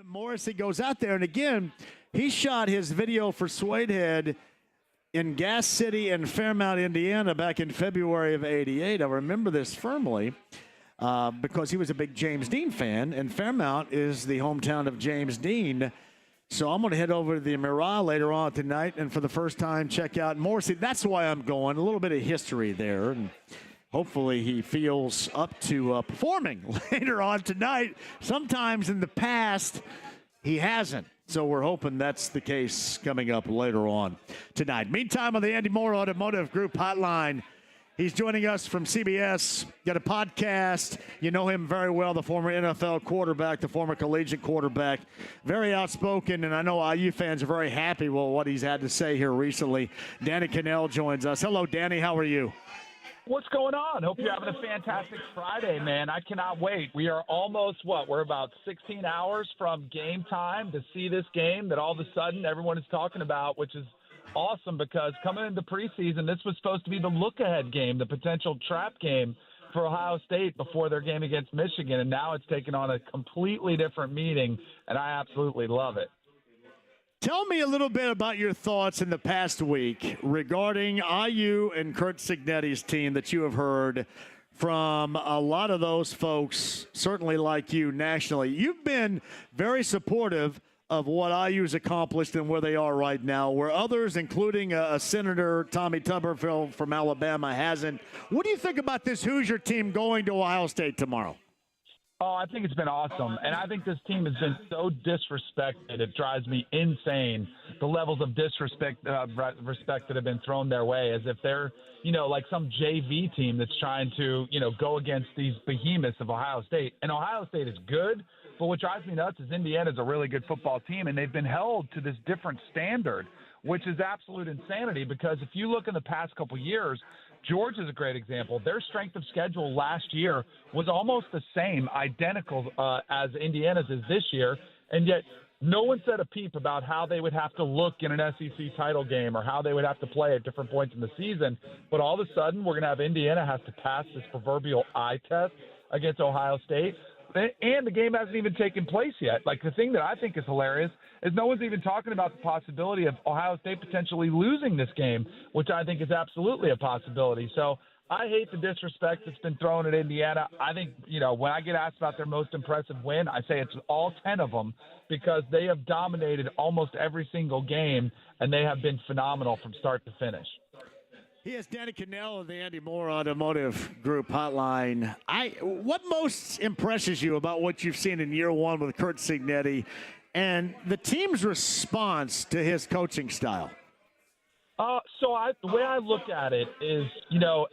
Morrissey goes out there, and again, he shot his video for Suedehead in Gas City and Fairmount, Indiana, back in February of '88. I remember this firmly because he was a big James Dean fan, and Fairmount is the hometown of James Dean. So I'm going to head over to the Mirai later on tonight, and for the first time, check out Morrissey. That's why I'm going. A little bit of history there, and hopefully he feels up to performing later on tonight. Sometimes in the past, he hasn't. So we're hoping that's the case coming up later on tonight. Meantime, on the Andy Moore Automotive Group hotline, he's joining us from CBS. Got a podcast. You know him very well, the former NFL quarterback, the former collegiate quarterback. Very outspoken, and I know IU fans are very happy with what he's had to say here recently. Danny Canel joins us. Hello, Danny. How are you? What's going on? Hope you're having a fantastic Friday, man. I cannot wait. We are almost, we're about 16 hours from game time to see this game that all of a sudden everyone is talking about, which is awesome because coming into preseason, this was supposed to be the look-ahead game, the potential trap game for Ohio State before their game against Michigan, and now it's taken on a completely different meaning, and I absolutely love it. Tell me a little bit about your thoughts in the past week regarding IU and Curt Cignetti's team that you have heard from a lot of those folks, certainly like you nationally. You've been very supportive of what IU's accomplished and where they are right now, where others, including a Senator Tommy Tuberville from Alabama, hasn't. What do you think about this Hoosier team going to Ohio State tomorrow? Oh, I think it's been awesome. And I think this team has been so disrespected. It drives me insane, the levels of disrespect respect that have been thrown their way, as if they're, like some JV team that's trying to, go against these behemoths of Ohio State. And Ohio State is good, but what drives me nuts is Indiana's a really good football team, and they've been held to this different standard, which is absolute insanity because if you look in the past couple years, Georgia's a great example. Their strength of schedule last year was almost the same, identical as Indiana's is this year, and yet no one said a peep about how they would have to look in an SEC title game or how they would have to play at different points in the season. But all of a sudden, we're going to have Indiana has to pass this proverbial eye test against Ohio State. And the game hasn't even taken place yet. Like, the thing that I think is hilarious is no one's even talking about the possibility of Ohio State potentially losing this game, which I think is absolutely a possibility. So I hate the disrespect that's been thrown at Indiana. I think, when I get asked about their most impressive win, I say it's all 10 of them because they have dominated almost every single game, and they have been phenomenal from start to finish. He is Danny Canel of the Andy Moore Automotive Group hotline. What most impresses you about what you've seen in year one with Curt Cignetti and the team's response to his coaching style? The way I look at it is,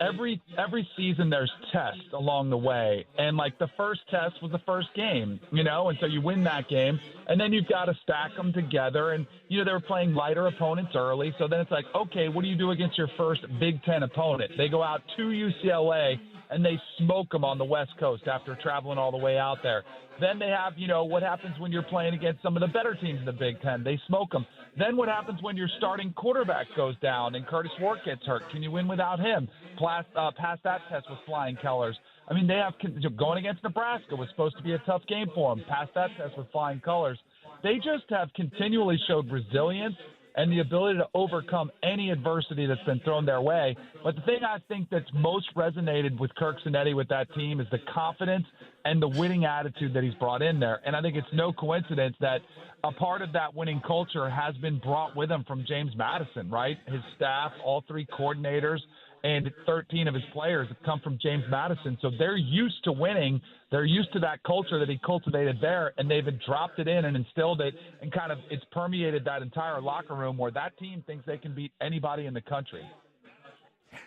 every season there's tests along the way. And, the first test was the first game, and so you win that game. And then you've got to stack them together. And, they were playing lighter opponents early. So then it's like, okay, what do you do against your first Big Ten opponent? They go out to UCLA and they smoke them on the West Coast after traveling all the way out there. Then they have, what happens when you're playing against some of the better teams in the Big Ten? They smoke them. Then what happens when your starting quarterback goes down and Curtis Ward gets hurt? Can you win without him? Pass that test with flying colors. I mean, they have going against Nebraska was supposed to be a tough game for them. Pass that test with flying colors. They just have continually showed resilience and the ability to overcome any adversity that's been thrown their way. But the thing I think that's most resonated with Curt Cignetti with that team is the confidence and the winning attitude that he's brought in there. And I think it's no coincidence that a part of that winning culture has been brought with him from James Madison, right? His staff, all three coordinators, and 13 of his players have come from James Madison. So they're used to winning. They're used to that culture that he cultivated there, and they've dropped it in and instilled it, and kind of it's permeated that entire locker room where that team thinks they can beat anybody in the country.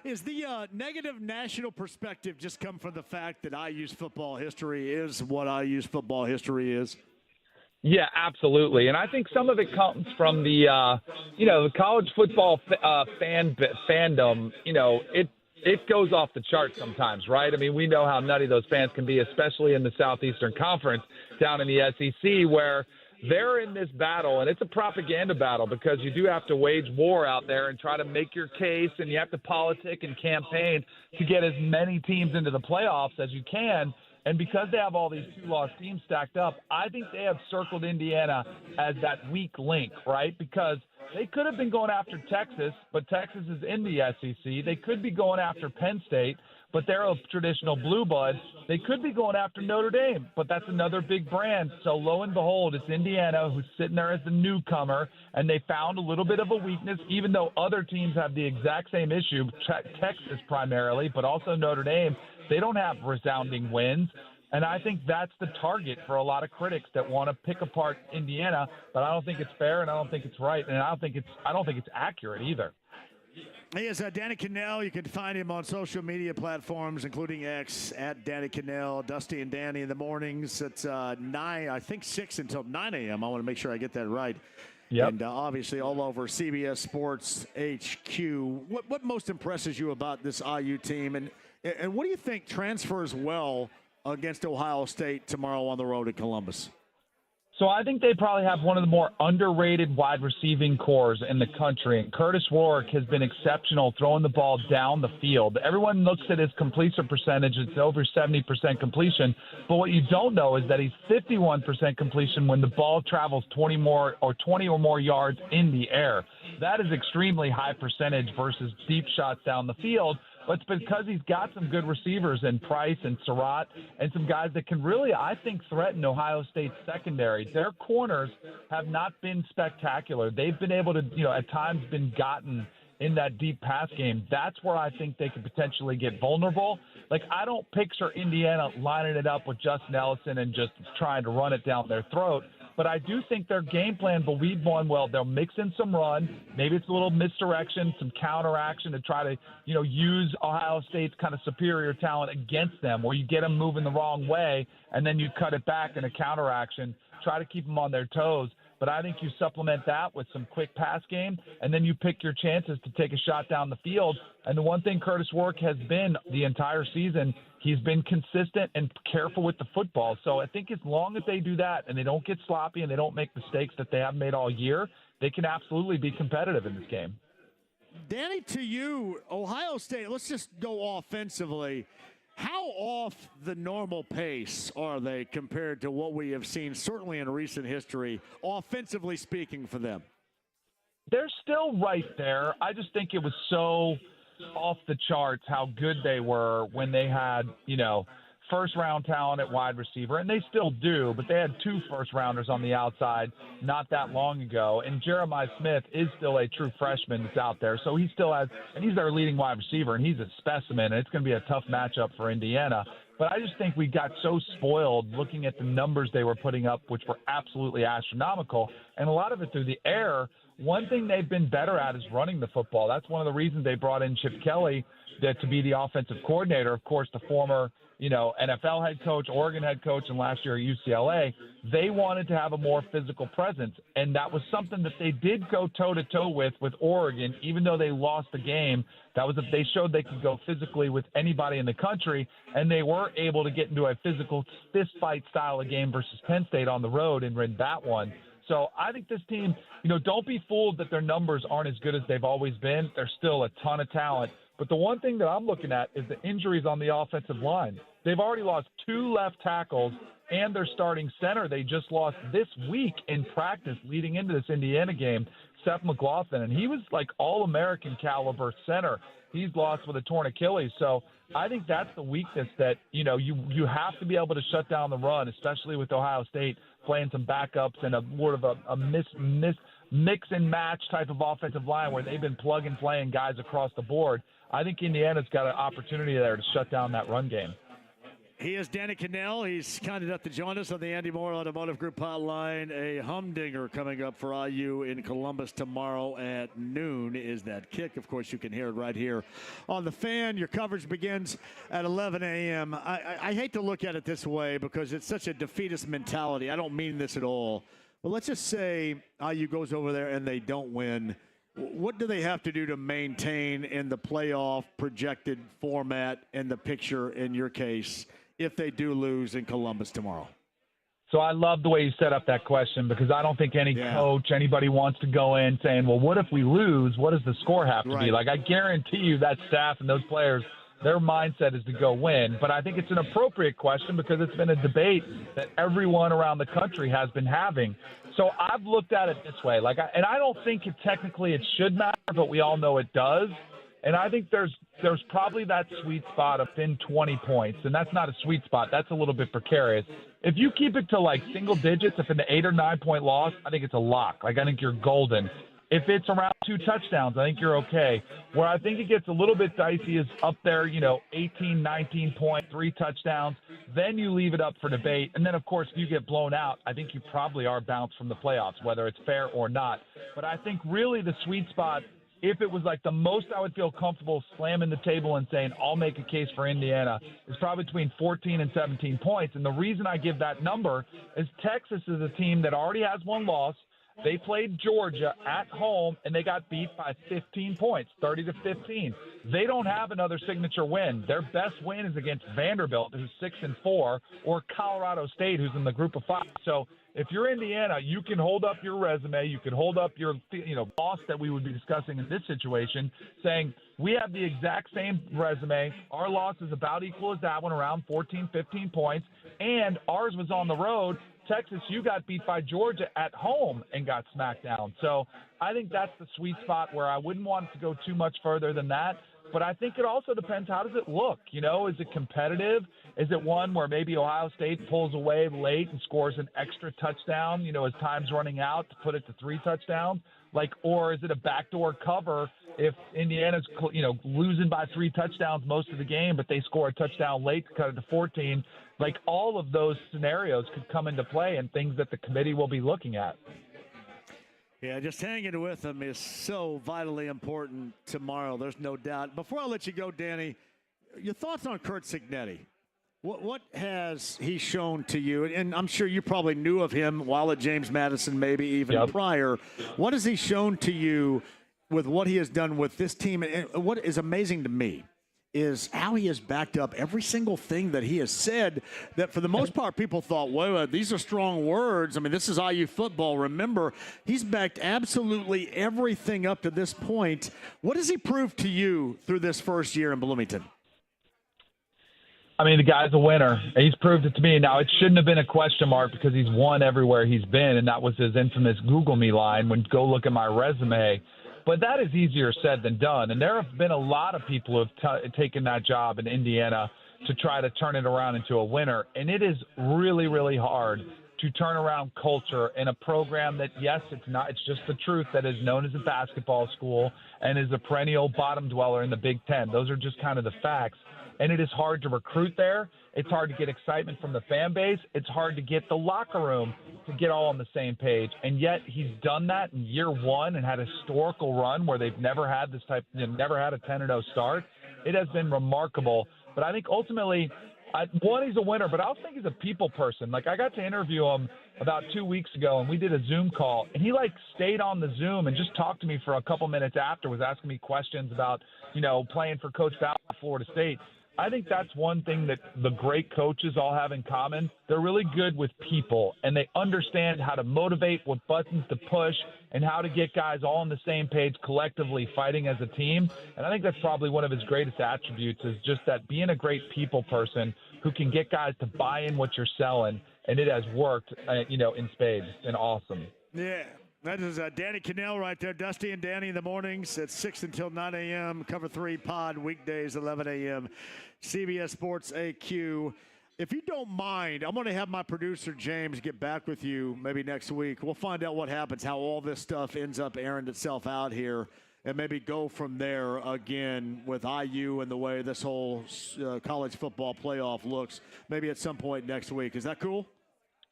Is the negative national perspective just come from the fact that IU's football history is what IU's football history is? Yeah, absolutely. And I think some of it comes from the, the college football fandom. It goes off the charts sometimes, right? I mean, we know how nutty those fans can be, especially in the Southeastern Conference down in the SEC, where they're in this battle, and it's a propaganda battle because you do have to wage war out there and try to make your case, and you have to politic and campaign to get as many teams into the playoffs as you can. And because they have all these two-loss teams stacked up, I think they have circled Indiana as that weak link, right? Because they could have been going after Texas, but Texas is in the SEC. They could be going after Penn State, but they're a traditional blue blood. They could be going after Notre Dame, but that's another big brand. So lo and behold, it's Indiana who's sitting there as the newcomer, and they found a little bit of a weakness, even though other teams have the exact same issue, Texas primarily, but also Notre Dame. They don't have resounding wins. And I think that's the target for a lot of critics that want to pick apart Indiana, but I don't think it's fair, and I don't think it's right, and I don't think it's accurate either. He is Danny Canel. You can find him on social media platforms, including X, at Danny Canel. Dusty and Danny in the mornings. It's 6 until 9 a.m. I want to make sure I get that right. Yep. And obviously all over CBS Sports HQ. What most impresses you about this IU team, and what do you think transfers well against Ohio State tomorrow on the road at Columbus? So I think they probably have one of the more underrated wide receiving cores in the country. And Curtis Rourke has been exceptional throwing the ball down the field. Everyone looks at his completion percentage. It's over 70% completion. But what you don't know is that he's 51% completion when the ball travels 20 or more yards in the air. That is extremely high percentage versus deep shots down the field. But it's because he's got some good receivers in Price and Surratt and some guys that can really, I think, threaten Ohio State's secondary. Their corners have not been spectacular. They've been able to, at times been gotten in that deep pass game. That's where I think they could potentially get vulnerable. Like, I don't picture Indiana lining it up with Justin Ellison and just trying to run it down their throat. But I do think their game plan will read one well. They'll mix in some run. Maybe it's a little misdirection, some counteraction to try to, use Ohio State's kind of superior talent against them, where you get them moving the wrong way, and then you cut it back in a counteraction, try to keep them on their toes. But I think you supplement that with some quick pass game, and then you pick your chances to take a shot down the field. And the one thing Curtis Rourke has been the entire season, he's been consistent and careful with the football. So I think as long as they do that and they don't get sloppy and they don't make mistakes that they haven't made all year, they can absolutely be competitive in this game. Danny, to you, Ohio State, let's just go offensively. How off the normal pace are they compared to what we have seen, certainly in recent history, offensively speaking for them? They're still right there. I just think it was so off the charts how good they were when they had, first-round talent at wide receiver, and they still do, but they had 2 first-rounders on the outside not that long ago, and Jeremiah Smith is still a true freshman that's out there, so he still has – and he's their leading wide receiver, and he's a specimen, and it's going to be a tough matchup for Indiana. But I just think we got so spoiled looking at the numbers they were putting up, which were absolutely astronomical, and a lot of it through the air. One thing they've been better at is running the football. That's one of the reasons they brought in Chip Kelly to be the offensive coordinator. Of course, the former, NFL head coach, Oregon head coach, and last year at UCLA. They wanted to have a more physical presence, and that was something that they did go toe-to-toe with Oregon, even though they lost the game. They showed they could go physically with anybody in the country, and they were able to get into a physical fist-fight style of game versus Penn State on the road and win that one. So I think this team, don't be fooled that their numbers aren't as good as they've always been. There's still a ton of talent. But the one thing that I'm looking at is the injuries on the offensive line. They've already lost 2 left tackles and their starting center. They just lost this week in practice leading into this Indiana game, Seth McLaughlin, and he was like all-American caliber center. He's lost with a torn Achilles. So I think that's the weakness that, you have to be able to shut down the run, especially with Ohio State playing some backups and a more of a mix and match type of offensive line where they've been plug and playing guys across the board. I think Indiana's got an opportunity there to shut down that run game. He is Danny Canel. He's kind enough to join us on the Andy Moore Automotive Group hotline. A humdinger coming up for IU in Columbus tomorrow at noon is that kick. Of course, you can hear it right here on The Fan. Your coverage begins at 11 a.m. I hate to look at it this way because it's such a defeatist mentality. I don't mean this at all. But let's just say IU goes over there and they don't win. What do they have to do to maintain in the playoff projected format and the picture in your case if they do lose in Columbus tomorrow? So I love the way you set up that question because I don't think any coach, anybody wants to go in saying, well, what if we lose? What does the score have to be? Like, I guarantee you that staff and those players Their mindset is to go win. But I think it's an appropriate question because it's been a debate that everyone around the country has been having. So I've looked at it this way. And I don't think it should matter, but we all know it does. And I think there's probably that sweet spot of within 20 points. And that's not a sweet spot. That's a little bit precarious. If you keep it to like single digits, if an 8 or 9 point loss, I think it's a lock. I think you're golden. If it's around 2 touchdowns, I think you're okay. Where I think it gets a little bit dicey is up there, 18, 19 point, 3 touchdowns. Then you leave it up for debate. And then, of course, if you get blown out, I think you probably are bounced from the playoffs, whether it's fair or not. But I think really the sweet spot, if it was like the most I would feel comfortable slamming the table and saying, I'll make a case for Indiana, is probably between 14 and 17 points. And the reason I give that number is Texas is a team that already has 1 loss. They played Georgia at home, and they got beat by 15 points, 30-15. They don't have another signature win. Their best win is against Vanderbilt, who's 6-4, or Colorado State, who's in the group of 5. So if you're Indiana, you can hold up your resume. You can hold up your loss that we would be discussing in this situation, saying we have the exact same resume. Our loss is about equal as that one, around 14, 15 points, and ours was on the road. Texas, you got beat by Georgia at home and got smacked down. So I think that's the sweet spot where I wouldn't want it to go too much further than that. But I think it also depends, how does it look? Is it competitive? Is it one where maybe Ohio State pulls away late and scores an extra touchdown, as time's running out to put it to 3 touchdowns? Or is it a backdoor cover if Indiana's, losing by 3 touchdowns most of the game, but they score a touchdown late to cut it to 14? All of those scenarios could come into play and things that the committee will be looking at. Yeah, just hanging with them is so vitally important tomorrow. There's no doubt. Before I let you go, Danny, your thoughts on Curt Cignetti. What has he shown to you? And I'm sure you probably knew of him while at James Madison, maybe even prior. What has he shown to you with what he has done with this team? And what is amazing to me is how he has backed up every single thing that he has said that for the most part people thought, whoa, these are strong words. I mean, this is IU football. Remember, he's backed absolutely everything up to this point. What has he proved to you through this first year in Bloomington? I mean, the guy's a winner. He's proved it to me. Now, it shouldn't have been a question mark because he's won everywhere he's been, and that was his infamous Google me line when go look at my resume. But that is easier said than done. And there have been a lot of people who have taken that job in Indiana to try to turn it around into a winner. And it is really, really hard to turn around culture in a program that, yes, it's just the truth, that is known as a basketball school and is a perennial bottom dweller in the Big Ten. Those are just kind of the facts. And it is hard to recruit there. It's hard to get excitement from the fan base. It's hard to get the locker room to get all on the same page. And yet he's done that in year 1 and had a historical run where they've never had this never had a 10-0 start. It has been remarkable. But I think ultimately, he's a winner, but I also think he's a people person. I got to interview him about 2 weeks ago, and we did a Zoom call, and he stayed on the Zoom and just talked to me for a couple minutes after, was asking me questions about, playing for Coach Ballard at Florida State. I think that's one thing that the great coaches all have in common. They're really good with people, and they understand how to motivate, what buttons to push, and how to get guys all on the same page collectively fighting as a team. And I think that's probably one of his greatest attributes, is just that being a great people person who can get guys to buy in what you're selling, and it has worked, in spades. It's been awesome. Yeah. That is Danny Canel right there. Dusty and Danny in the mornings at 6 until 9 a.m. Cover 3 pod weekdays, 11 a.m. CBS Sports AQ. If you don't mind, I'm going to have my producer, James, get back with you maybe next week. We'll find out what happens, how all this stuff ends up airing itself out here, and maybe go from there again with IU and the way this whole college football playoff looks, maybe at some point next week. Is that cool?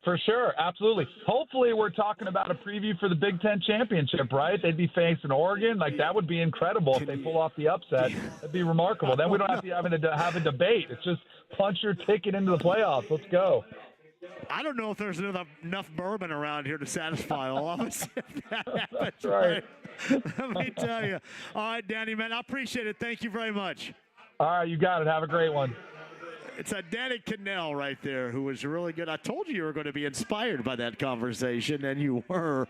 For sure, absolutely. Hopefully we're talking about a preview for the Big Ten championship, right? They'd be facing Oregon. That would be incredible if they pull off the upset. That'd be remarkable. Then we don't have to have a debate. It's just punch your ticket into the playoffs. Let's go. I don't know if there's enough bourbon around here to satisfy all of us. That's right. Let me tell you. All right, Danny, man, I appreciate it. Thank you very much. All right, you got it. Have a great one. It's a Danny Canel right there who was really good. I told you were going to be inspired by that conversation, and you were,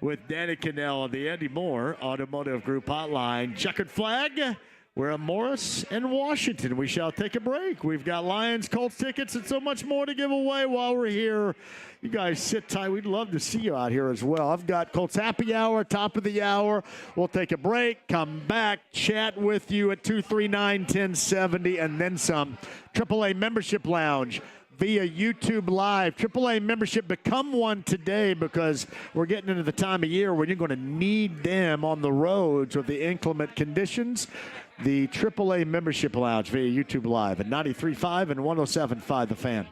with Danny Canel on the Andy Moore Automotive Group Hotline. Checkered flag. We're at Morris and Washington. We shall take a break. We've got Lions, Colts tickets, and so much more to give away while we're here. You guys sit tight. We'd love to see you out here as well. I've got Colts Happy Hour, top of the hour. We'll take a break, come back, chat with you at 239-1070, and then some. AAA Membership Lounge via YouTube Live. AAA membership, become one today because we're getting into the time of year when you're going to need them on the roads with the inclement conditions. The AAA Membership Lounge via YouTube Live at 93.5 and 107.5 The Fan.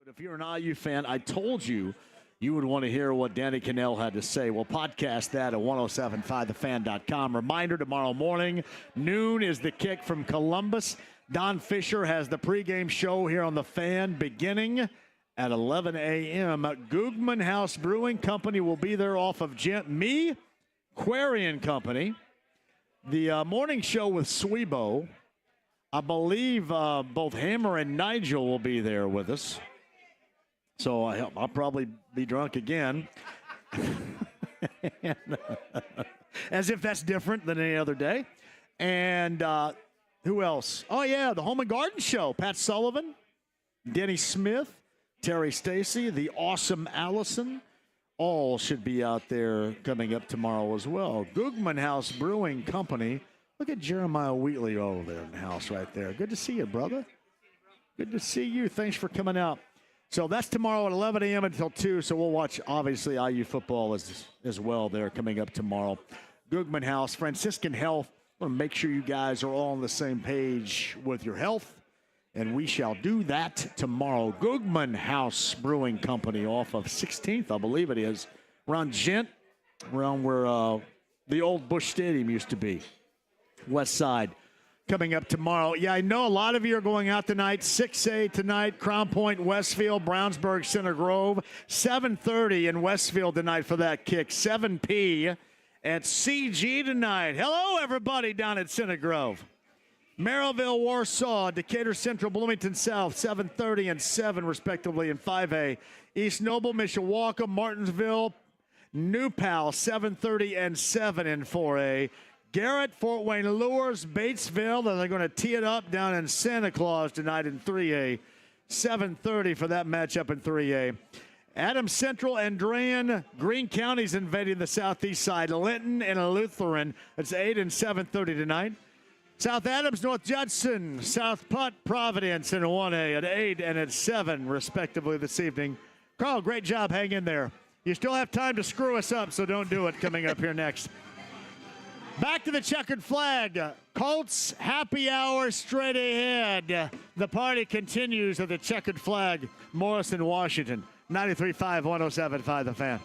If you're an IU fan, I told you would want to hear what Danny Canel had to say. We'll podcast that at 1075thefan.com. Reminder, tomorrow morning, noon is the kick from Columbus. Don Fisher has the pregame show here on The Fan beginning at 11 a.m. Googman House Brewing Company will be there off of me, Quarian Company. The morning show with Swebo. I believe both Hammer and Nigel will be there with us. So I'll probably be drunk again. As if that's different than any other day. And who else? Oh, yeah, the Home and Garden Show. Pat Sullivan, Denny Smith, Terry Stacy, the awesome Allison. All should be out there coming up tomorrow as well. Googman House Brewing Company. Look at Jeremiah Wheatley over there in the house right there. Good to see you, brother. Good to see you. Thanks for coming out. So that's tomorrow at 11 a.m. until 2. So we'll watch, obviously, IU football as well there coming up tomorrow. Googman House, Franciscan Health. I want to make sure you guys are all on the same page with your health. And we shall do that tomorrow. Googman House Brewing Company off of 16th, I believe it is. Around Gent, around where the old Busch Stadium used to be. West Side. Coming up tomorrow. Yeah, I know a lot of you are going out tonight. 6A tonight, Crown Point, Westfield, Brownsburg, Center Grove. 7:30 in Westfield tonight for that kick. 7P at CG tonight. Hello, everybody down at Center Grove. Merrillville, Warsaw, Decatur Central, Bloomington South, 7:30 and 7 respectively in 5A. East Noble, Mishawaka, Martinsville, New Pal, 7:30 and 7 in 4A. Garrett, Fort Wayne Lures, Batesville. They're going to tee it up down in Santa Claus tonight in 3A. 7:30 for that matchup in 3A. Adams Central, Andrean, Greene County's invading the southeast side. Linton and Lutheran. It's 8 and 7:30 tonight. South Adams, North Judson, South Putt, Providence in 1A at 8 and at 7 respectively this evening. Carl, great job. Hang in there. You still have time to screw us up, so don't do it coming up here next. Back to the checkered flag. Colts happy hour straight ahead. The party continues at the checkered flag. Morrison, Washington. 93.5, 107.5 The Fan.